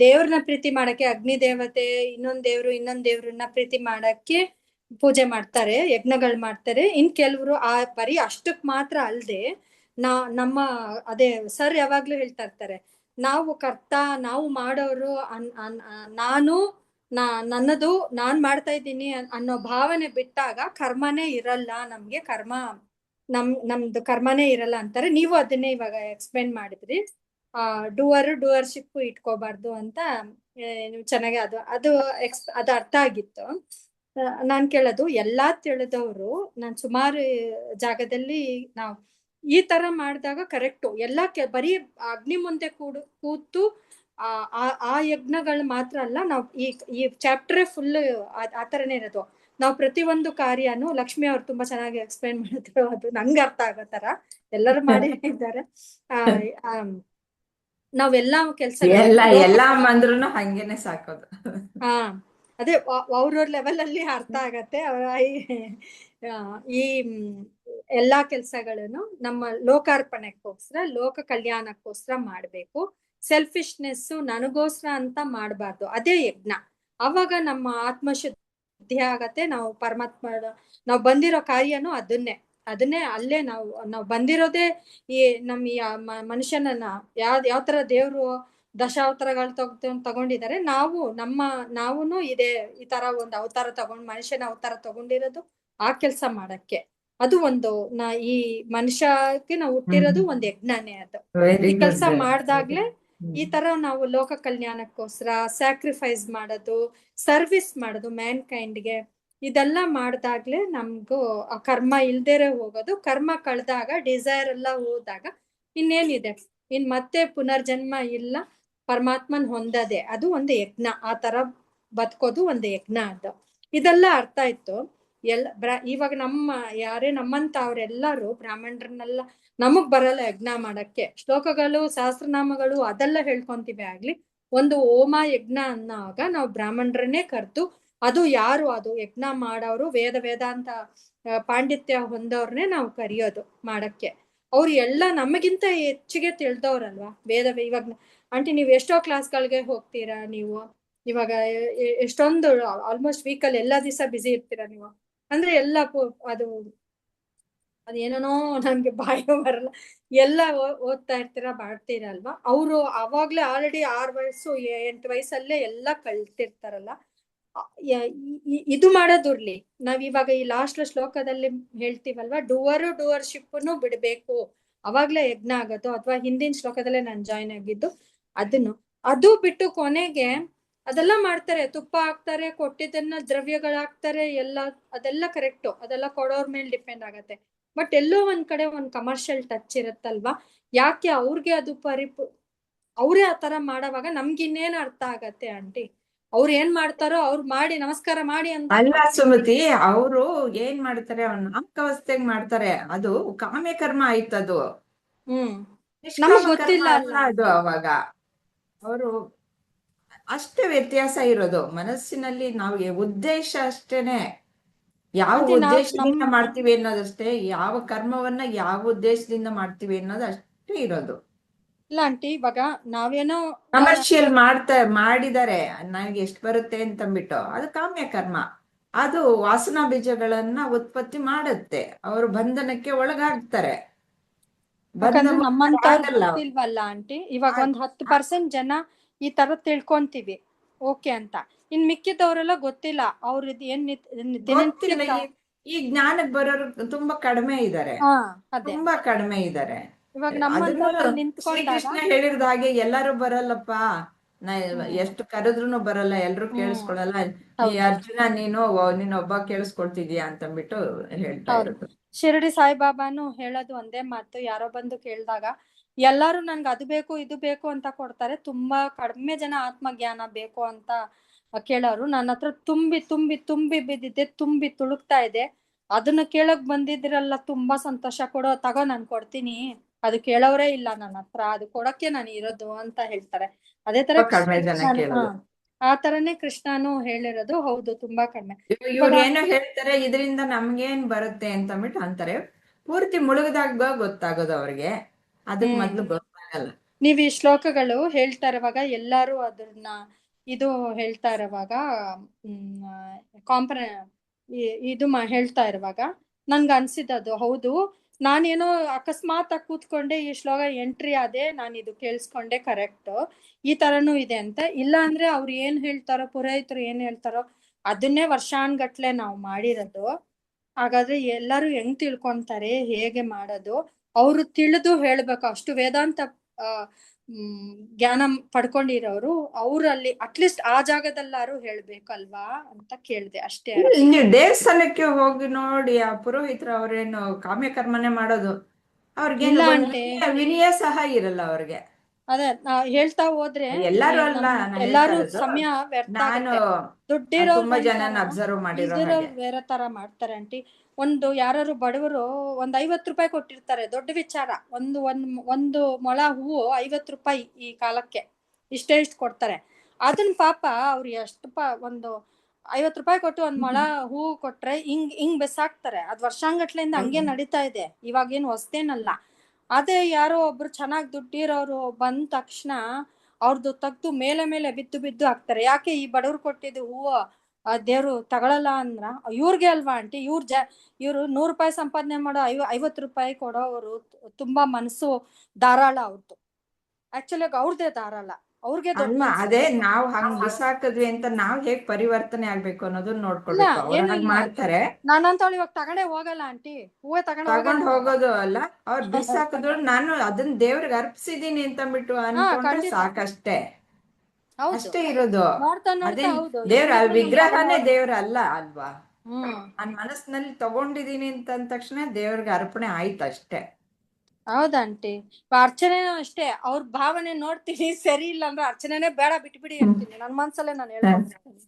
ದೇವ್ರನ್ನ ಪ್ರೀತಿ ಮಾಡಕ್ಕೆ ಅಗ್ನಿ ದೇವತೆ ಇನ್ನೊಂದ್ ದೇವ್ರನ್ನ ಪ್ರೀತಿ ಮಾಡಕ್ಕೆ ಪೂಜೆ ಮಾಡ್ತಾರೆ, ಯಜ್ಞಗಳು ಮಾಡ್ತಾರೆ. ಇನ್ ಕೆಲವ್ರು ಬರೀ ಅಷ್ಟಕ್ ಮಾತ್ರ ಅಲ್ದೆ ನಮ್ಮ ಅದೇ ಸರ್ ಯಾವಾಗ್ಲೂ ಹೇಳ್ತಾ ಇರ್ತಾರೆ, ನಾವು ಕರ್ತ, ನಾವು ಮಾಡೋರು, ನನ್ನದು ನಾನ್ ಮಾಡ್ತಾ ಇದ್ದೀನಿ ಅನ್ನೋ ಭಾವನೆ ಬಿಟ್ಟಾಗ ಕರ್ಮನೇ ಇರಲ್ಲ ನಮ್ಗೆ. ನಮ್ದು ಕರ್ಮನೇ ಇರಲ್ಲ ಅಂತಾರೆ. ನೀವು ಅದನ್ನೇ ಇವಾಗ ಎಕ್ಸ್ಪ್ಲೇನ್ ಮಾಡಿದ್ರಿ. ಡೂವರ್ಶಿಪ್ ಇಟ್ಕೋಬಾರ್ದು ಅಂತ ಚೆನ್ನಾಗಿ ಅದು ಅರ್ಥ ಆಗಿತ್ತು. ನಾನ್ ಕೇಳೋದು, ಎಲ್ಲಾ ತಿಳಿದವರು ನಾನ್ ಸುಮಾರು ಜಾಗದಲ್ಲಿ ನಾವು ಈ ತರ ಮಾಡಿದಾಗ ಕರೆಕ್ಟು. ಎಲ್ಲಾ ಬರೀ ಅಗ್ನಿ ಮುಂದೆ ಕೂತು ಆ ಯಜ್ಞಗಳು ಮಾತ್ರ ಅಲ್ಲ. ನಾವು ಈ ಚಾಪ್ಟರ್ ಫುಲ್ ಆತರನೇ ಇರೋದು. ನಾವು ಪ್ರತಿಯೊಂದು ಕಾರ್ಯನು ಲಕ್ಷ್ಮಿ ಅವ್ರು ತುಂಬಾ ಚೆನ್ನಾಗಿ ಎಕ್ಸ್ಪ್ಲೈನ್ ಮಾಡಿದ್ರು. ಅದು ನಂಗೆ ಅರ್ಥ ಆಗೋ ತರ ಎಲ್ಲರೂ ಮಾಡಿ ಇದ್ದಾರೆ. ನಾವೆಲ್ಲಾ ಕೆಲ್ಸ ಎಲ್ಲ ಅಂದ್ರೂ ಹಂಗೇನೆ ಸಾಕೋದು. ಅದೇ ಅವ್ರವ್ರ ಲೆವೆಲ್ ಅಲ್ಲಿ ಅರ್ಥ ಆಗತ್ತೆ. ಈ ಎಲ್ಲಾ ಕೆಲ್ಸಗಳನ್ನು ನಮ್ಮ ಲೋಕಾರ್ಪಣೆಗೋಸ್ಕರ, ಲೋಕ ಕಲ್ಯಾಣಕ್ಕೋಸ್ಕರ ಮಾಡ್ಬೇಕು. ಸೆಲ್ಫಿಶ್ನೆಸ್ ನನಗೋಸ್ಕರ ಅಂತ ಮಾಡಬಾರ್ದು. ಅದೇ ಯಜ್ಞ. ಅವಾಗ ನಮ್ಮ ಆತ್ಮಶುದ್ಧಿ ಆಗತ್ತೆ. ನಾವು ಪರಮಾತ್ಮ ನಾವು ಬಂದಿರೋ ಕಾರ್ಯನು ಅದನ್ನೇ ಅಲ್ಲೇ ನಾವು ಬಂದಿರೋದೇ ಈ ನಮ್ಮ ಮನುಷ್ಯನನ್ನ ಯಾವ ತರ ದೇವ್ರು ದಶಾವತಾರಗಳು ತಗೊಂಡಿದ್ದಾರೆ. ನಾವುನು ಇದೇ ಈ ತರ ಒಂದು ಅವತಾರ ಮನುಷ್ಯನ ಅವತಾರ ತಗೊಂಡಿರೋದು ಆ ಕೆಲ್ಸ ಮಾಡಕ್ಕೆ. ಅದು ಒಂದು ಈ ಮನುಷ್ಯಕ್ಕೆ ನಾವು ಹುಟ್ಟಿರೋದು ಒಂದು ಯಜ್ಞನೇ. ಅದು ಈ ಕೆಲ್ಸ ಮಾಡ್ದಾಗ್ಲೆ ಈ ತರ ನಾವು ಲೋಕ ಕಲ್ಯಾಣಕ್ಕೋಸ್ಕರ ಸ್ಯಾಕ್ರಿಫೈಸ್ ಮಾಡೋದು, ಸರ್ವಿಸ್ ಮಾಡೋದು ಮ್ಯಾನ್ ಕೈಂಡ್ಗೆ, ಇದೆಲ್ಲ ಮಾಡ್ದಾಗ್ಲೆ ನಮ್ಗೂ ಆ ಕರ್ಮ ಇಲ್ದೇರೆ ಹೋಗೋದು. ಕರ್ಮ ಕಳ್ದಾಗ, ಡಿಸೈರ್ ಎಲ್ಲ ಹೋದಾಗ ಇನ್ನೇನಿದೆ, ಮತ್ತೆ ಪುನರ್ಜನ್ಮ ಇಲ್ಲ, ಪರಮಾತ್ಮನ್ ಹೊಂದದೆ. ಅದು ಒಂದು ಯಜ್ಞ. ಆ ತರ ಬದುಕೋದು ಒಂದು ಯಜ್ಞ. ಅದು ಇದೆಲ್ಲ ಅರ್ಥ ಇತ್ತು. ಇವಾಗ ನಮ್ಮಂತ ಅವ್ರೆಲ್ಲರೂ ಬ್ರಾಹ್ಮಣರನ್ನೆಲ್ಲ ನಮಗ್ ಬರಲ್ಲ ಯಜ್ಞ ಮಾಡಕ್ಕೆ. ಶ್ಲೋಕಗಳು, ಸಹಸ್ರನಾಮಗಳು ಅದೆಲ್ಲ ಹೇಳ್ಕೊಂತೀವಿ ಆಗ್ಲಿ, ಒಂದು ಹೋಮ ಯಜ್ಞ ಅನ್ನೋವಾಗ ನಾವು ಬ್ರಾಹ್ಮಣರನ್ನೇ ಕರೆದು, ಅದು ಯಾರು ಅದು ಯಜ್ಞ ಮಾಡೋರು ವೇದಾಂತ ಪಾಂಡಿತ್ಯ ಹೊಂದವ್ರನ್ನೇ ನಾವು ಕರೆಯೋದು ಮಾಡಕ್ಕೆ. ಅವ್ರು ಎಲ್ಲ ನಮಗಿಂತ ಹೆಚ್ಚಿಗೆ ತಿಳಿದವ್ರಲ್ವಾ ಇವಾಗ ಆಂಟಿ ನೀವು ಎಷ್ಟೋ ಕ್ಲಾಸ್ಗಳಿಗೆ ಹೋಗ್ತೀರಾ, ನೀವು ಇವಾಗ ಎಷ್ಟೊಂದು ಆಲ್ಮೋಸ್ಟ್ ವೀಕಲ್ಲಿ ಎಲ್ಲಾ ದಿವಸ ಬ್ಯುಸಿ ಇರ್ತೀರಾ ನೀವು, ಅಂದ್ರೆ ಎಲ್ಲ ಅದೇನೇನೋ ನನ್ಗೆ ಬಾಯಿ ಬರಲ್ಲ, ಎಲ್ಲ ಓದ್ತಾ ಇರ್ತೀರಾ ಮಾಡ್ತೀರಾ ಅಲ್ವಾ. ಅವರು ಅವಾಗ್ಲೇ ಆಲ್ರೆಡಿ 6 ವಯಸ್ಸು 8 ವಯಸ್ಸಲ್ಲೇ ಎಲ್ಲ ಕಲ್ತಿರ್ತಾರಲ್ಲ. ಇದು ಮಾಡೋದಿರ್ಲಿ, ನಾವ್ ಇವಾಗ ಈ ಲಾಸ್ಟ್ ಶ್ಲೋಕದಲ್ಲಿ ಹೇಳ್ತೀವಲ್ವಾ, ಡೂವರ್ಶಿಪ್ನು ಬಿಡ್ಬೇಕು ಅವಾಗ್ಲೇ ಯಜ್ಞ ಆಗೋದು, ಅಥವಾ ಹಿಂದಿನ ಶ್ಲೋಕದಲ್ಲೇ ನಾನು ಜಾಯ್ನ್ ಆಗಿದ್ದು ಅದು ಬಿಟ್ಟು ಕೊನೆಗೆ ಅದೆಲ್ಲ ಮಾಡ್ತಾರೆ, ತುಪ್ಪ ಹಾಕ್ತಾರೆ, ಕೊಟ್ಟಿದ್ದನ್ನ ದ್ರವ್ಯಗಳಾಕ್ತಾರೆ, ಅದೆಲ್ಲ ಕರೆಕ್ಟು, ಅದೆಲ್ಲ ಕೊಡೋರ್ ಮೇಲೆ ಡಿಪೆಂಡ್ ಆಗತ್ತೆ. ಬಟ್ ಎಲ್ಲೋ ಒಂದ್ ಕಡೆ ಒಂದ್ ಕಮರ್ಷಿಯಲ್ ಟಚ್ ಇರುತ್ತಲ್ವಾ, ಯಾಕೆ ಅವ್ರಿಗೆ ಅದು ಅವ್ರೇ ಆತರ ಮಾಡೋವಾಗ ನಮ್ಗೆ ಇನ್ನೇನ್ ಅರ್ಥ ಆಗತ್ತೆ ಆಂಟಿ? ಅವ್ರು ಏನ್ ಮಾಡ್ತಾರೋ ಅವ್ರು ಮಾಡಿ ನಮಸ್ಕಾರ ಮಾಡಿ ಅಂತ. ಅಲ್ಲ ಸುಮತಿ, ಅವರು ಏನ್ ಮಾಡ್ತಾರೆ, ನಾಮಕಾವಸ್ಥೆಗ್ ಮಾಡ್ತಾರೆ, ಅದು ಕಾಮ್ಯಕರ್ಮ ಆಯ್ತದು. ನಮಗ್ ಗೊತ್ತಿಲ್ಲ ಅಲ್ಲ ಅದು. ಅವಾಗ ಅವರು ಅಷ್ಟೇ ವ್ಯತ್ಯಾಸ ಇರೋದು ಮನಸ್ಸಿನಲ್ಲಿ. ನಾವು ಉದ್ದೇಶ ಅಷ್ಟೇನೆ, ಯಾವ ಉದ್ದೇಶದಿಂದ ಮಾಡ್ತೀವಿ ಅನ್ನೋದಷ್ಟೇ, ಯಾವ ಕರ್ಮವನ್ನ ಯಾವ ಉದ್ದೇಶದಿಂದ ಮಾಡ್ತೀವಿ ಅನ್ನೋದು ಅಷ್ಟೇ ಇರೋದು. ಇಲ್ಲ ಆಂಟಿ, ಇವಾಗ ನಾವೇನೋ ಕಮರ್ಷಿಯಲ್ ಮಾಡಿದ್ದಾರೆ ನನಗೆ ಎಷ್ಟು ಬರುತ್ತೆ ಅಂತಂದ್ಬಿಟ್ಟು, ಅದು ಕಾಮ್ಯ ಕರ್ಮ. ಅದು ವಾಸನಾ ಬೀಜಗಳನ್ನ ಉತ್ಪತ್ತಿ ಮಾಡುತ್ತೆ, ಅವರು ಬಂಧನಕ್ಕೆ ಒಳಗಾಗ್ತಾರೆ. ಗೊತ್ತಿಲ್ವಲ್ಲ ಆಂಟಿ, ಇವಾಗ ಒಂದ್ 10% ಜನ ಈ ತರ ತಿಳ್ಕೊಂತೀವಿ ಓಕೆ ಅಂತ, ಇನ್ ಮಿಕ್ಕಿದವರೆಲ್ಲ ಗೊತ್ತಿಲ್ಲ. ಅವ್ರ ಈ ಜ್ಞಾನಕ್ಕೆ ಬರೋರು ತುಂಬಾ ಕಡಿಮೆ ಇದ್ದಾರೆ, ತುಂಬಾ ಕಡಿಮೆ ಇದ್ದಾರೆ. ಶ್ರೀಕೃಷ್ಣ ಹೇಳಿದ ಹಾಗೆ ಎಲ್ಲರೂ ಬರಲ್ಲಪ್ಪ, ಎಷ್ಟು ಕರೆದ್ರು ಬರಲ್ಲ, ಎಲ್ರು ಕೇಳಿಸ್ಕೊಳಲ್ಲ. ಈ ಅರ್ಜುನ ನೀನೊಬ್ಬ ಕೇಳಿಸ್ಕೊಳ್ತಿದ್ಯಾ ಅಂತಂದ್ಬಿಟ್ಟು ಹೇಳ್ತಾ ಇರೋದು. ಶಿರಡಿ ಸಾಯಿಬಾಬಾನು ಹೇಳೋದು ಒಂದೇ ಮಾತು, ಯಾರೋ ಬಂದು ಕೇಳಿದಾಗ ಎಲ್ಲಾರು ನನ್ಗೆ ಅದು ಬೇಕು ಇದು ಬೇಕು ಅಂತ ಕೊಡ್ತಾರೆ, ತುಂಬಾ ಕಡಿಮೆ ಜನ ಆತ್ಮಜ್ಞಾನ ಬೇಕು ಅಂತ ಕೇಳೋರು. ನನ್ನ ಹತ್ರ ತುಂಬಿ ತುಂಬಿ ತುಂಬಿ ಬಿದ್ದಿದ್ದೆ, ತುಂಬಿ ತುಳುಕ್ತಾ ಇದೆ, ಅದನ್ನ ಕೇಳಕ್ ಬಂದಿದ್ರಲ್ಲ, ತುಂಬಾ ಸಂತೋಷ, ಕೊಡೋ ತಗೋ ನಾನ್ ಕೊಡ್ತೀನಿ, ಅದು ಕೇಳೋರೇ ಇಲ್ಲ ನನ್ನ ಹತ್ರ, ಅದು ಕೊಡಕ್ಕೆ ನಾನು ಇರೋದು ಅಂತ ಹೇಳ್ತಾರೆ. ಅದೇ ತರ ಆ ತರನೇ ಕೃಷ್ಣನು ಹೇಳಿರೋದು. ಹೌದು, ತುಂಬಾ ಕಡಿಮೆ. ಇವ್ರು ಏನೋ ಹೇಳ್ತಾರೆ, ಇದರಿಂದ ನಮ್ಗೇನ್ ಬರುತ್ತೆ ಅಂತ ಅಂದ್ಬಿಟ್ಟು ಅಂತಾರೆ, ಪೂರ್ತಿ ಮುಳುಗದಾಗ ಗೊತ್ತಾಗೋದು ಅವ್ರಿಗೆ, ಅದಕ್ ಮೊದ್ಲು ಗೊತ್ತಾಗಲ್ಲ. ನೀವ್ ಈ ಶ್ಲೋಕಗಳು ಹೇಳ್ತಾ ಇರುವಾಗ ಎಲ್ಲಾರು ಅದನ್ನ ಇದು ಹೇಳ್ತಾ ಇರುವಾಗ ಹೇಳ್ತಾ ಇರುವಾಗ ನನ್ಗ ಅನ್ಸಿದ್ದದು, ಹೌದು ನಾನೇನೋ ಅಕಸ್ಮಾತ್ ಆಗಿ ಕೂತ್ಕೊಂಡೆ ಈ ಶ್ಲೋಕ ಎಂಟ್ರಿ ಆದೆ, ನಾನು ಇದು ಕೇಳಿಸ್ಕೊಂಡೆ, ಕರೆಕ್ಟ್ ಈ ತರನು ಇದೆ ಅಂತ. ಇಲ್ಲ ಅಂದ್ರೆ ಅವ್ರು ಏನ್ ಹೇಳ್ತಾರೋ, ಪುರೋಹಿತರು ಏನ್ ಹೇಳ್ತಾರೋ ಅದನ್ನೇ ವರ್ಷಾನ್ಗಟ್ಲೆ ನಾವು ಮಾಡಿರೋದು. ಹಾಗಾದ್ರೆ ಎಲ್ಲರೂ ಹೆಂಗ್ ತಿಳ್ಕೊಂತಾರೆ, ಹೇಗೆ ಮಾಡೋದು, ಅವ್ರು ತಿಳಿದು ಹೇಳ್ಬೇಕು. ಅಷ್ಟು ವೇದಾಂತ ಜ್ಞಾನ ಪಡ್ಕೊಂಡಿರೋರು ಅವ್ರಲ್ಲಿ ಅಟ್ಲೀಸ್ಟ್ ಆ ಜಾಗದಲ್ಲಾರು ಹೇಳ್ಬೇಕಲ್ವಾ ಅಂತ ಕೇಳ್ದೆ ಅಷ್ಟೇ. ನೀವು ದೇವಸ್ಥಾನಕ್ಕೆ ಹೋಗಿ ನೋಡಿ, ಆ ಪುರೋಹಿತರು ಅವ್ರೇನು ಕಾಮ್ಯಕರ್ಮನೆ ಮಾಡೋದು, ಅವ್ರಿಗೆ ವಿನಯ ಸಹ ಇರಲ್ಲ ಅವ್ರಿಗೆ. ಅದೇ ಹೇಳ್ತಾ ಹೋದ್ರೆ ಎಲ್ಲಾರು ಅಲ್ಲ, ಎಲ್ಲಾರು ಸಮಯ ವ್ಯರ್ಥ ಆಗುತ್ತೆ. ದುಡ್ಡಿರೋ ಬೇರೆ ತರ ಮಾಡ್ತಾರೆ ಆಂಟಿ. ಯಾರು ಬಡವರು 50 ರೂಪಾಯಿ ಕೊಟ್ಟಿರ್ತಾರೆ, ದೊಡ್ಡ ವಿಚಾರ. ಒಂದು ಮೊಳ ಹೂವು 50 ರೂಪಾಯಿ ಈ ಕಾಲಕ್ಕೆ, ಇಷ್ಟೇ ಕೊಡ್ತಾರೆ. ಅದನ್ನ ಪಾಪ ಅವ್ರು ಎಷ್ಟು 50 ರೂಪಾಯಿ ಕೊಟ್ಟು ಒಂದ್ ಮೊಳ ಹೂವು ಕೊಟ್ರೆ ಹಿಂಗ್ ಬೆಸಾಕ್ತಾರೆ. ಅದ್ ವರ್ಷಾಂಗಟ್ಲೆಯಿಂದ ಹಂಗೆ ನಡೀತಾ ಇದೆ, ಇವಾಗೇನು ಹೊಸ್ತೇನಲ್ಲ. ಅದೇ ಯಾರೋ ಒಬ್ರು ಚೆನ್ನಾಗ್ ದುಡ್ಡಿರೋರು ಬಂದ ತಕ್ಷಣ ಅವ್ರದ್ದು ತೆಗ್ದು ಮೇಲೆ ಬಿದ್ದು ಹಾಕ್ತಾರೆ. ಯಾಕೆ? ಈ ಬಡವ್ರು ಕೊಟ್ಟಿದ್ದು ಹೂವು ದೇವ್ರು ತಗೊಳಲ್ಲ ಅಂದ್ರ ಇವ್ರಿಗೆ ಅಲ್ವಾ ಆಂಟಿ? ಇವ್ರು 100 ರೂಪಾಯಿ ಸಂಪಾದನೆ ಮಾಡೋ 50 ರೂಪಾಯಿ ಕೊಡೋರು ತುಂಬಾ ಮನಸ್ಸು ಧಾರಾಳ ಅವ್ರದ್ದು. ಆಕ್ಚುಲಿ ಅವ್ರದೇ ಧಾರಾಳ, ಅವ್ರಿಗೆ ಅದೇ ನಾವು ಹಂಗ್ ಬಿಸಾಕಿದ್ವಿ ಅಂತ ನಾವ್ ಹೇಗ್ ಪರಿವರ್ತನೆ ಆಗ್ಬೇಕು ಅನ್ನೋದನ್ನ ನೋಡ್ಕೊಳ್ಬೇಕು. ಅವ್ರು ಮಾಡ್ತಾರೆ, ನಾನಂತವಳು ಇವಾಗ ತಗೊಂಡೇ ಹೋಗಲ್ಲ ಆಂಟಿ, ಹೂವೇ ತಗೊಂಡ್ ಹೋಗೋದು ಅಲ್ಲ, ಅವ್ರು ಬಿಸಾಕಿದ್ರು ನಾನು ಅದನ್ನ ದೇವ್ರಿಗೆ ಅರ್ಪಿಸಿದೀನಿ ಅಂತಂದ್ಬಿಟ್ಟು ಅನ್ಕೊಂಡ್ರೆ ಸಾಕಷ್ಟೇ, ಅಷ್ಟೇ ಇರೋದು. ಅದೇ ದೇವ್ರ ವಿಗ್ರಹನೇ ದೇವ್ರ ಅಲ್ಲ ಅಲ್ವಾ? ನಾನ್ ಮನಸ್ಸಿನಲ್ಲಿ ತಗೊಂಡಿದೀನಿ ಅಂತ ತಕ್ಷಣ ದೇವ್ರಿಗೆ ಅರ್ಪಣೆ ಆಯ್ತು ಅಷ್ಟೇ. ಹೌದಂಟಿ. ಅರ್ಚನೆನೂ ಅಷ್ಟೇ, ಅವ್ರ ಭಾವನೆ ನೋಡ್ತೀನಿ, ಸರಿ ಇಲ್ಲ ಅಂದ್ರೆ ಅರ್ಚನೆನೇ ಬೇಡ ಬಿಟ್ಬಿಡಿ ಅಂತೀನಿ. ನನ್ ಮನ್ಸಲ್ಲೇ ನಾನು ಹೇಳ್ಕೊಡ್ತೀನಿ,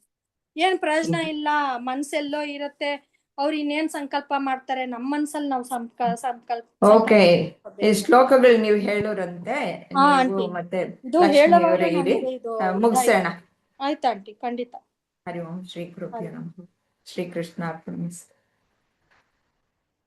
ಏನ್ ಪ್ರಯೋಜನ ಇಲ್ಲ, ಮನ್ಸೆಲ್ಲೋ ಇರತ್ತೆ, ಅವ್ರು ಇನ್ನೇನ್ ಸಂಕಲ್ಪ ಮಾಡ್ತಾರೆ ನಮ್ಮ ಮನ್ಸಲ್ಲಿ ನಾವು ಸಂಕಲ್ಪ ಓಕೆ, ಈ ಶ್ಲೋಕಗಳು ನೀವು ಹೇಳೋರಂತೆ ಹಾ ನೀವು ಆಂಟಿ, ಮತ್ತೆ ಇದು ಲಕ್ಷ್ಮಿ ಹೇಳುವಾಗ ಅವರೇ ಇರಿ, ನನಗೆ ಇದು ಮುಗಿಸೋಣ. ಆಯ್ತು ಆಂಟಿ, ಖಂಡಿತ. ಹರಿ ಓಂ ಶ್ರೀ ಗುರುಭ್ಯೋ ನಮಃ. ಶ್ರೀ ಕೃಷ್ಣ ಅರ್ಪಣಮಸ್ತು.